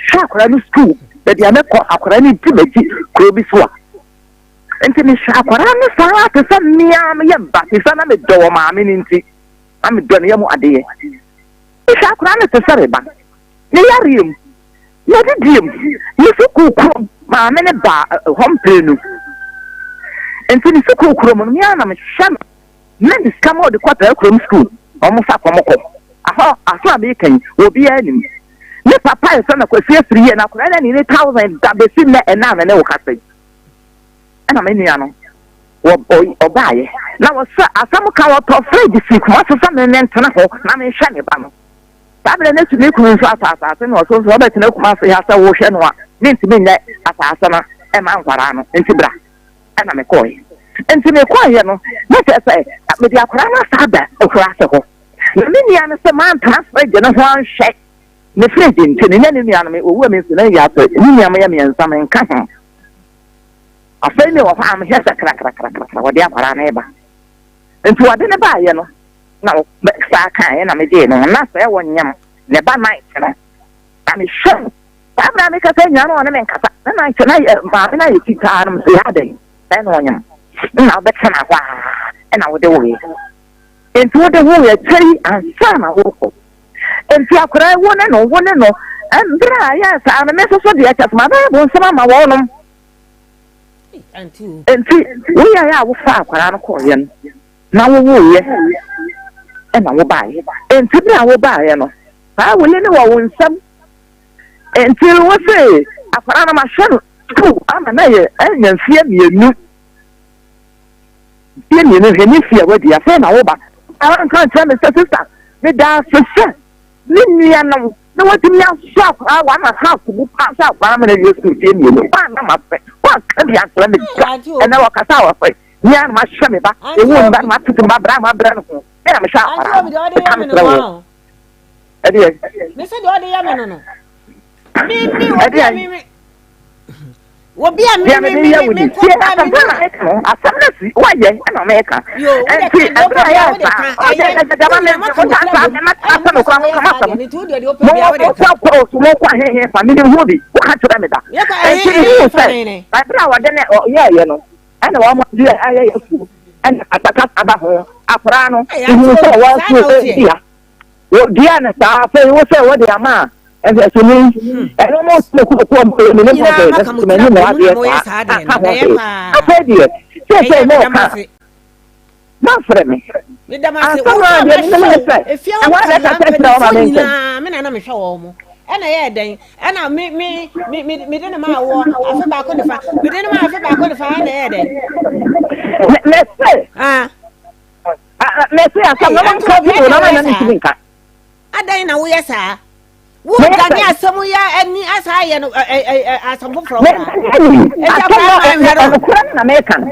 S5: sha akwara no school de dia me ko akwara ni tibeti ko bi so enti me sha akwara no sa te sa me am yem ba te sa na me do ma me nti am do ne yemu ade ye sha akwara no te sa reba ne yariem ya didiem ni sukukuru ma me ne ba homplenu enti ni sukukuru mo mi ana me hwa na ni skamo de kwata krom school omo sa komoko aso abi kan obi anim ne papa e na kwafie free na kora na ni 1000 da be sin na ena na ne wo kase ana me ni ano wo baaye na wo sa asam ka wo to fridge si ko so sa me ntena ho na me hwa ne ba no tabele ne tumi kun so asase no so so be tena kuma so ya sa wo hwe no a ne ntimi ne asase na e ma nkwara no enti bra ana me koy enti me koy no na se me dia kwara na sa da okura se ho na me nia ne se man transfer je no ho anhwe ne fridge ntini ne nia no me owu me so na ya so ni nia me ya me nsa me nka ho afei me wo fa me hesa kra wo dia kwara na e ba enti wo de ne ba ye no na sa kan na me de no na se wo nyam ne ba night no ami sure tabra me ka se nya no na me nkasa na na ba me na yiti ta no se ya de no nyam na be kana kwa na wo de wo enti wo de wo ye tari ansa na wo ko enti akora wo ne no And yes, I'm a message for the HF mother, won't some my woman. And we are our father, Korean. Now we will, and I will buy. And today I will buy, I will anyway some. Until we say, I found my son, I'm a mayor, and fear me. You fear what you are saying over. I can't tell Mr. Sister. The dance for sure. No one to me shop. I want my house to be passed out. I'm going to use to see you. What can be answered? And I walk a tower for it. Yeah, my shimmy back. The woman that my put my brother. I'm a shop.
S4: Wo bia me
S5: asamnesi waye na America and as me, I almost look at the not for me. If you want to show and I had and I me didn't matter. I feel back on the fire. We didn't matter back on the fire. Let's say, let's say, I'm not I don't know, yes, sir. What can you some ya and as I as some from American.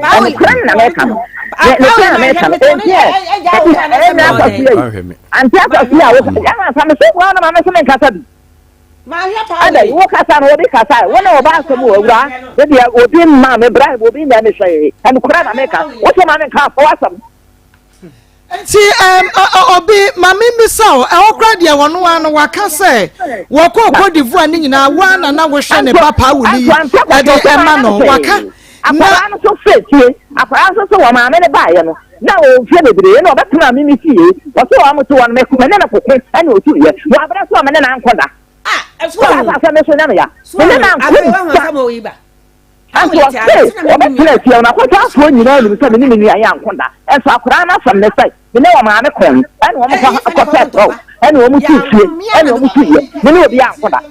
S3: Nti obi mami misao okra de wono anu waka se wo ko Cote d'Ivoire ni nyina wa na wo hwe ne papa wuli e de ema no waka
S5: na no so fetie apara so wo ma me ne baaye no na o fie bebre na obetuna mi mi fie wo so wa mo to won me kuma ne na kokwe ani o tu ye wo abra so me ne na ankoda so asa me so na ya me na ankoda and to say, I'm not quite asked when you know the 7 million young conda. And so I from the side. You know, I'm a coin, and one of and one and one will be out for that.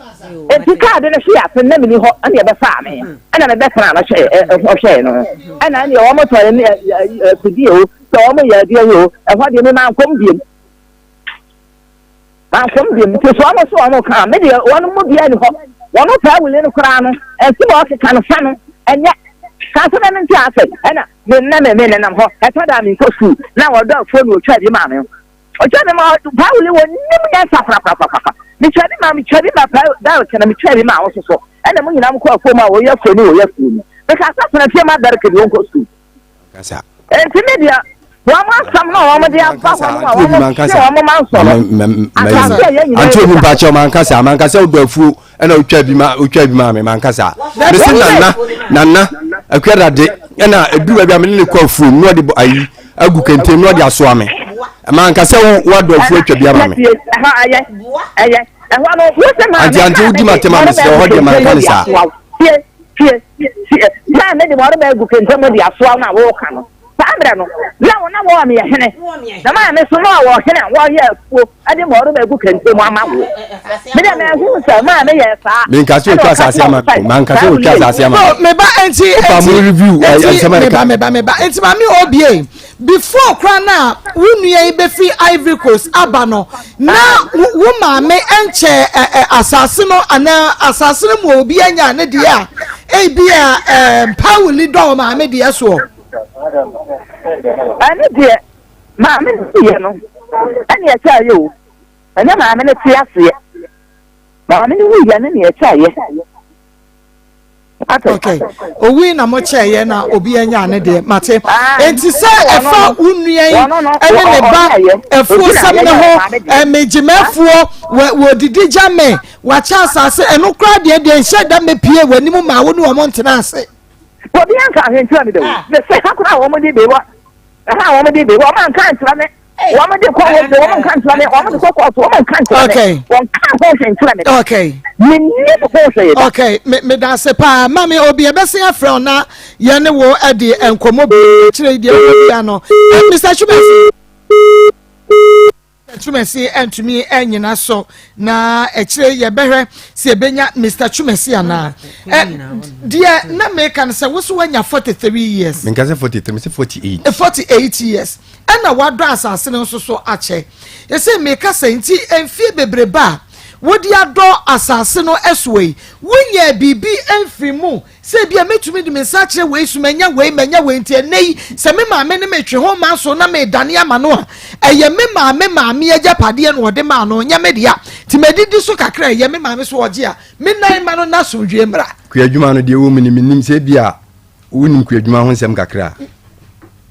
S5: And to card in a share for Nemini and the other family, and a better of share. And I know almost a deal, so almost deal, and what do you mean, I'm coming? I'm coming to almost one more car, maybe one more behind one more car will in a crown, and see what kind of fun. And yet, Catherine and Jackson, and the name and I'm hot. I thought I'm in school. Now a dog phone will try the man. I tell them all to probably will never suffer. The cherry mammy cherry my dog can be cherry mouse or so. And the money I'm called for my way of school. Because that's when I feel my better can go school. And to media.
S2: Anto mu bacho mankasa obafu na otwa bi ma me mankasa mesi nana akwada de na eduwa bi amene ne kwafu no de ayi agu kente no de aso ame mankasa wado afu atwa bi ama me anti udi matema me se ho de mankasa na me de mo de agu kente mo de aso na wo ka no Sandra no na wo me hene na ma me so no wo hene wo ye fu ade mo ro ba gu kente mo amawo me de me hu sa ma me ye sa me nka so twa asase ama man ka so twa asase ama
S3: me ba enti
S2: review
S3: me ba enti ma me obie before krana wunua ibe fi Ivory Coast abano na wo ma me enche asase no ana asase no mo obi anya ne de a e bia Pauli do ma me de so
S5: ani de ma me ye no ani ya cha yo ani ma me ne ti ase ma me ni ye ne ya cha ye
S3: okay owi na mo cha ye na obi anya ne de mate enti se efa unua yi ene ne ba efu sam ne ho mejimafuo wo didi jame wa cha asase eno kra de nhye da mepie wanimu ma wo ne wo montena ase
S5: What the answer I tell me though? The second I want to be what? How I want to be what man can't tell me. Woman de call woman can't run it, woman so called woman can't run it. Okay. One can't go and run it.
S3: Okay.
S5: Me never go say it.
S3: Okay, me da se pa mami obi ebese afro na ye ne wo ade enkomo kire die no. Mr. Chumesi entumi enyina so na ekire ye behwe se ebenya Mr. Chumesi ana. Dia na make kan se wo so wanya 43 years.
S2: Me kan se 43, me se 48.
S3: 48 years. Ena wado asase no so ache. Ye se me ka se nti emfie bebreba. Wodi ado asase no eswe wonya bibi emfimu se bia metumi de mensa kire we sumanya we manya we nti enei se me maame ne metwe ho ma so na me dane ama no a eye me maame agapade no ode ma no nya me dia ti medidi so kakra eye me maame so oje a me nan ma no na so dwe mra
S2: kuadwuma no de wo minim se bia wonim kuadwuma ho nsem kakra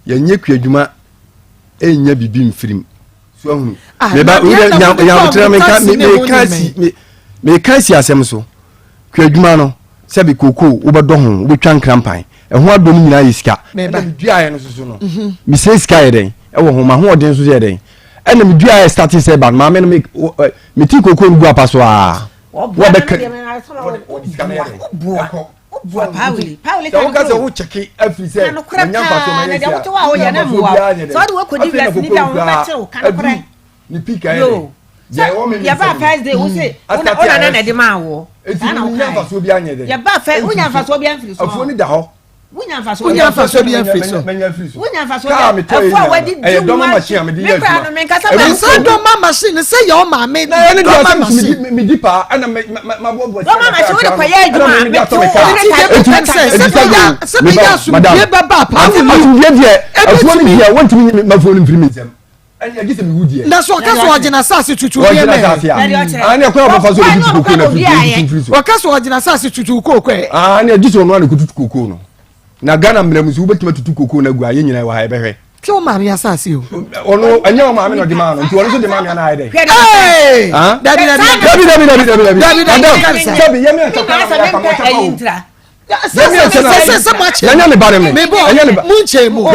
S2: ye nye kuadwuma enya bibi mfirim so ahunu me ba me kasi asem so kuadwuma no se bi koko wo bedo ho wo twa nkrampan ho adom nyina yisika me ba dua no so no me se sika yeden e wo ho ma ho odin so yeden ena me dua start say ban ma me no me ti koko ngu apa so a wo be ka Pauli kan ka wo cheki afri say nya pa so me ya wo ya na muwa
S4: so do ko divas ni da wo beche wo kan kore
S2: ni pika yede
S4: ya ba first day wo say ona na de ma wo
S2: ana wo nya fa so bi anye de
S4: ya ba first wo nya fa so bi anfiri so
S2: afo ni da ho
S3: wonya fa so bi anfiri so
S4: wonya fa so afo wadi di
S2: do machine me di ya
S3: so do machine say your mama
S2: na ni do machine me di pa ana ma bo bo
S4: do machine wo de kwa ya adwuma me to
S3: se be ya so be baba pa
S2: afo ni de afo ni de won timi ma fo ni mfiri me nsem anya gise me wudie
S3: na so ka so ogina sase tutu ye me
S2: ani akwa bo fa so be tutu ko na mfiri
S3: o ka so ogina sase tutu ko ko
S2: ani gise ono na tutu ko no na Ghana mlamu su betima tutu koko na gu aye nyina wa ha behwe
S3: ke o maami asase o
S2: ono anya o maami no de ma no nti ono so de maami na aye de
S3: ha dabi
S2: sabi yemi
S3: intra
S2: anya ne bare me anya ne
S3: munche mu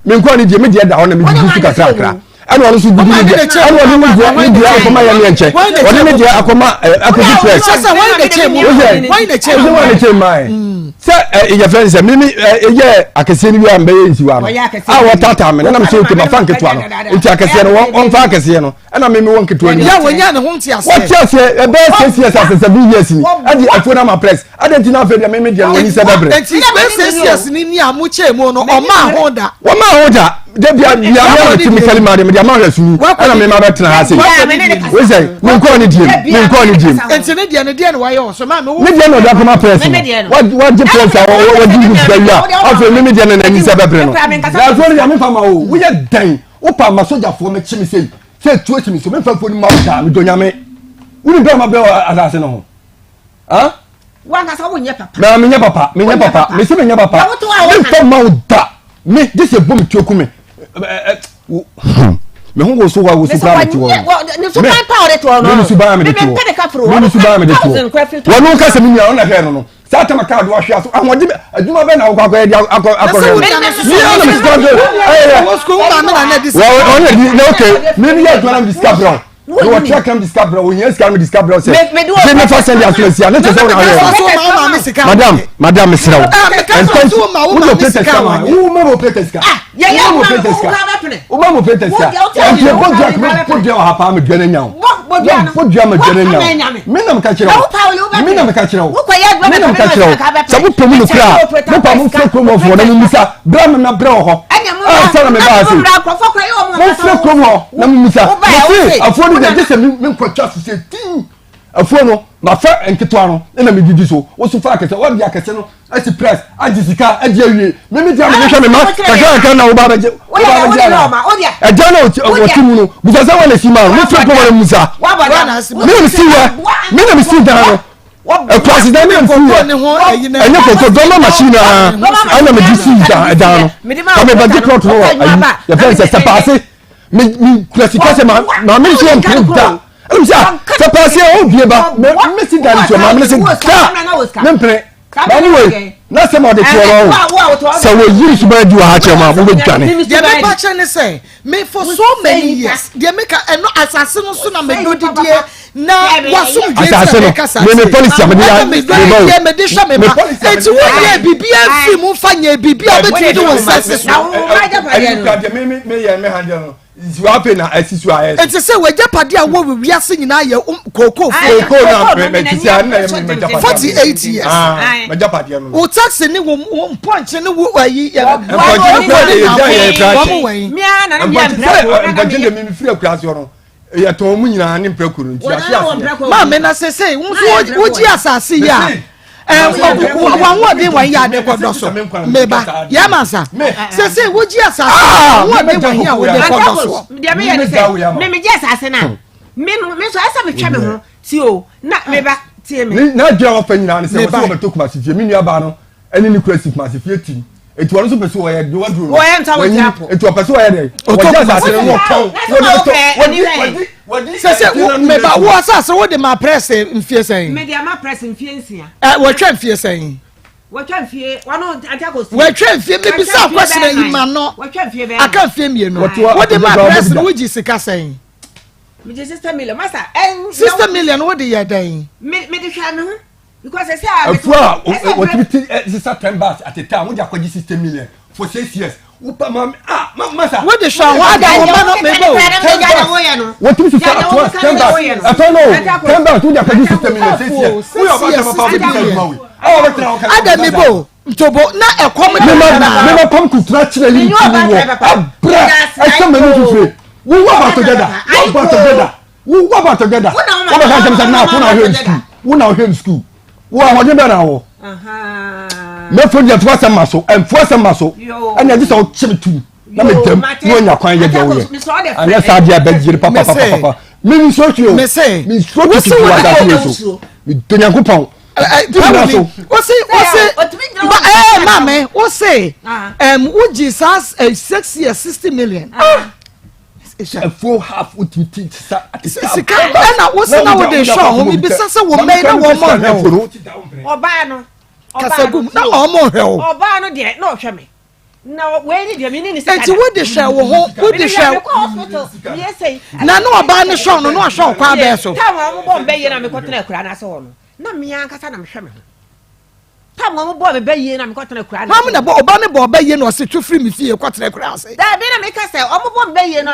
S2: me nko ni die me die da ho na me du kakra ana ono so gudu ni ana ono ni dia akoma ya me nche ono ni dia akoma akodi press
S3: sasa why the chemu
S2: se your friends say mimi ye akese ni wi ambe nsi wa no a wotata me na me so ke ma fan keto no nti akese no won fa akese no na mimi won keto ni
S3: ya wonya ne ho nti ase
S2: what ase e be ase ase bi yes ni adi afona ma press adi na fe dia mimi dia woni se bebre
S3: nti ase ni amu chemu no o ma hoda
S2: Debia ya me kali mari me dia ma hwa sunu ana me ma betena ha sei we say me nko ni diem
S3: enti ne dia ne wa yo so ma me
S2: me dia no da koma press what je press what do you say ya afa me dia na ni se bebre no na so ya me fa ma o we ye dan o pa ma soja fo me chimi sei se tu chimi so me fa fo ni ma da me donya me uni be ma be asase no ho ha
S4: wanga sa wo nye papa
S2: na me nya papa me se me nya papa me fa ma o da me this e bom ti okume me hu go so wa wo so pra ti wo
S4: ni so ban pa ore to no
S2: ni so ban me de to ni so ban me de to wo no ka se mi nya ona he no sa ta maka do ahwa so ahodi aduma be na wo akọ dia akọ
S3: ni na me stand wo school ma na na dis
S2: wo ni okay me ya do na discover no what track am discover wo yes can me discover say je me fa send assurance ya na te say na madam misra wo wo do protest ma wo mo protest ka
S4: ya mo protest ka
S2: o ma mo protest ka e je go jack me put there ha pa me dwane nya wo put there me dwane nya me na me ka kire wo me na me ka kire wo me na me ka kire wo sa wo pemu no kra mo pa mo fro mo fo na mo misa bra me na bra ho ah sa na me ba se mo fro ko mo na mo misa afo ni de se me kwatwa so se tin afo no ma fa enketo no na me didi so wo so fa akete wo dia akete no asi press ajisika adi awie me me dia me hwe me ma ka na wo ba ba je e ja na o timu no buza sa wala sima mo fro ko wala musa me na me si da no president me mfu enye ko do ma machine ana me disi da no ka me ba di plot no ya fa se passe me classique ma me si en da I'm saying, the person who be about me si da ni so ma me si da me pre Anyway, na some of the children. So we use to do a hatchama. We will try.
S3: The patron say, me for so many years. The America and no assassin soon I may do the now was so good.
S2: Police,
S3: it's one BBM film, Fanya BBM. And to say we're Japadia, what we are singing now, Coco 48 years. Oh, tax and one punch and one more day when you are the Codoso. Maybe Yamasa. Say, would you assassin? What they were here with the Codoso? Maybe yes, assassin. Miss, I have a channel. So, not maybe.
S2: Not your offering, and say, I took my Jimmy Abano, and any question must be 15. It was a person where you want to go. It was a person what was what the my press in fear saying?
S4: Media my press in fear.
S2: What can fear saying?
S4: What can fear? One of Antagos.
S3: Where can fear maybe some question in man no.
S4: What can fear?
S3: I can't fear you know. What the my press which is saying?
S4: Sister Million, Master, and
S3: Sister Million, what do you doing?
S4: Medicine. Because I say,
S2: Sister 10 bars at a time when you are 60 million for 6 years. What
S3: the show? What the
S2: what is it? 10 bars. I don't know. 10 bars to the 60 million 6 years. We are
S3: about Tobo, not a common.
S2: Never come to touch the little I come to say. We walk together. We walk together. We now here in school. We are whatever now. Me for the first muscle and first muscle. And I just all chip too. Let me tell you when you're crying. And yes, I did beg you, Papa. Me so you. Me say. Me so you. Me do not go pound. What's it? Mammy, what's say? Would Jesus 6 years 60 million? A full half would you teach? And I was not the show. We be such a woman. Obano. Casagum, no more. Obano, dear, no, Shammy. No, where did you mean? It's what the show will put the show. Yes, say, no, Obano show, no show, Quabe. So, I'm going to be in a cotton on. No, me, Uncle Sam Shammy. Come on, boy, be in. I'm cotton a crown. How many Obano boy be in or sit to free me for your cotton crown? That didn't make us say, I'm be in.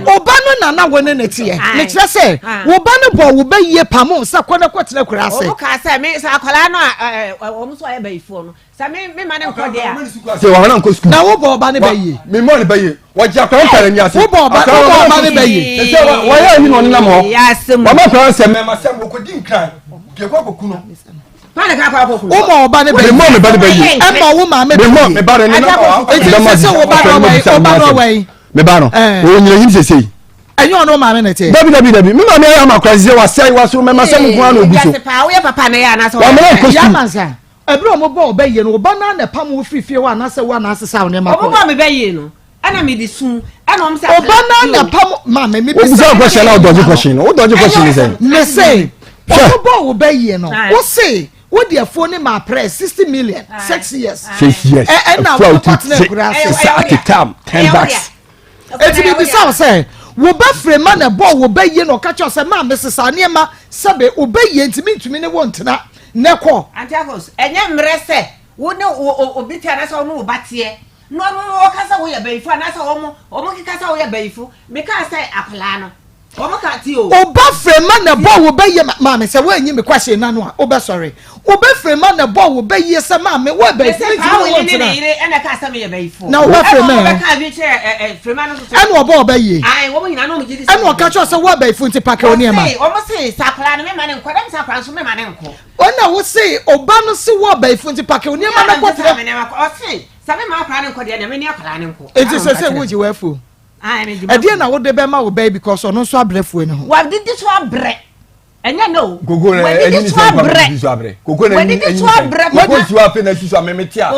S2: Obano Nana went in it here. Let's say, Obano boy will be ye Pamo, Sakona cotton crown. Oh, Casa, Miss Acolano, almost I be phone. Some me man and Cordia. So, Uncle School. Now, Obano Bay, me money by you. What you're telling us, Obano Bay. Why are you on Namo? Yes, Mamma Cross and Mamma Sam could cry. Kuno. Omo bani be mo me bani be yi Emma woman me be mo me ba ni na me ba no o nyina him sesei enyo no ma me nete dabi me ma me ya makwase wa sai wa so me ma sem ko an ogu so pa wo ye papa na ya na so ya mansa ebro mo bo be yi no ba na na pam wo frifie wa na se wa na asesa wo ne ma ko mo me be yi no ana me di sun ana om sa oba na pam ma me be say question na o question is me say o bo wo be yi no wo say what the phone my press 60 million 6 years 6 years and now at the time 10 bucks it be so say wo ba free man na ball wo ba ye no catch us ma Mrs. Aniema sabe obeye ntimi ne wontena ne ko Akos enye mre se wo ne obiti ana se wo batie no wo kasa wo ye baifu ana se wo kasa wo ye baifu me ka say apla no Oba frema na ball will be mammy. Say, when you me question, Nano, Oba sorry. Oba frema na ball will be yes, a mammy. What be and a customer before. Now, what frema? And what ball be ye? I woman, I know you. And what catch us a what be Funti Paconia? Almost say, Saplan, man, and Quadam Sapran, my uncle. When I would say, Obama see what be Funti Paconia, man, what I say. Some of my plan and Cordia, many planning. It is a say, would you wear fool? I didn't know what the Bema will be because on no swab breath. What did this one bread? And you know, go bread. When did this one bread? What was you up in a Susa Memetia?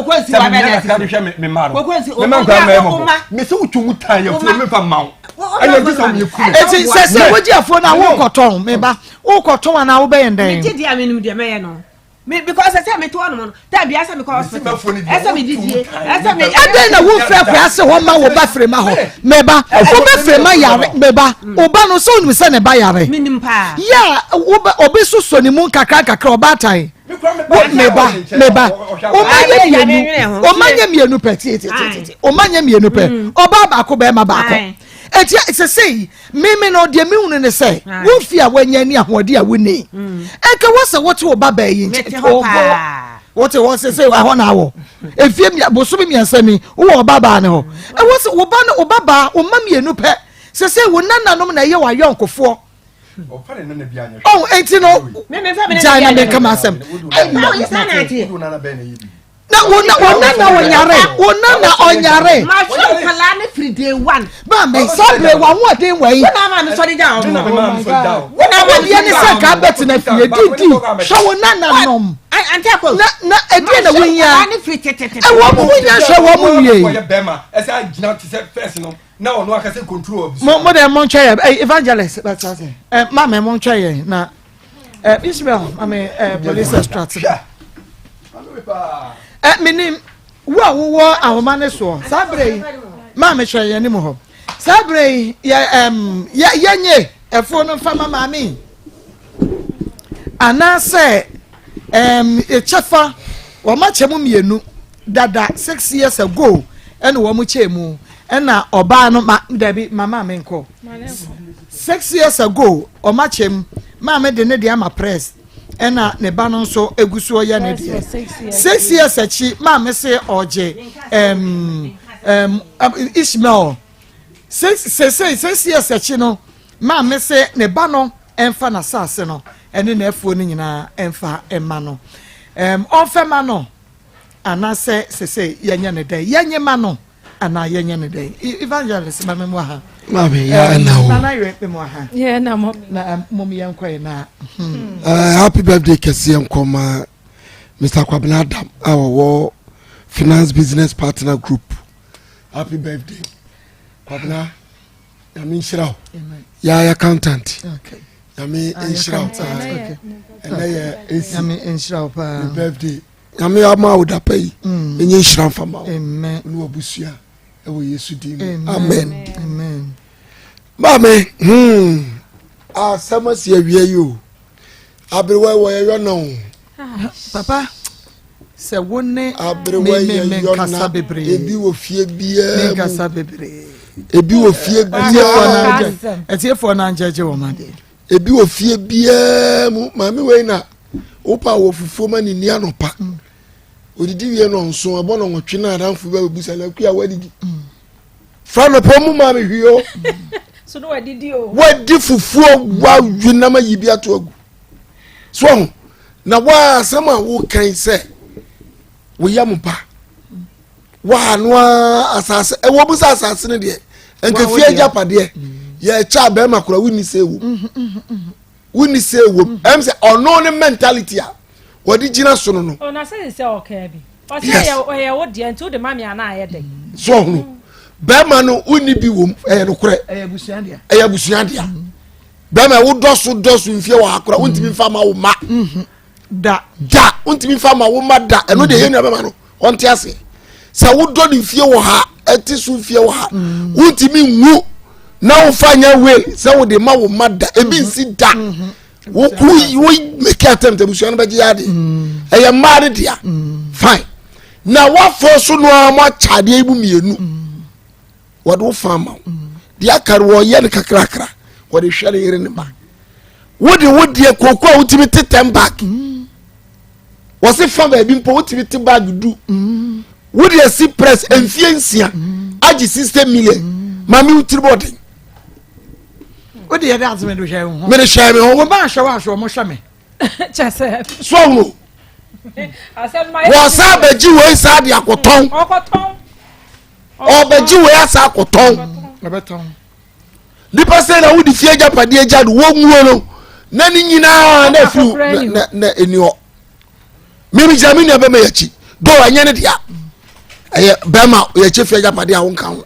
S2: Miss Uchuta, from Mount. It says, what you have for now? Walk or Tom, maybe. Walk or Tom and I'll be in there. I mean, the man.
S4: me because I say me to one that be asa me call hospital asa me didi asa me
S3: ade na wo frɛ kwa se ho ma wo ba frɛ ma ho meba wo ba frɛ ma yare meba oba no so nim se ne ba yare
S4: minim pa
S3: ya wo ba obi so so ni mu kakra oba tai meba o manye mienu pɛ o manye mienu pɛ oba ba ko be ma ba ko eti se sei me no de me hunu ne sei wo fi a wanya ni ahode a woni enka wo se wote oba ba yi wote wo se sei ho na wo efie mi boso mi ansami wo oba ba ne ho e wo se wo ba no oba ba o ma mienu pɛ se sei wo nananom na ye wa yonkofo oh enti no jana me kama asem na wona onyare
S4: ma so kala ne free day one
S3: ba me sabre wa ho den wai
S4: na ma me so dey down
S2: na
S3: wona ye ne se ka bet na fie didi so wona nom
S4: anti akọ
S3: na edi na wonya
S4: ne free tete
S3: e wo mu wonya so wo mu wie
S2: bema ese agina te se first no na ono aka se control
S3: mo dem mon try evangelist that's it ma me mon try na Israel I mean police strategy minim wo ahoma ne so sabre ma me hwe ye ni mo ho sabre ya nye efo no fama ma mi anase e chefa wo ma chemu mienu dada 6 years ago ene wo mu chemu ena oba no ma dabi mama me nko 6 years ago o ma chem ma me de ne de ama press ena ne ba no so egusu oya ne de 6 years achi ma me se oje Ishmael 6 years achi no ma me se ne ba no emfa na sase no ene na efuo ni nyina emfa emma no onfa ma no anase se yenye ne de yenye ma no ana yenye ne de evangelist ma me mo ha
S7: ma be ya na o
S3: na yɛ pe mo ha
S1: yeah na mo
S3: na mom yɛn kwai na
S7: happy birthday kese nkoma Mr. Kwabena Adam our finance business partner group happy birthday Kwabena I mean shira ya accountant
S3: okay
S7: I mean shira okay and I
S3: mean shira pa
S7: birthday I mean ama oda pay enye shira fama
S3: amen
S7: no abusua ewo Yesu dim
S3: amen amen
S7: mame asamasi awie yo abrewa wo yo no
S3: papa se wonne
S7: abrewa yo na ebi wo fie bia
S3: kasa bebre
S7: ebi wo fie bia
S3: etiefo na njeje wo made
S7: ebi wo fie bia mu mame we na opa wo fufuo ma ni ni anopa odidi wie no nso abo no nwotwe na adanfo ba obusa la ku ya wadidi fra no po mu mame hwio
S1: so no wadidi o
S7: wadi fufuo wa dwinama yibi ato agu so na wa asama wo kan se wo yamupa wa no asase e wo busa asase ne de enka fie japade ye cha be makura wini se wo em se ono ne mentality a wadi gina so no
S1: o na se okay bi o se ye wo de nti o de mami ana ayede
S7: so no bema no uni bi wom no kure eyabusuandia bema wo doso mfie wa akura untimi fa ma wo ma
S3: da
S7: untimi fa ma wo ma da eno de yenu bema no onte ase se wo do ni mfie wo ha eti so mfie wo ha untimi nwu na wo fanya we se wo de ma wo ma da ebi nsi da wo make attempt ebusuan ba ji ade eye mare dia fine na wa force no ma chade ibu mienu wadu fama dia karwo ye ne kakrakra wadu hwere yire ne ba wodi kokko a wutimi tetem back wose fa ba bi mpo wutimi te bag du wodi asi press enfie nsia agi 60 million mami wutiri body
S3: wodi ye dat me do hwe ho
S7: me de hwe me ho
S3: wo ba hwe mo hwe me
S1: chese
S7: so no wo sa ba ji we sa de akoton obaji we asa akoton
S3: obeton
S7: nipa say na wudi fie japade ajadu wo nwuo no na ni nyina na fiu na enio mimi jamini abema yachi do anya ne dia bema yachi fie japade a wonka ho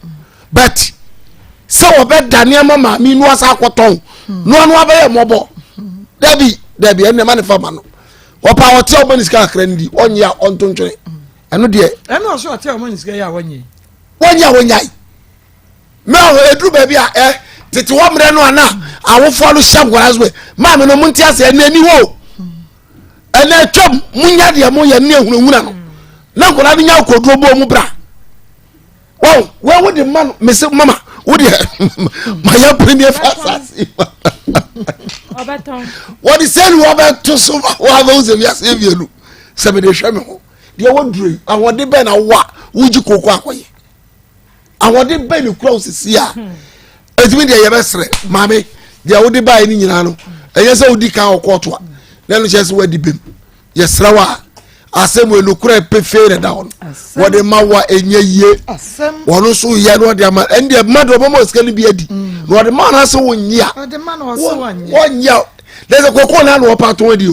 S7: but so obeda ne mama mi nu asa akoton no anu abaye mobo dabi enne ma ne fama no opa hotel money ska krandi onya ontontwere eno de
S3: eno so hotel money ska ya wonye
S7: me edru ba bia tete wo mre no ana awofo no sham gwarazwe ma me no munti ase eni wo ene twam munya de mo ye ne ehunahuna no na kola de nya koduro bo mu bra wow we de man me se mama wo de ma ya premier fast
S8: obaton
S7: what is saying wo ba to so wa ba uze bia se bienu se me de hwe me ho de wo dure awode be na wa wuji koko akoye awode be ni kura osisi a etimi de ye besre mame de awode ba ni nyina no enye se odi kan okoto a na no chese wadi bem ye srawa asem we no kura pefere down wode mawa enye ye wono so ye no de ma ende mado bomo skani bi adi wode ma na so wonya
S3: wode ma na so
S7: wonya there's a koko na no pato wadi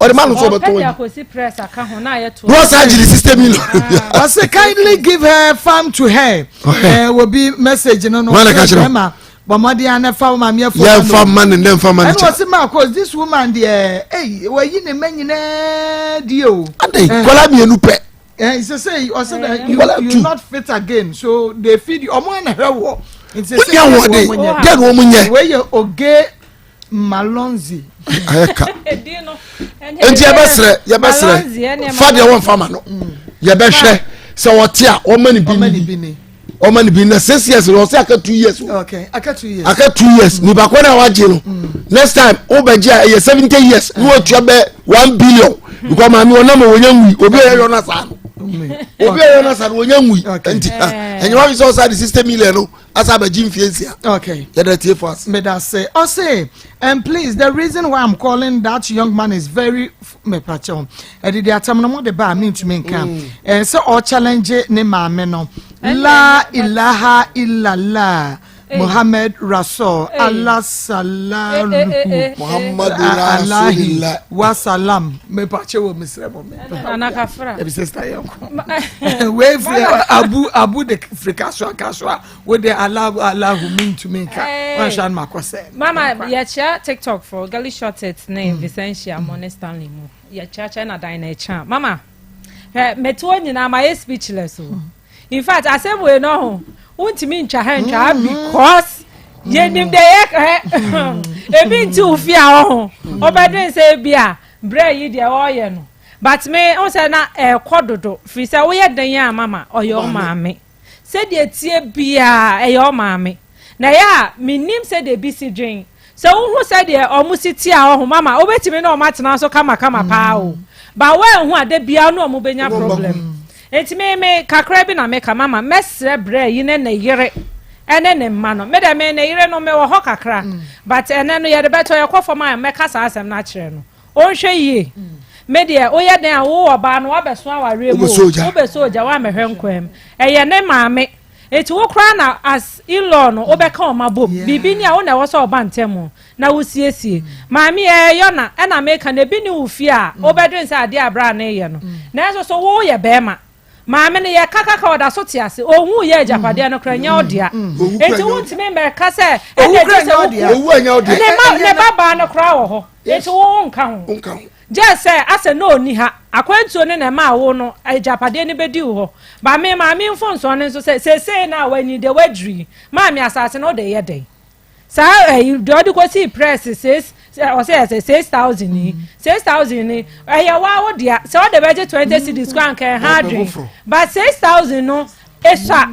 S7: or the man so beto
S8: ya ko si press aka ho na ye to
S7: no surgery system you
S3: I say kindly give her farm to her will be message no ma bomodi ana farm ma me
S7: yeah farm man and then farm man
S3: and was Maa Akos this woman there hey we yi ne manyina dio
S7: adai kola me enu pe
S3: he say or say that you not fit again so they feed you omo na hwewo
S7: it's say get wo munye
S3: we ye oge Malonzi
S7: ayeka enti ye besre fa de won fama no ye be hwe se wote a o mani bi na 6 years no se aka 2 years
S3: okay aka
S7: 2 years ni ba ko na waje no next time o be je ye 70 years ni o tua be 1 billion because mami wona ma wonya nwi obi e yo na sa obi e yo na sa wonya nwi enti enye wa bi so sa the system million no asa ba jim fiensia
S3: okay
S7: ya that here for us
S3: me that say and please the reason why I'm calling that young man is very me pacho e di atam no mo de ba me ntumi nka so all challenge ne maame no la ilaha illallah Muhammad Rasul Allah salam
S7: Muhammad Rasulillah
S3: wa salam me pacho wo misre mo me
S8: anakafra
S3: e bi sister yanko we abu de frikaso akaso we de Allah who mean to me ka wan shan makose
S8: mama ya cha TikTok for gali short it name Vicentia Monestanley mu ya cha na dine cha mama meto nyina my speechless in fact asem we no ho untimi ntwa ha because ye nim de ye ebi nti ufia ho obedun se bia bre yi de oye no but me on say na kododo fi say wo ye dan ya mama oyo maame se de tie bia eyo maame na ya minim se de bi si dwen so wo se de omusiti a ho mama obetimi na o matena so kama pa o ba we hu ade bia no o benya problem enti me kakra bi na me ka mama mesre bre yi ne yere ene ne mma no me de me ne yere no me wo ho kakra but ene no ye de beto ye kwofo ma me ka sa asem na kire no o hwe yi me de o ye den a wo oba no abeso aware mu o be soja wa me hwe nkwam eye ne maame eti wo kra na as in-law no obeka o mabom bibi ni a wo na wo so oba ntemu na wo siesie maami yo na na meka na bi ni wo fi a obedwen se ade abra na ye no na so wo ye bema maame ne ye kaka oda so tiase ohun ye japade no kra nya odia eti wo ntime meka se ene je se
S7: owu anya odia
S8: ne baba no kra wo ho eti wo nka ho just say ase no ni ha akwantuo ne na ma wo no japade ne bedi wo ba me maame mfonso ne so se na wani de wadri maame asase no de ye den sa do ko see press says o say 6000 ni 6000 ni ya wa wo dia se o de budget 20 cedis kwan kan 100 but 6000 no esa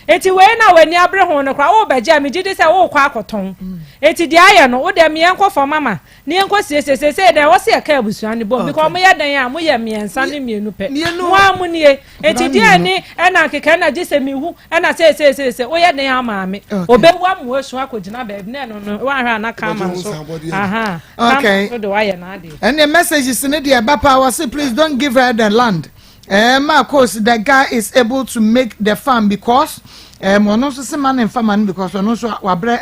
S8: eti we na wani abre ho no kwa wo beje me gidi se wo kwa akoton eti dia ye no wo de me enko for mama ni enko se de wo se ka abusuan ni bom because mo ye dan ya mo ye miensa ni mienu pe mo amu ni eti dia ni na keke na gise mi hu na se wo ye dan ya maame obe wa mo esu akogina ba ne no wa hwa na kama so aha
S3: okay
S8: so de wa ye na ade
S3: and the message is in the baba was say please don't give her the land Maa Akos, the guy is able to make the farm because one also see man and farm because one also wabre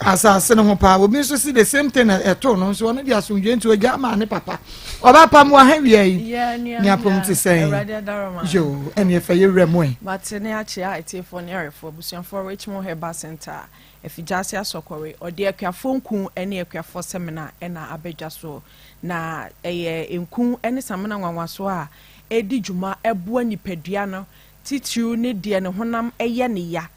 S3: as a son of power. We also see the same thing at all. So one of the assumption to a German papa. Oba pam wa heavy. Yeah, near to say. Jo, and if you remwe.
S9: But near chia, it's a for near for Busian for Richmond Heba Center. If you just hear Sokore or dear phone coon any for seminar and a abeja so na a coon any samana one so. Edi juma ebua nipadua no titiru ne de ne honam eye ne ya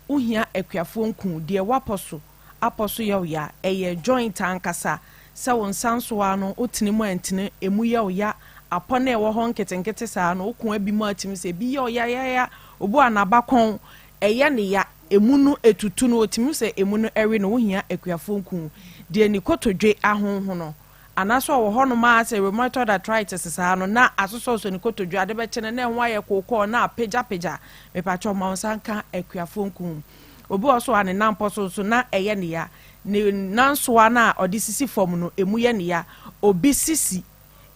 S9: uhia akuafo nku de waposo aposo ye ya eye joint ankasa se won sanso ano otini mu antene emu ye ya apone e wo ho nketenkete saa no okun abi mu atim se bi ye ya obu anabakon eye ne ya emu no etutu no otimi se emu no ewe no uhia akuafo nku de ni kotodwe ahonho no anaso wo hono ma se rheumatoid arthritis saa no na asoso so ni kotodwa ade be chene na enwa ye kokko na peja me pacho ma onsanka akuafo nkum obi oso ane nampo so na eye ne ya ne nanso na odisisi form no emu ye ne ya obi sisi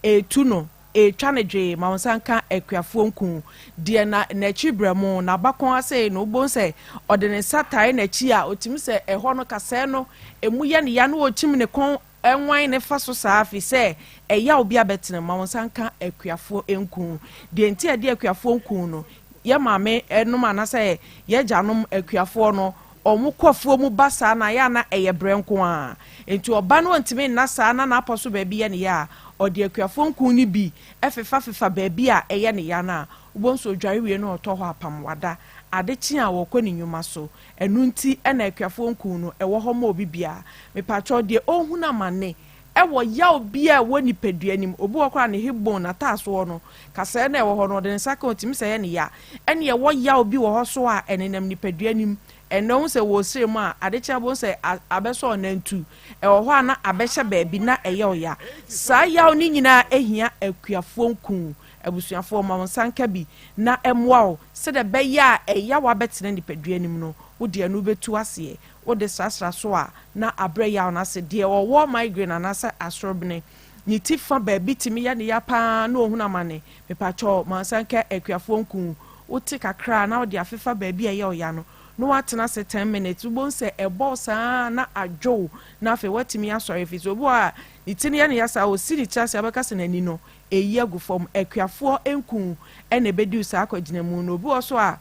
S9: etu no twanedwe ma onsanka akuafo nkum de na chibramo na bakon ase no bo se ode ne satai na chi a otimi se eho no kase no emu ye ne ya no otimi ne kon enwan ne fa so saafi se eya obi abetene ma wonsanka akuafo enku de nti ade akuafo enku no ye maame enum anase ye janom akuafo no omukofo mu basa na ya na eye brenko a enti oba no ntimi na saa na aposo ba bi ye ne ya ode akuafo enku ni bi efefa ba bi a eye ne ya na ubonso dware wie no oto ho apam wada adechi a wokɔ ne nyuma so enu nti na akuafo nku no ɛwɔ hɔ ma obi bia me patro de ohuna mane ɛwɔ ya obi a wɔ nipadua nim obi wɔkɔ ne hebon na taaso no kasa na ɛwɔ hɔ no de nsaka otimi sɛ ne ya ɛne ɛwɔ ya obi wɔ hɔ so a ɛnenam nipadua nim ɛno sɛ wɔ sire mu a adechi abo sɛ abɛsɔ nantu ɛwɔ hɔ na abɛhyɛ baabi na ɛyɛ oya saa ya oni nyina ehia akuafo nku abusuafo ma wonsanka bi na emwao se de beya eya wa betene nipadua nim no wode anu betu ase wode sasra so a na abre ya na se de wo migraine na se asorobne ni tifa ba bitimi ya ne ya pa na ohuna mane mepacho mansanka akuafo nku wote kakra na wode afefa ba bi eya oya no no watena se 10 minutes ubon se ebo saa na adwo na afi watimi asore fi so bo a itini ya ne ya sa o siri chase abeka se nani no eyi agufom akuafo enku ene bedi usa akogina mu no obi oso a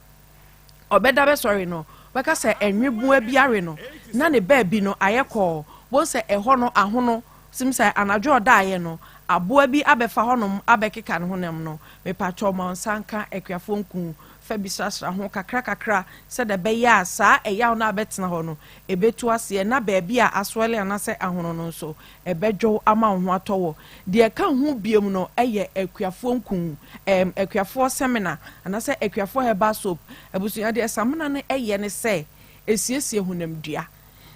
S9: obeda be sorry no beka se enwebu abiare no na ne ba bi no ayekọ bo se eho no ahono simsa anadwo oda aye no aboa bi abefa honom abekeka ne honem no me patcho ma onsanka akuafo enku fa bisasra ho kakra se de be ya saa eya na abetena ho no ebetu ase na ba bia aswele anase ahono no so ebedwo ama ho atowo de ka ho biem no eye akuafo nku akuafo seminar anase akuafo heba soap abusuya de samana no eye ne se esiesie hunamdua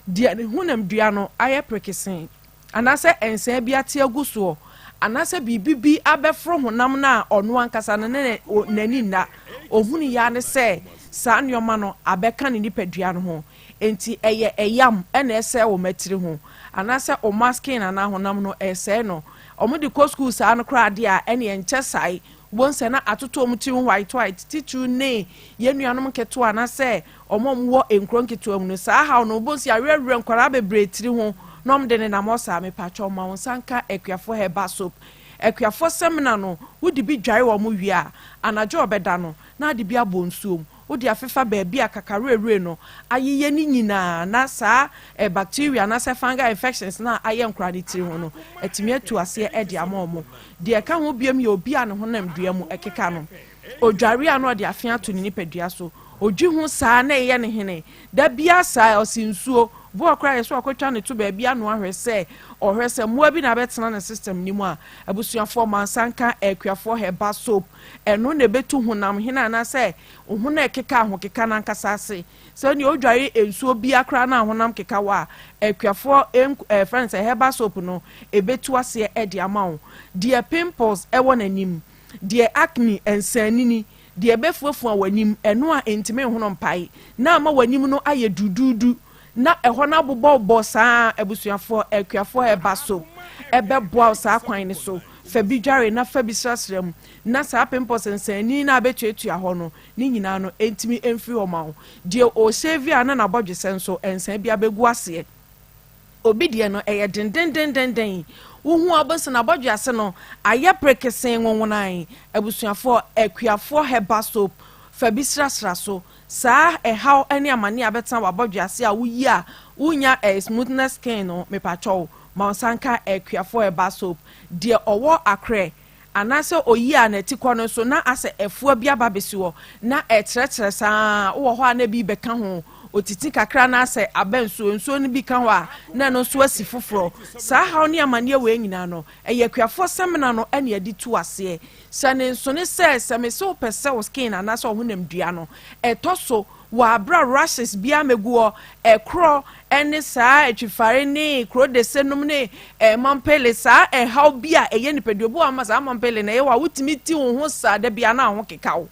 S9: de ne hunamdua no aye prekesen anase ense bia te aguso anase bibibi abefro honam na ono ankasa na nani na ohuni ya ne se saa nyoma no abeka ne nipadua no ho enti eye eyam ena ese wo matiri ho anase o masking na honam no ese no omudi ko school saa no kra de a ene enche sai bonse na atoto omti white titu ne yenuanom keto anase omom wo enkron keto am no saa ha no bonse awewere nkwara bebre tiri ho nom de ne na mosa me pacho ma wonsanka akuafo heba soap akuafo seminar no wodi bi dware wo mu wi a anajo obeda no na de bi abonsuom wodi afefa ba bi akakarere no ayeye ni nyina na saa bacteria na se fungal infections na aye nkra ni tiri ho no etimi atu ase e de amomo de ka ho biem ye obi a ne honam dua mu ekeka no odware a no de afia to ni nipadua so odwi ho saa na eye ne hene da bia saa osinsuo bo akra yeso akotwa ne to ba bia no ahwese ohwese mo bi na betena na system ni mu a abusuafo mansanka akuafo heba soap eno na betu honam hena na se ohuna ekeka ho keka na nkasa ase so ni odware ensuo bi akra na honam keka wa akuafo friends heba soap no ebetu ase e de amawo de pimples e wona nim de acne ensanini de befuafu awanim eno a entime hono mpai na ama wanim no aye dududu na eho na bobo saa abusuafo akuafo heba soap ebe boa saa kwan ne so fa bi dware na fa bi srasram na saa pimples nsani na abetuatua ho no ni nyina no entimi emfiri ho ma ho de o save ana na bodwe senso ensan bi abegu ase obi de no eye dendendendenden wohu abonsa na bodwe ase no aye prekesen wonwonan abusuafo akuafo herbal soap fa bi srasra so saa how any amani abetan wabodwe ase a wuyi a wunya smoothness skin no me pacho Monsanka akuafo herbal soap de owo akre anase oyi a na tikwa no so na ase efuo bia babesi wo na etrɛtrɛ saa wo ho na bi beka ho otiti kakra na ase abenso nso ni bi ka ho a na no so asi foforo saa haw ne amane we nyina no eye akuafo semina no ane adi tu ase sane nso ne se me so pese wo skin anase wo honam dua no etoso wa bra rashes bia meguo ekro ene saa etwifare ne kro de senum ne mampele saa how bia eye nipadua bo ama saa mampele na ye wa wutimi ti wo ho saa da bia na ho kekawo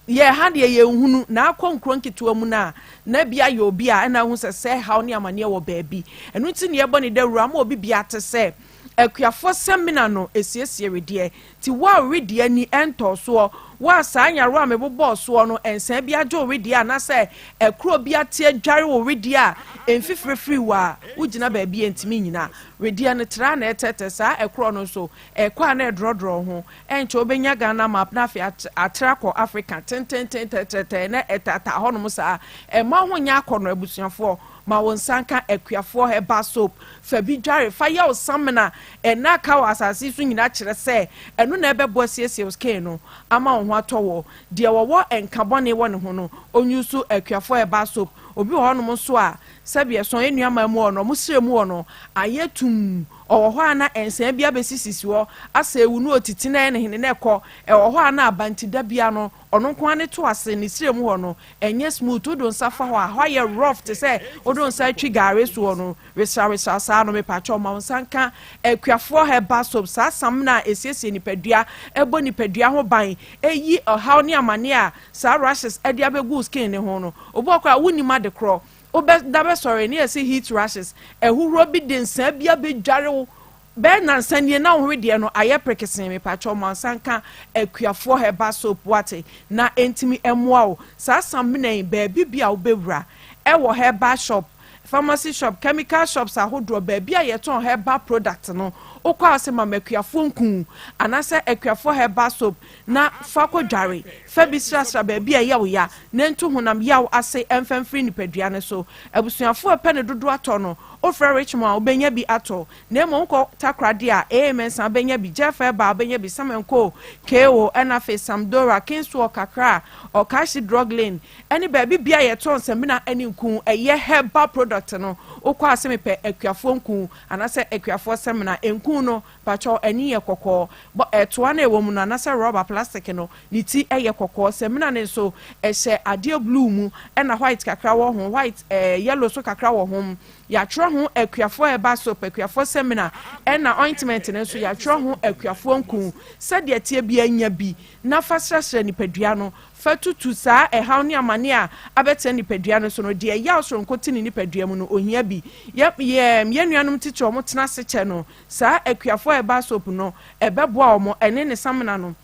S9: ye ha de ye hunu na akonkro nketewa mu na bia ye obi a na hu se how ne amane wo baabi enu ti ne ye bɔ ne dawura ma obi bia te se akuafo semina no esiesie redie ti wa redie ni ento so wa saa nyaro a mebobɔ so no ensan bia jo redie na se ekro bia tie dware wo redie a emfifrefri wa ugina baabi entimi nyina redie no tra na etete saa ekro no so ekwa na edrodro ho enche obenya Ghana map na afi atrakɔ Africa tentententete na etata ho no saa ma ho nya akɔno abusuafo ma wonsanka akuafo herbal soap fa bi dware fa ya osamna na ka wa asase so nyina kyerɛ sɛ ɛno na ɛbɛbɔ siesie skin no ama wo ho atɔwɔ de wɔwɔ enkabɔne wɔ ne ho no onyusu akuafo herbal soap obi wɔ no so a sɛbie so enuama mu wɔ no mo sire mu wɔ no ayetum ɔwɔ hɔ ana ensan bia besisisi hɔ asa ewu no otiti na ne hene na ɛkɔ ɛwɔ hɔ ana abantida bia no ɔno nko ane to ase ne sire mu hɔ no enye smooth do nsa fa hɔ a hɔ yɛ rough te sɛ odo nsa twi gare so hɔ no resra saa no me pacho ma nsanka akuafo herbal soap saa sam na esiesie nipadua ɛbɔ nipadua ho ban eyi ɔhaw ne amane a saa rashes ɛde abegu skin ne ho no obɔkɔ a wuni ma de korɔ dabe sorry ne yesi heat rashes ehuro bi de nsa bia be dware wo be na nsanie na wo de no aye prekesen me pacho mansanka akuafo herbal soap wate na entimi emoa wo sa samnen ba bibia wo bewura ewo herbal shop pharmacy shop chemical shops ahodro ba bia ye ton herbal product no okwa ase ma makuafo nkun anase akuafo herbal soap na fako dware fa bisrasra ba bia ye wo ya na ntu honam yaw ase emfamfiri nipadua ne so abusuafo pe ne dodo ato no ofra richmond obenya bi ato na mo nko takrade a mensa obenya bi jefa ba obenya bi samenko ko na fe samdora kinso kakra o kashi drug lane any ba bia ye ton semina ani nkun eye herbal product no okwa ase me pe akuafo nkun anase akuafo semina nkun no pacho ani ye kokko bo etoa na ewo mu na anase rubber plastic no ni ti eye kokko semina ne so ehye ade blue mu na white kakra wo ho white yellow so kakra wo ho ya tro ho akuafo herbal soap akuafo semina na ointment ne so ya tro ho akuafo nkun sade tie bi anya bi na fasrasra nipadua no fatutu saa haw ne amane a abete nipadua no so no de ya so nkoti ni nipadua mu no ohia bi ye nuanom tete omo tena se che no saa akuafo herbal soap no ebeboa omo ene ne samina no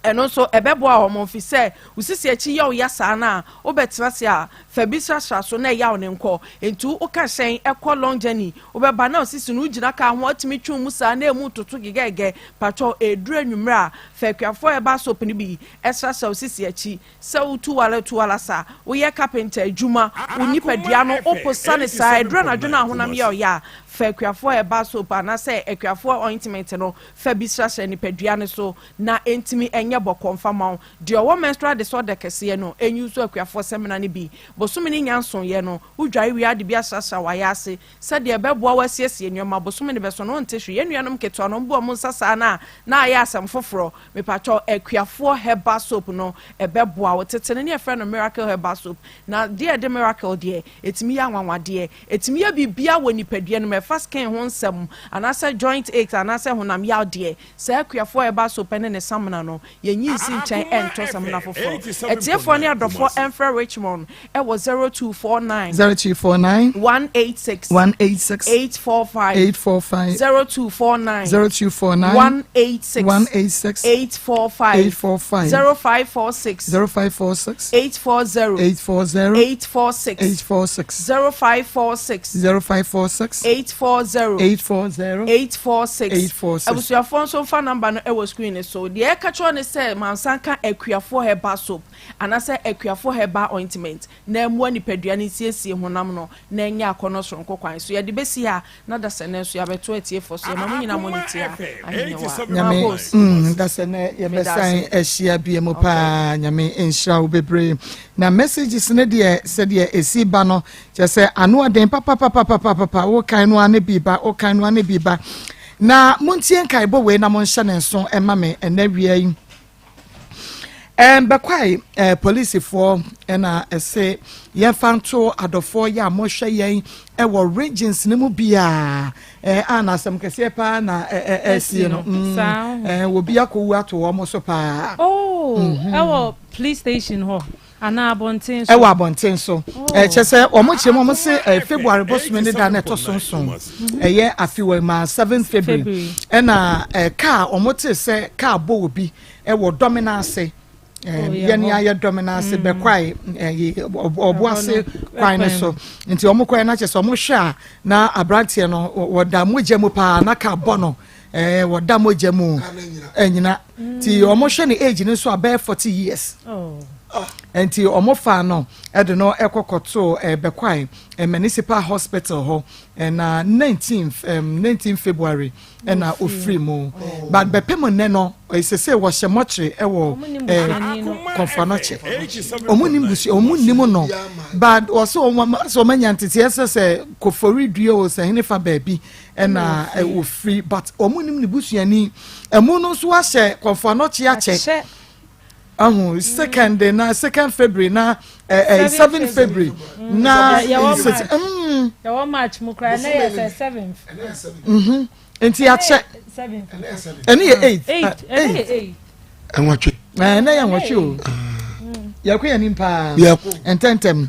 S9: eno so ebeboa omo fi se usisi achi ya ya saa na obetra se a fabisra so na ya ne nko entu uka hyen ekọ long journey obeba na usisi no ugina ka ho atimi twum mu saa na emu toto gigege pato edura nwumra fakuafo herbal soap ni bi extra sa usisi achi se utu wala sa wo ye carpenter adwuma unipadua no oposa ne saa edura na dwona honam ya fakuafo herbal soap na se akuafo ointment no fabisra nipadua ne so na entimi enye bɔkɔmfa ma de owo menstrual disorder kese no enyu so akuafo semina ne bi bosome ne nyanson ye no udware wi ade bi asasa wa ya ase se de beboa wasiesie nyoma bosome ne beso no ntehwe ye nuanom keto no mbo mo nsasa na ya asam foforo me pacho ekuafo herbal soap no ebeboa wo tetene ne friend miracle herbal soap na de miracle de etimi ya nwanwade etimi ya bibia wo nipadua no me fast can ho nsem anasa joint aches anasa honam yaw de se ekuafo herbal soap ne ne samna no yenyi nsi nchen ento samna fofo etiefo ne adofo Emfra Richmond e was 0249 186 845 0249 186 845 0546 840 846 0546 840 abusuafo so fa number no e was screen so de e ka cho ne say mansanka ekuafo herbal soap anasa ekuafo herbal ointment na emu anipadua ne siesie honam no na enya akono soronko kwan so ye de besi ha na da sene so ya beto etiefo so mamu nyina monitia ahenwa
S3: nyame da sene ye besan ehia biemu pa nyame insha obebre na messages ne de se de esi ba no je se anu aden papa wo kan no ane biba wo kan no ane biba na montie nkai bo we na monhye ne nso ema me enawia yi bekwai police for na ese ye fanto adofo ya mohwe yen e wo regions ne mu bia anasem kese pa na esi no wo bia ko wu ato wo mo so pa
S8: ewo police station ho ana abonten so
S3: ewa abonten so chese omo chemo mo se February bosume ne da na to sonson ye afiwe ma 7 February na car omo te se car bo obi ewo dominance yani aye dominance be kwai oboase kwai so nti omo kwai na chese omo hwa na abrantie no woda mogemu pa na ka bono woda mogemu enyina ti omo hwe ne age ne so about 40 years enti omo fa no edo no ekokoto bekwai municipal hospital ho na 19 February na ofri mo but bepemo ne no isese wo hyemotre ewo konfanoche omunim no but also so manyantete esese kofori duo o se hinifa baabi na ofri but omunim ne busuani emu no so ahye konfanoche ache second February na 7 February na
S8: ya March mukra na ya 7th
S3: enti ache
S8: 7th
S3: eni 8
S7: enwache
S3: na ya nwache o yakwa nimpa ententem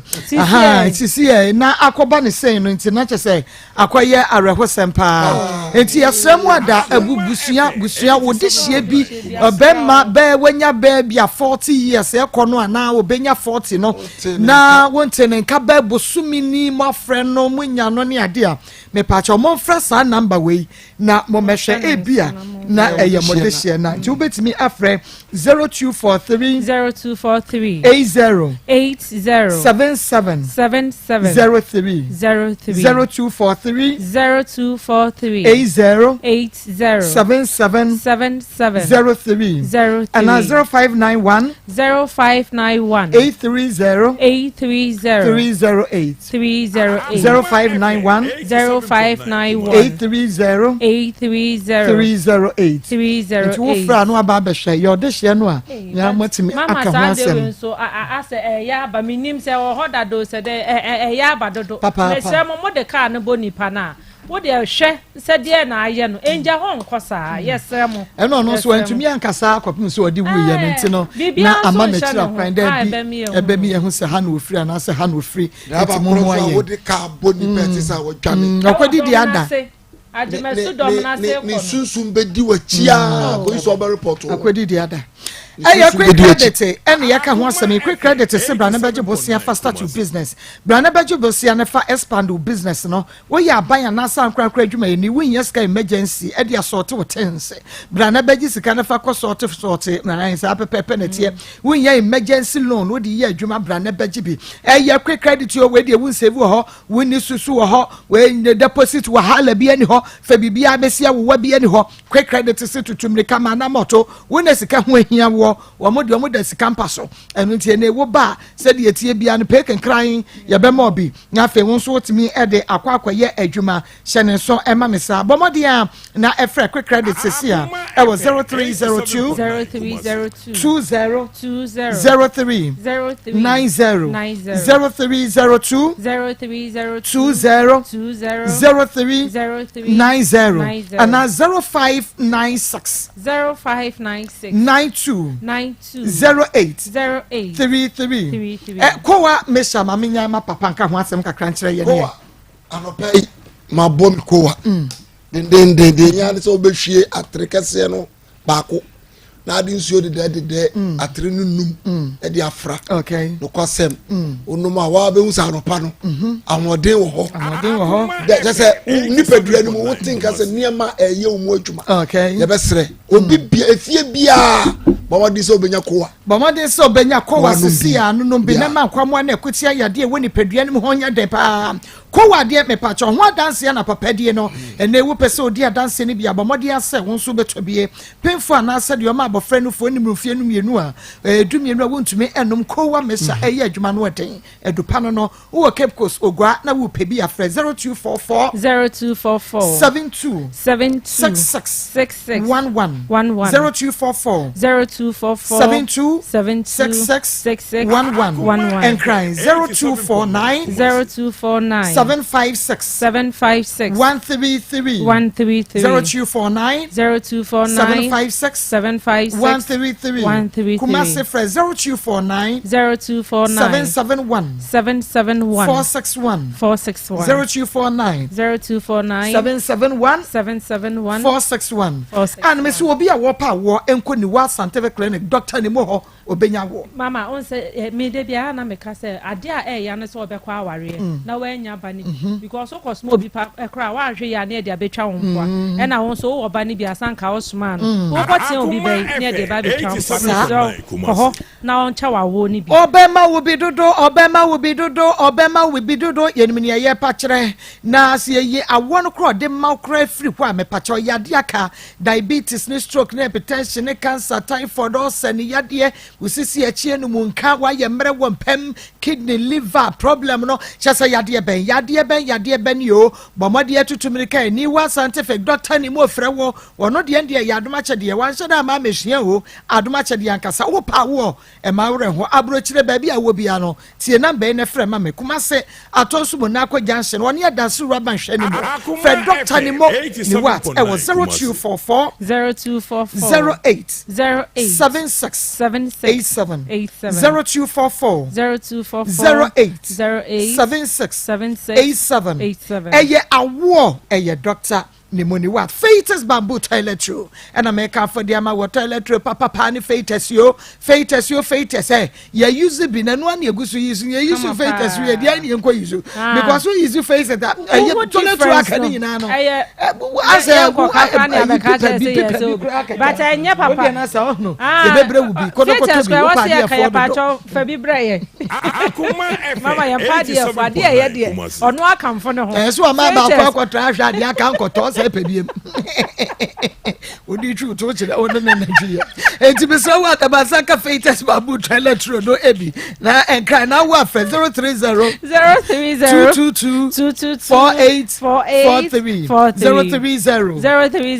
S3: sisi na akoba ne sen no nti na chese akoye arehosempa enti yasemu ada abubusia wodi hie bi obemma be wanya be bia 40 years ekono ana obenya 40 no na wonte ne nka be bosumi ni mafre no munya no ne ade a me pacho mo mfra sa number we na mo mehwe ebia na eyemodehie na nti obetimi afre 0243 80 77 03 0243 80 77 03 and 0591 830 308 0591 830 308 wo fra no aba behwe yo de hye no a ya motimi aka ho asem
S8: so ase ya ba minim se wo hoda do se de ya ba dodo me se mo de car ne boni pa na wo de hwe se de na aye no enja ho nkosa yes mo
S3: eno no so antumi ankasa akopim so odi wuye no ntino na ama metira kwan da bi ebe mi ehun se ha na ofri ana se ha na ofri etimo mo aye
S7: wo de car boni peti sa wo dwane
S3: akwadi di ada
S8: ajimesu dominance ko
S7: ni sunsun be di wachia ko iso ba report
S3: akwadi di ada quick credit and yaka ho asem quick credit se bra na beje bosia fa start your business bra na beje bosia na fa expand your business no we ya ban na san kra adwuma ni winya ska emergency e dia sort wo tense bra na beje sika na fa ko sort na sa pepe na tie winya emergency loan wo di ye adwuma bra na beje bi quick credit yo we di won save ho woni susu ho we deposit wo hala bi ani ho fa bibia besia wo bi ani ho quick credit se tutumre kama na moto wona sika ho ahia wo omo da sika mpaso enu tie na wo ba se de tie bia no pe kenkran ye be ma obi na fe won so otimi e de akwa ye adwuma hye ne so ema me sa bomode a na efre quick credit sesi a ɛwɔ 0302 20 03 90 0302 20 03 90 and 0596 92 08 33 kowa mesha maminya ma papa nka ho asem kakra nkyerɛ ye ne
S7: anɔpɛ ma bom kowa den nya ne so behwie atrekese no baako na adi nsuo de atre no num e de afra
S3: okay
S7: no kwasem onum a wa be husa anopa no amode wo ho de se nipadua ni mo wotin ka se niema eye omu adwuma
S3: okay
S7: ye be sere obi bia efie bia bamade so benya kowa
S3: sisi anu no bi na ma kwamo na ekutia yade we nipadua ni mo honya de pa kowa de me pa cho ho adanse na papa die no ene ewu pese odi adanse ni bia bamade ase wo nso betobie penfo anase de o ma abofra no fo ni mrofie no mienu a dumienu a wontumi enom kowa mesa eye adwuma no eden edupa no wo Cape Coast ogwa na wo pebi afre 0244 72 66 11 0244 72 66 11 and crying 0249 756 133 0249 756 133 Kumasi Fred 0249 771 461 0249 771 461 and Miss will be a wapa war and kuni wa scientific clinic doctor ni moho obenya wo
S8: mama on say me de bia na me ka say ade a ya no so obekwa aware na wa nya ba ni because of course mo bi pa ekra wa hwe ya na de abetwa wo mpoa e na won so wo ba ni bia sanka osman wo kwatie obi be na de ba betwa mpoa ho na on cha wa wo ni bi
S3: obema wo bi dodo yenimi ne ye pa kire na se ye awon kro de ma kro free kwa me pa cho yade aka diabetes ne stroke ne hypertension ne cancer typhoid also ne yade usisi achie no munka wa ye mre wo mpem kidney liver problem no chasa yade ben yo bomode atutumire kai ni wa scientific doctor ni mo frɛ wo wono de ende ya adoma kyede wan hyɛ da ma mehia wo adoma kyede ankasa wo pa wo e ma wre ho abrochire ba bi a wo bia no tie number ne frɛ ma me kuma se atonso mo na kwa junction woni ya danse rubber hwɛ ni mo frɛ doctor ni mo ni what e was 0244 08 76 87 0244 08 76 87 eye awo eye doctor ni moni what fetus bamboo toiletry and I make for the ama water toiletry papa pani fetus yo ya use bi na no an yegusu use ya use fetus we dia ni enko use because we use face that toiletry akani na no as a but
S8: anya papa
S3: na sa no ye bebre wo bi kodo koto bi wo pa dia
S8: fa bi breye mama ya pa dia fa dia ye dia ono akamfo ne ho
S3: so ama ba kwa kwatra ahwa dia kan koto epediem odi tru to chira ono na Nigeria enti be so wa tabasa ka fetus babu toiletry no ebi na enkra na wa fe 030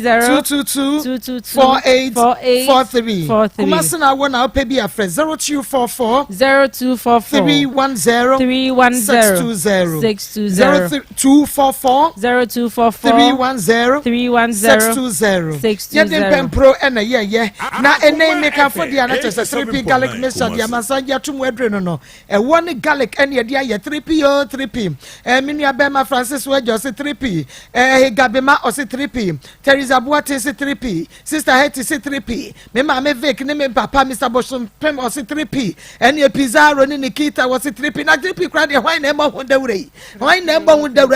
S3: 222 48 kuma sana wona opebi afre 0244 310 620 310 yedem pro ena ye na ene meka for dia na tese 3p garlic mixture dia masanja tum adre no e woni garlic ene dia ye 3p minu abema Francis we just 3p gabema o 3p Teresa Boate 3p Sister Hetty 3p me ma me Vic ne me papa Mr Boshum pem o 3p ene Pizarro ni Nikita was 3p na 3p kra de hwan na mo hundawre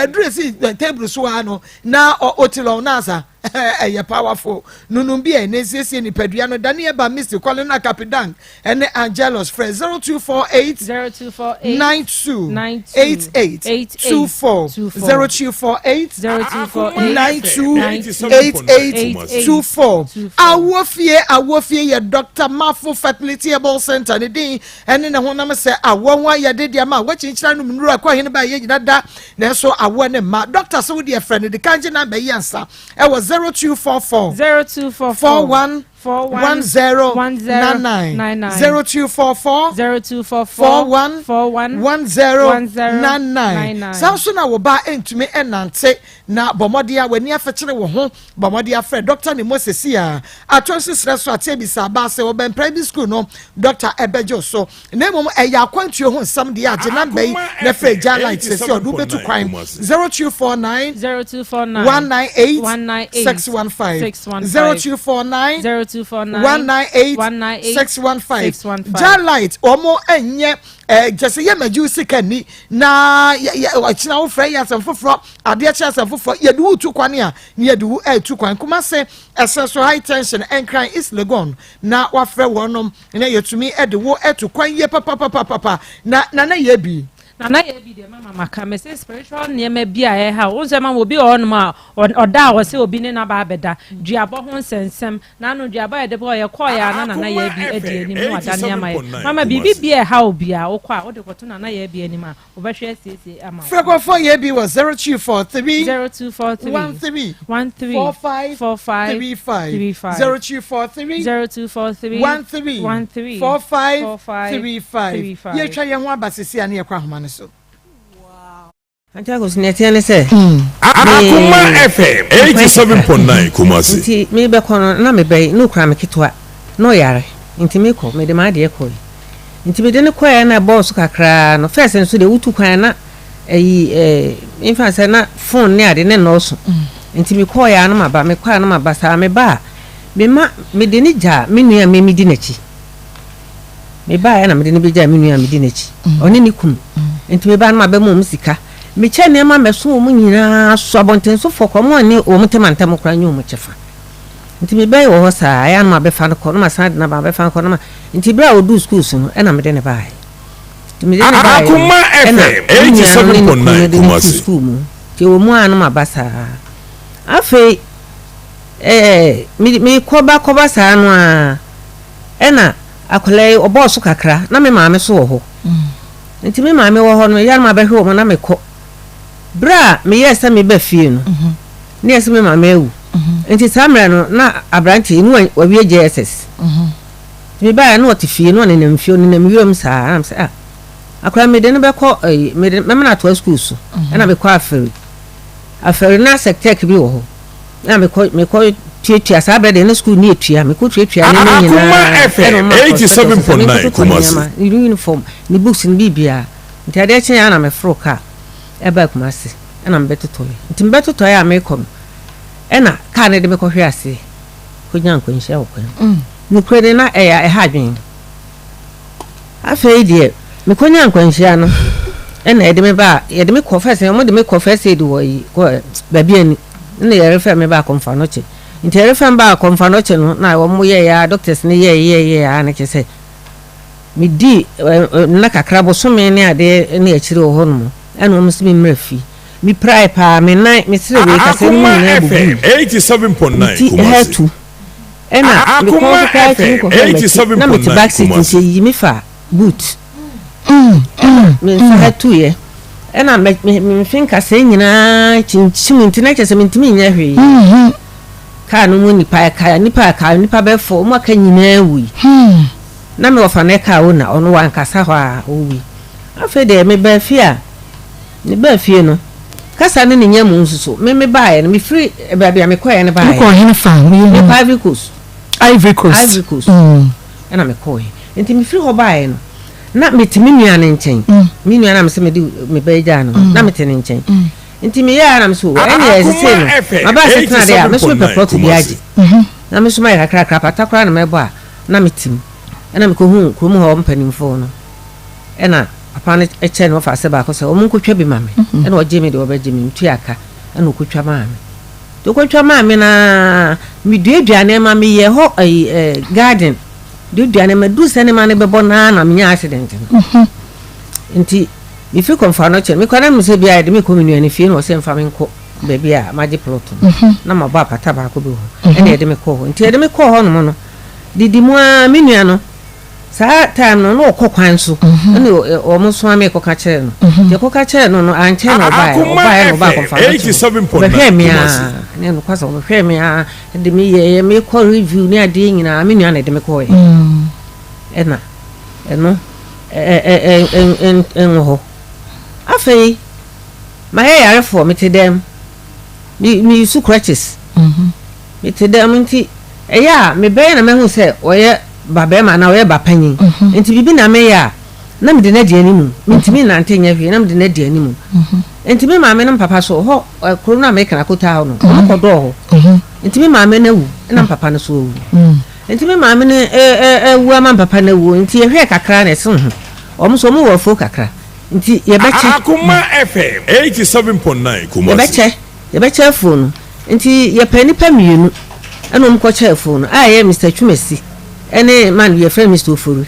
S3: address table so ano na otilo nasa eye powerful nunum bi e nesiesie ni padua no dane eba Mr Colin Akapidan ene Angelos Fred 0248 92 88 24 0248 92 88 24 awofie ye Dr. Mafo Fertility Able Center ne din ene ne honam se awonwa ye de dia ma wachinchira no mnuru akwa hene ba ye nyina da na so awo ne ma doctor so de friend de kanje na ba yansa e was 0244 0244
S8: 0244
S3: 0244 Samsona wo ba entumi enante na bomodia wani afekere wo ho bomodia fre Dr. Nimosesi a atonsi sreso atebi sa ba se wo ben private school no Dr. Ebejo so na mom eya akwantuo ho nsam de age number yi na fre Jalite sesi odu betu kwan 0249 198 615 0249 Jalite omo enye just ye majusi kani na ya china wo frɛ ya samfoforo ade acha samfoforo ye du tu kwane a ye du tu kwan kuma se essential high tension and crime is legon na wa frɛ wonom na yetumi de wo tu kwan ye papa na ye bi
S8: na ye bi de mama maka me say spiritual niema bi a ha wo se ma wo bi on ma oda wo se obi ne na ba beda duabo ho nsensem na no duabo ye de bo ye call ya na ye bi edi ani mu ada niema ye mama bibi bi ha obi a wo kwa wo de koto na ye bi ani ma wo be hwe siesie ama
S3: frequency ye bi was 0243
S8: 0243
S3: 4535 ye twa ye ho abasisi ane ye kwa homa ne so
S4: Maa Akos ne tie ne se
S10: Akoma FM 87.9 Kumasi
S4: nti me be kono na me be no kra me ketwa no yare nti me ko me de ma de ko nti me de ne ko ya na boss kakra no first nso de wutu kwan na infa se na phone ne ade ne no so nti me ko ya na maba me kwa na maba sa me ba me ma me de ni ja me nua me di na chi me ba ya na me de ni bi ja me nua me di na chi oni ni kum nti me ba na maba mu sika me che ne ma meso mu nyina so abonten so foko mo ni o mutemantam kra nyu mu chefa nti me be wo sa ya na ma be fa no ko na ma sa na ba be fa ko na ma nti bra o du schools no e na me de ne ba nti me de ne ba
S10: Akoma FM 87.9 Kumasi
S4: ti o mu anu ma ba sa afi me ko ba sa no a e na akole obo so kakra na me ma me so wo ho nti me ma me wo ho no ya na ma be hwe o na me ko bra me yesa me ba fie no ne yesa me ma ewu nti samra no na abranti nu wa wie JSS me ba na oti fie no ne namfio ne namwiom saa am se akora me de ne be ko me na to school so na be ko aferi na sectek bi wo ho na me ko tia sabre de ne school ni etua me ko tia ne nyina
S10: Akoma FM 87.9 Kumasi
S4: ni uniform ni books ni bibia nti ade chen ya na me froka eba Kumasi na me betotoy nti me betotoy ya me kom na ka ne de me ko hwe ase ko nyan ko nhia wo kwan ni kwede na ya ha dwen afei de me ko nyan ko nhia no na de me ba ye de me ko first mo de me ko first aid wo yi ko ba bi ani na ye refer me ba komfa no che nti refer ba komfa no che no na wo mo ye ya doctors ne ye ya na ke se mi di na kakra bo so me ne ade ne akire wo ho no eno mo simi mrafi mi prai pa me nan me sire we ka se ni na bubu
S10: 87.9 Kumasi
S4: ena
S10: Akoma FM 87.9
S4: Kumasi yi mi fa boot me sa tu ye ena me finka se nyina chinchim ntina kese mentimi nya hwe ka no mu nipa ka be fo mo ka nyina wi na me ofa ne ka ona ono wan kasa ho a owi afa de me ba fia ni ba fie no kasa ne nya mu nsuso me ba ye no me free ba bia me koye ne ba ye
S3: ko hin fa me Ivory Coast
S4: ena me koye enti me free ho ba ye no na metimi nua ne nchen me nua na me se me di me ba ja no na metene nchen enti me ya na me so ene esese no aba se tena de a me so pe plot bi aji na me so ma ya krakra patakra na me bo a na metim ena me ko hu krom ho mpanimfo no ena papa ne eche no fa se ba ko se o mun ko twa bi mame ena o je me de o ba je me mtu aka ena o ko twa mame to ko twa mame na mi duaduane ma me ye ho garden duaduane ma du se ne ma ne be bo na me nya accident nti mi fi konfa no che me ko na me se bia de me ko me ne fie no se mfa me nko be bia ma je plot na ma ba pata ba ko be ho ena de me ko ho nti de me ko ho no mo no didi mo a me nua no saa time no no kokwan so ne o mo so ame kokakere no je kokakere no anche no obae no ba konfa
S10: 87.9
S4: ne no kwasa o hwe me a de me ye me ko review ne ade nyina me nua na de me ko ye ena eno en ho afei ma ye yare for me te dem mi su crutches me te dem nti eya me be na me hu se oye babe ma na oye ba panyin nti bibi na me ya na me de na die animu ntimi na ntenya hwe na me de na die animu ntimi ma me no papa so ho kuro na me kana kota ho no ko do ho ntimi ma me na wu na papa no so wu ntimi ma me ne wu ama papa na wu nti ye hwe kakra na se ho omo so mo wo fo kakra nti ye beche
S10: Akoma FM 87.9 Kumasi
S4: ye beche fo no nti ye pani pa mienu ana omo ko che fo no aye Mr. Chumesi ene man ye friend Mr. Ofuru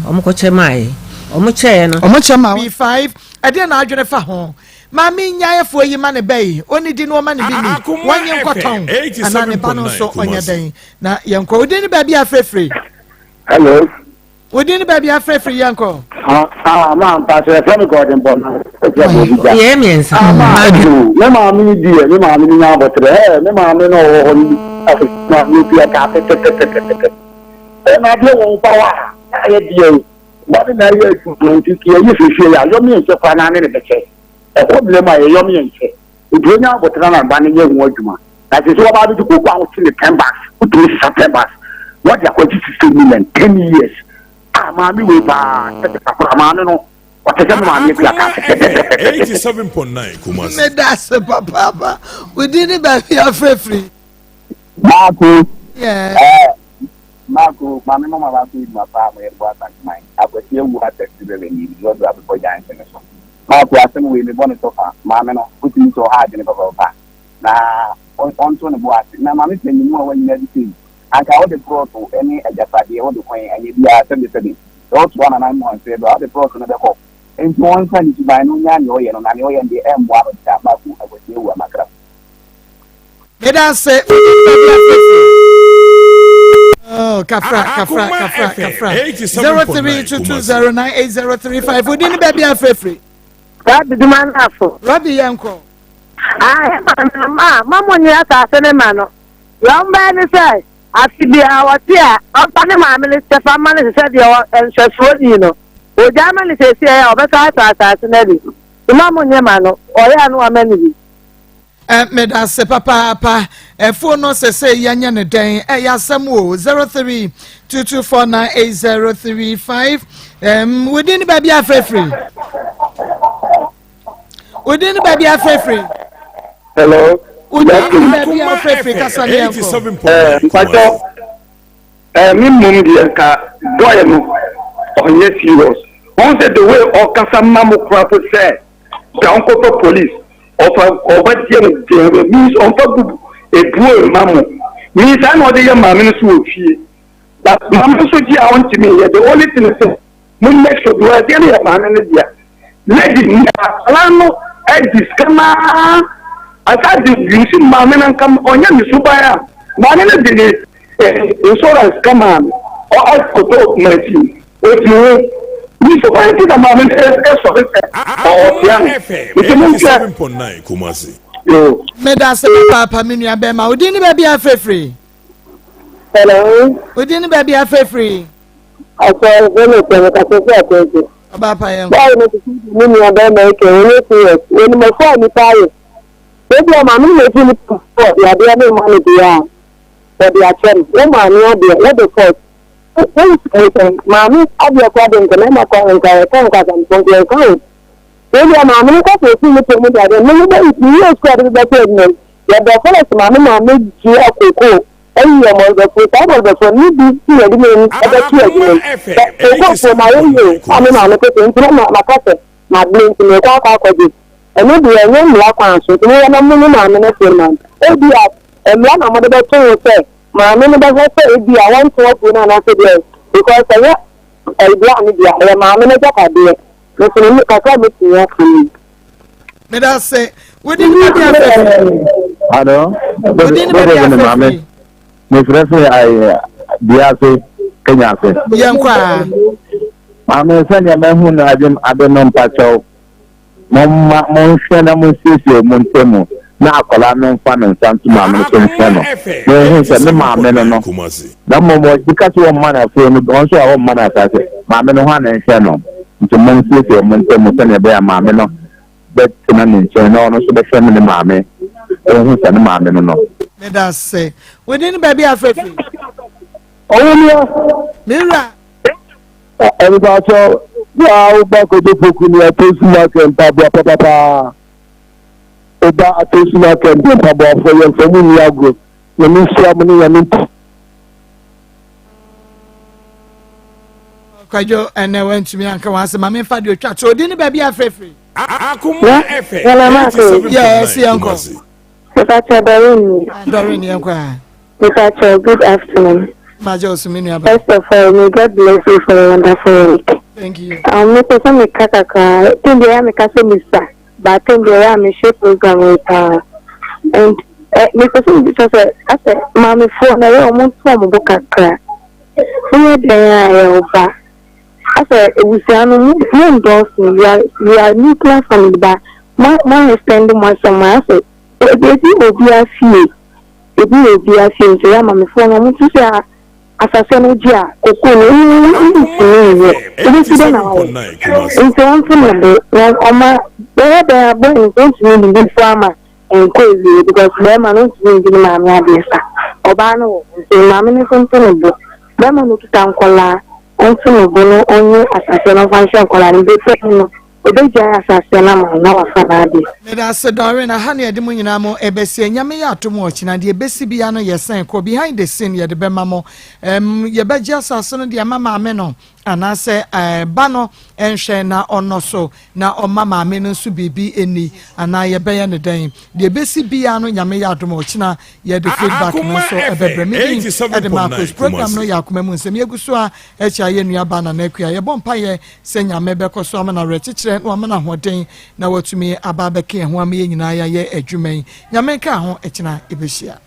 S4: omo ko che mai omo che no
S3: omo che ma B5 ade na adwene fa ho ma mi nyae fo yi ma ne bai oni di no ma ne bi ni wanye nkoton ana ne ba no so onye den na yenko odi ni ba bi afrefre
S11: hello
S3: odi ni ba bi afrefre yenko
S11: ma pa se from garden bon
S4: ye mi ensa
S11: me ma mi di me ma mi nya botre me ma mi no ho ni na mi bi ka te na bi won pa wa ye di ba na ye tu ti ki ye fi ya yo mi ense kwa na ne be che e problem a ye yo mi ense o nya botre na ba ne ye hu adwuma na se so ba bi ko kwa o ti ne 10 bucks o ti 7 bucks what they are going to 60 million 10 years Mami we ba mami no watese mami ku aka
S10: 87.9 Kumasi
S3: me das papa we didn't be afrefre
S11: Marco
S5: Marco, mami mama ba ku ma pa mo e bo ata mai akwati ewu ata ti be ni lo do apo ja nse so Marco asem we me bone to ka mami no ku ti so ha de ne ba na on to ne bo ati na mami pe ni mo wa ni na di aka all the proto any ajapade all the coin any bia 70 those 1 and 9 months say all the proto na de ko en one kan ti ba no nya no ye no na ne o ye de em bo ata ba ku akwati ewu amakra
S3: me dan say oh kafra 0322098035 we didn't be afrefre
S5: that the man afo
S3: Robbie yanko
S5: mama ni ata se ne ma no yomba ni say asibia watia opane ma me Stefan man se de enhweso ni no o jama ni se se ya obeka ata se na bi mama ni ma no oya no amani bi
S3: me da se papa phone no se yanya ne den ya sam o 0322498035 within baby afrefre
S11: hello
S3: baby afrefre kasane yanko
S11: mpacho mi mum di ka boy no onye serious on say the way o kasa mamu crap say down ko police of obedient means on top a boy mamu means I know the mammy so fie that mamu so ji I want to me the only thing is mun make sure do I tell you mammy dia lady alano e diskama asa di yusi mammy nan kam onya mi subaya mammy na di insurance come on or I could go machine if you we so why did the moment is so
S10: Akoma FM 87.9 Kumasi
S11: yo
S3: me da se papa me nua be ma odin baby afrefre
S5: hello
S3: odin baby afrefre
S5: aso vele ko ka se akwenti
S3: papa yanko
S5: ba ni ni nua be ma ke ni serious ni mo fo ni paye ebi ma mi le fi ni po ya de ni ma ni dia for the attempt no ma ni ade let the court mami abia kwa den kana ma kwa nka ka nka san po ko ko ebi mami ko ko fi ni po mi da ni ni ni ko ade ba ko ni ya da fala mami ji akoko ayi ya mo da ko ta mo da so ni bi ti ya di ni ade ti ya di ni ko ko ma yi mami ko tin ma ka se ma blin ti ni kwa ko ji eni bi enye mla kwa so ti ni na mu ni mami na se man ebi emla na mo da to se mami ni ba se ebi a wan to ko na na se de because ebi ani dia e mami na jaka de no so ni ka ka mi ti ya kan
S3: me da say we didn't be afrefre
S11: hello
S3: we didn't be afrefre
S11: me fresh I dia say
S12: Kenya fe.
S3: Yankwa.
S12: Mama send ya mehu na ade no mpacho. Mama mo hwena mo sisi mo ntemu. Na akola no mfa no nsantu mama no hwena no. No hu se me mama no no. Na mo dikasi wo mana fe no don so wo mana ta se. Mama no ha na hwena no. Nti mo sisi mo ntemu se ne be ya mama no. Bet na ne nche no no so be hwena ne mama. Hu se ne mama no no.
S3: Me da say. We didn't baby afefi.
S12: Owunia.
S3: Mira.
S12: Everybody wa ba ko do poku ni atosu na kempa bua papa oba atosu na kempa bua fo ye fo mu ni agro ye ni sia mu ni ye ni
S3: kwajo ene went me anka wan se ma me fa de otwa so di ni ba bia frefre
S10: Akoma FM.
S3: Yes yanko
S5: Mr.
S3: Doreen yanko
S5: Mr. Good afternoon.
S3: First of
S5: all, may God bless you for a wonderful week.
S3: Thank you.
S5: Me person me kaka tindia me kase misa, but tindia me share program with and me person because I said mama phone na yo mo phone mo kakra. Me dey over. I said we say no mo endorse we are nuclear family but my extend my son I said e obi afie so ya mama phone mo tu say asase no dia kokoro ni na o nso nso na oma be boy nso ni bi farmer enkwezi because be ma no nso ni na me adesa oba no nso ma me nso no bo be ma no tuta nkola nso no bo no onye asase no function nkola ni be pe no obeja asase na ma na wa fa na ade
S3: me da se Doreen na ha ne de mu nyina mo ebesi nyame ya atomo ochina de ebesi bia no yesen ko behind the scene ye de be mamo ye beji asase no de mama ame no anase ba no enhwe na ono so na omama ame no so bibi eni ana ye be ye ne den de ebesi bia no nyame ya atomo ochina ye de feedback no so ebebre me e de Maa Akos program no ya akoma mu nsem ye guso a echa ye nua ba na na akua ye bompa ye se nyame be koso ama na rechichire no ama na hoden na watumi aba beke ho ama ye nyina ya ye adwuman nyame ka ho echina ebehia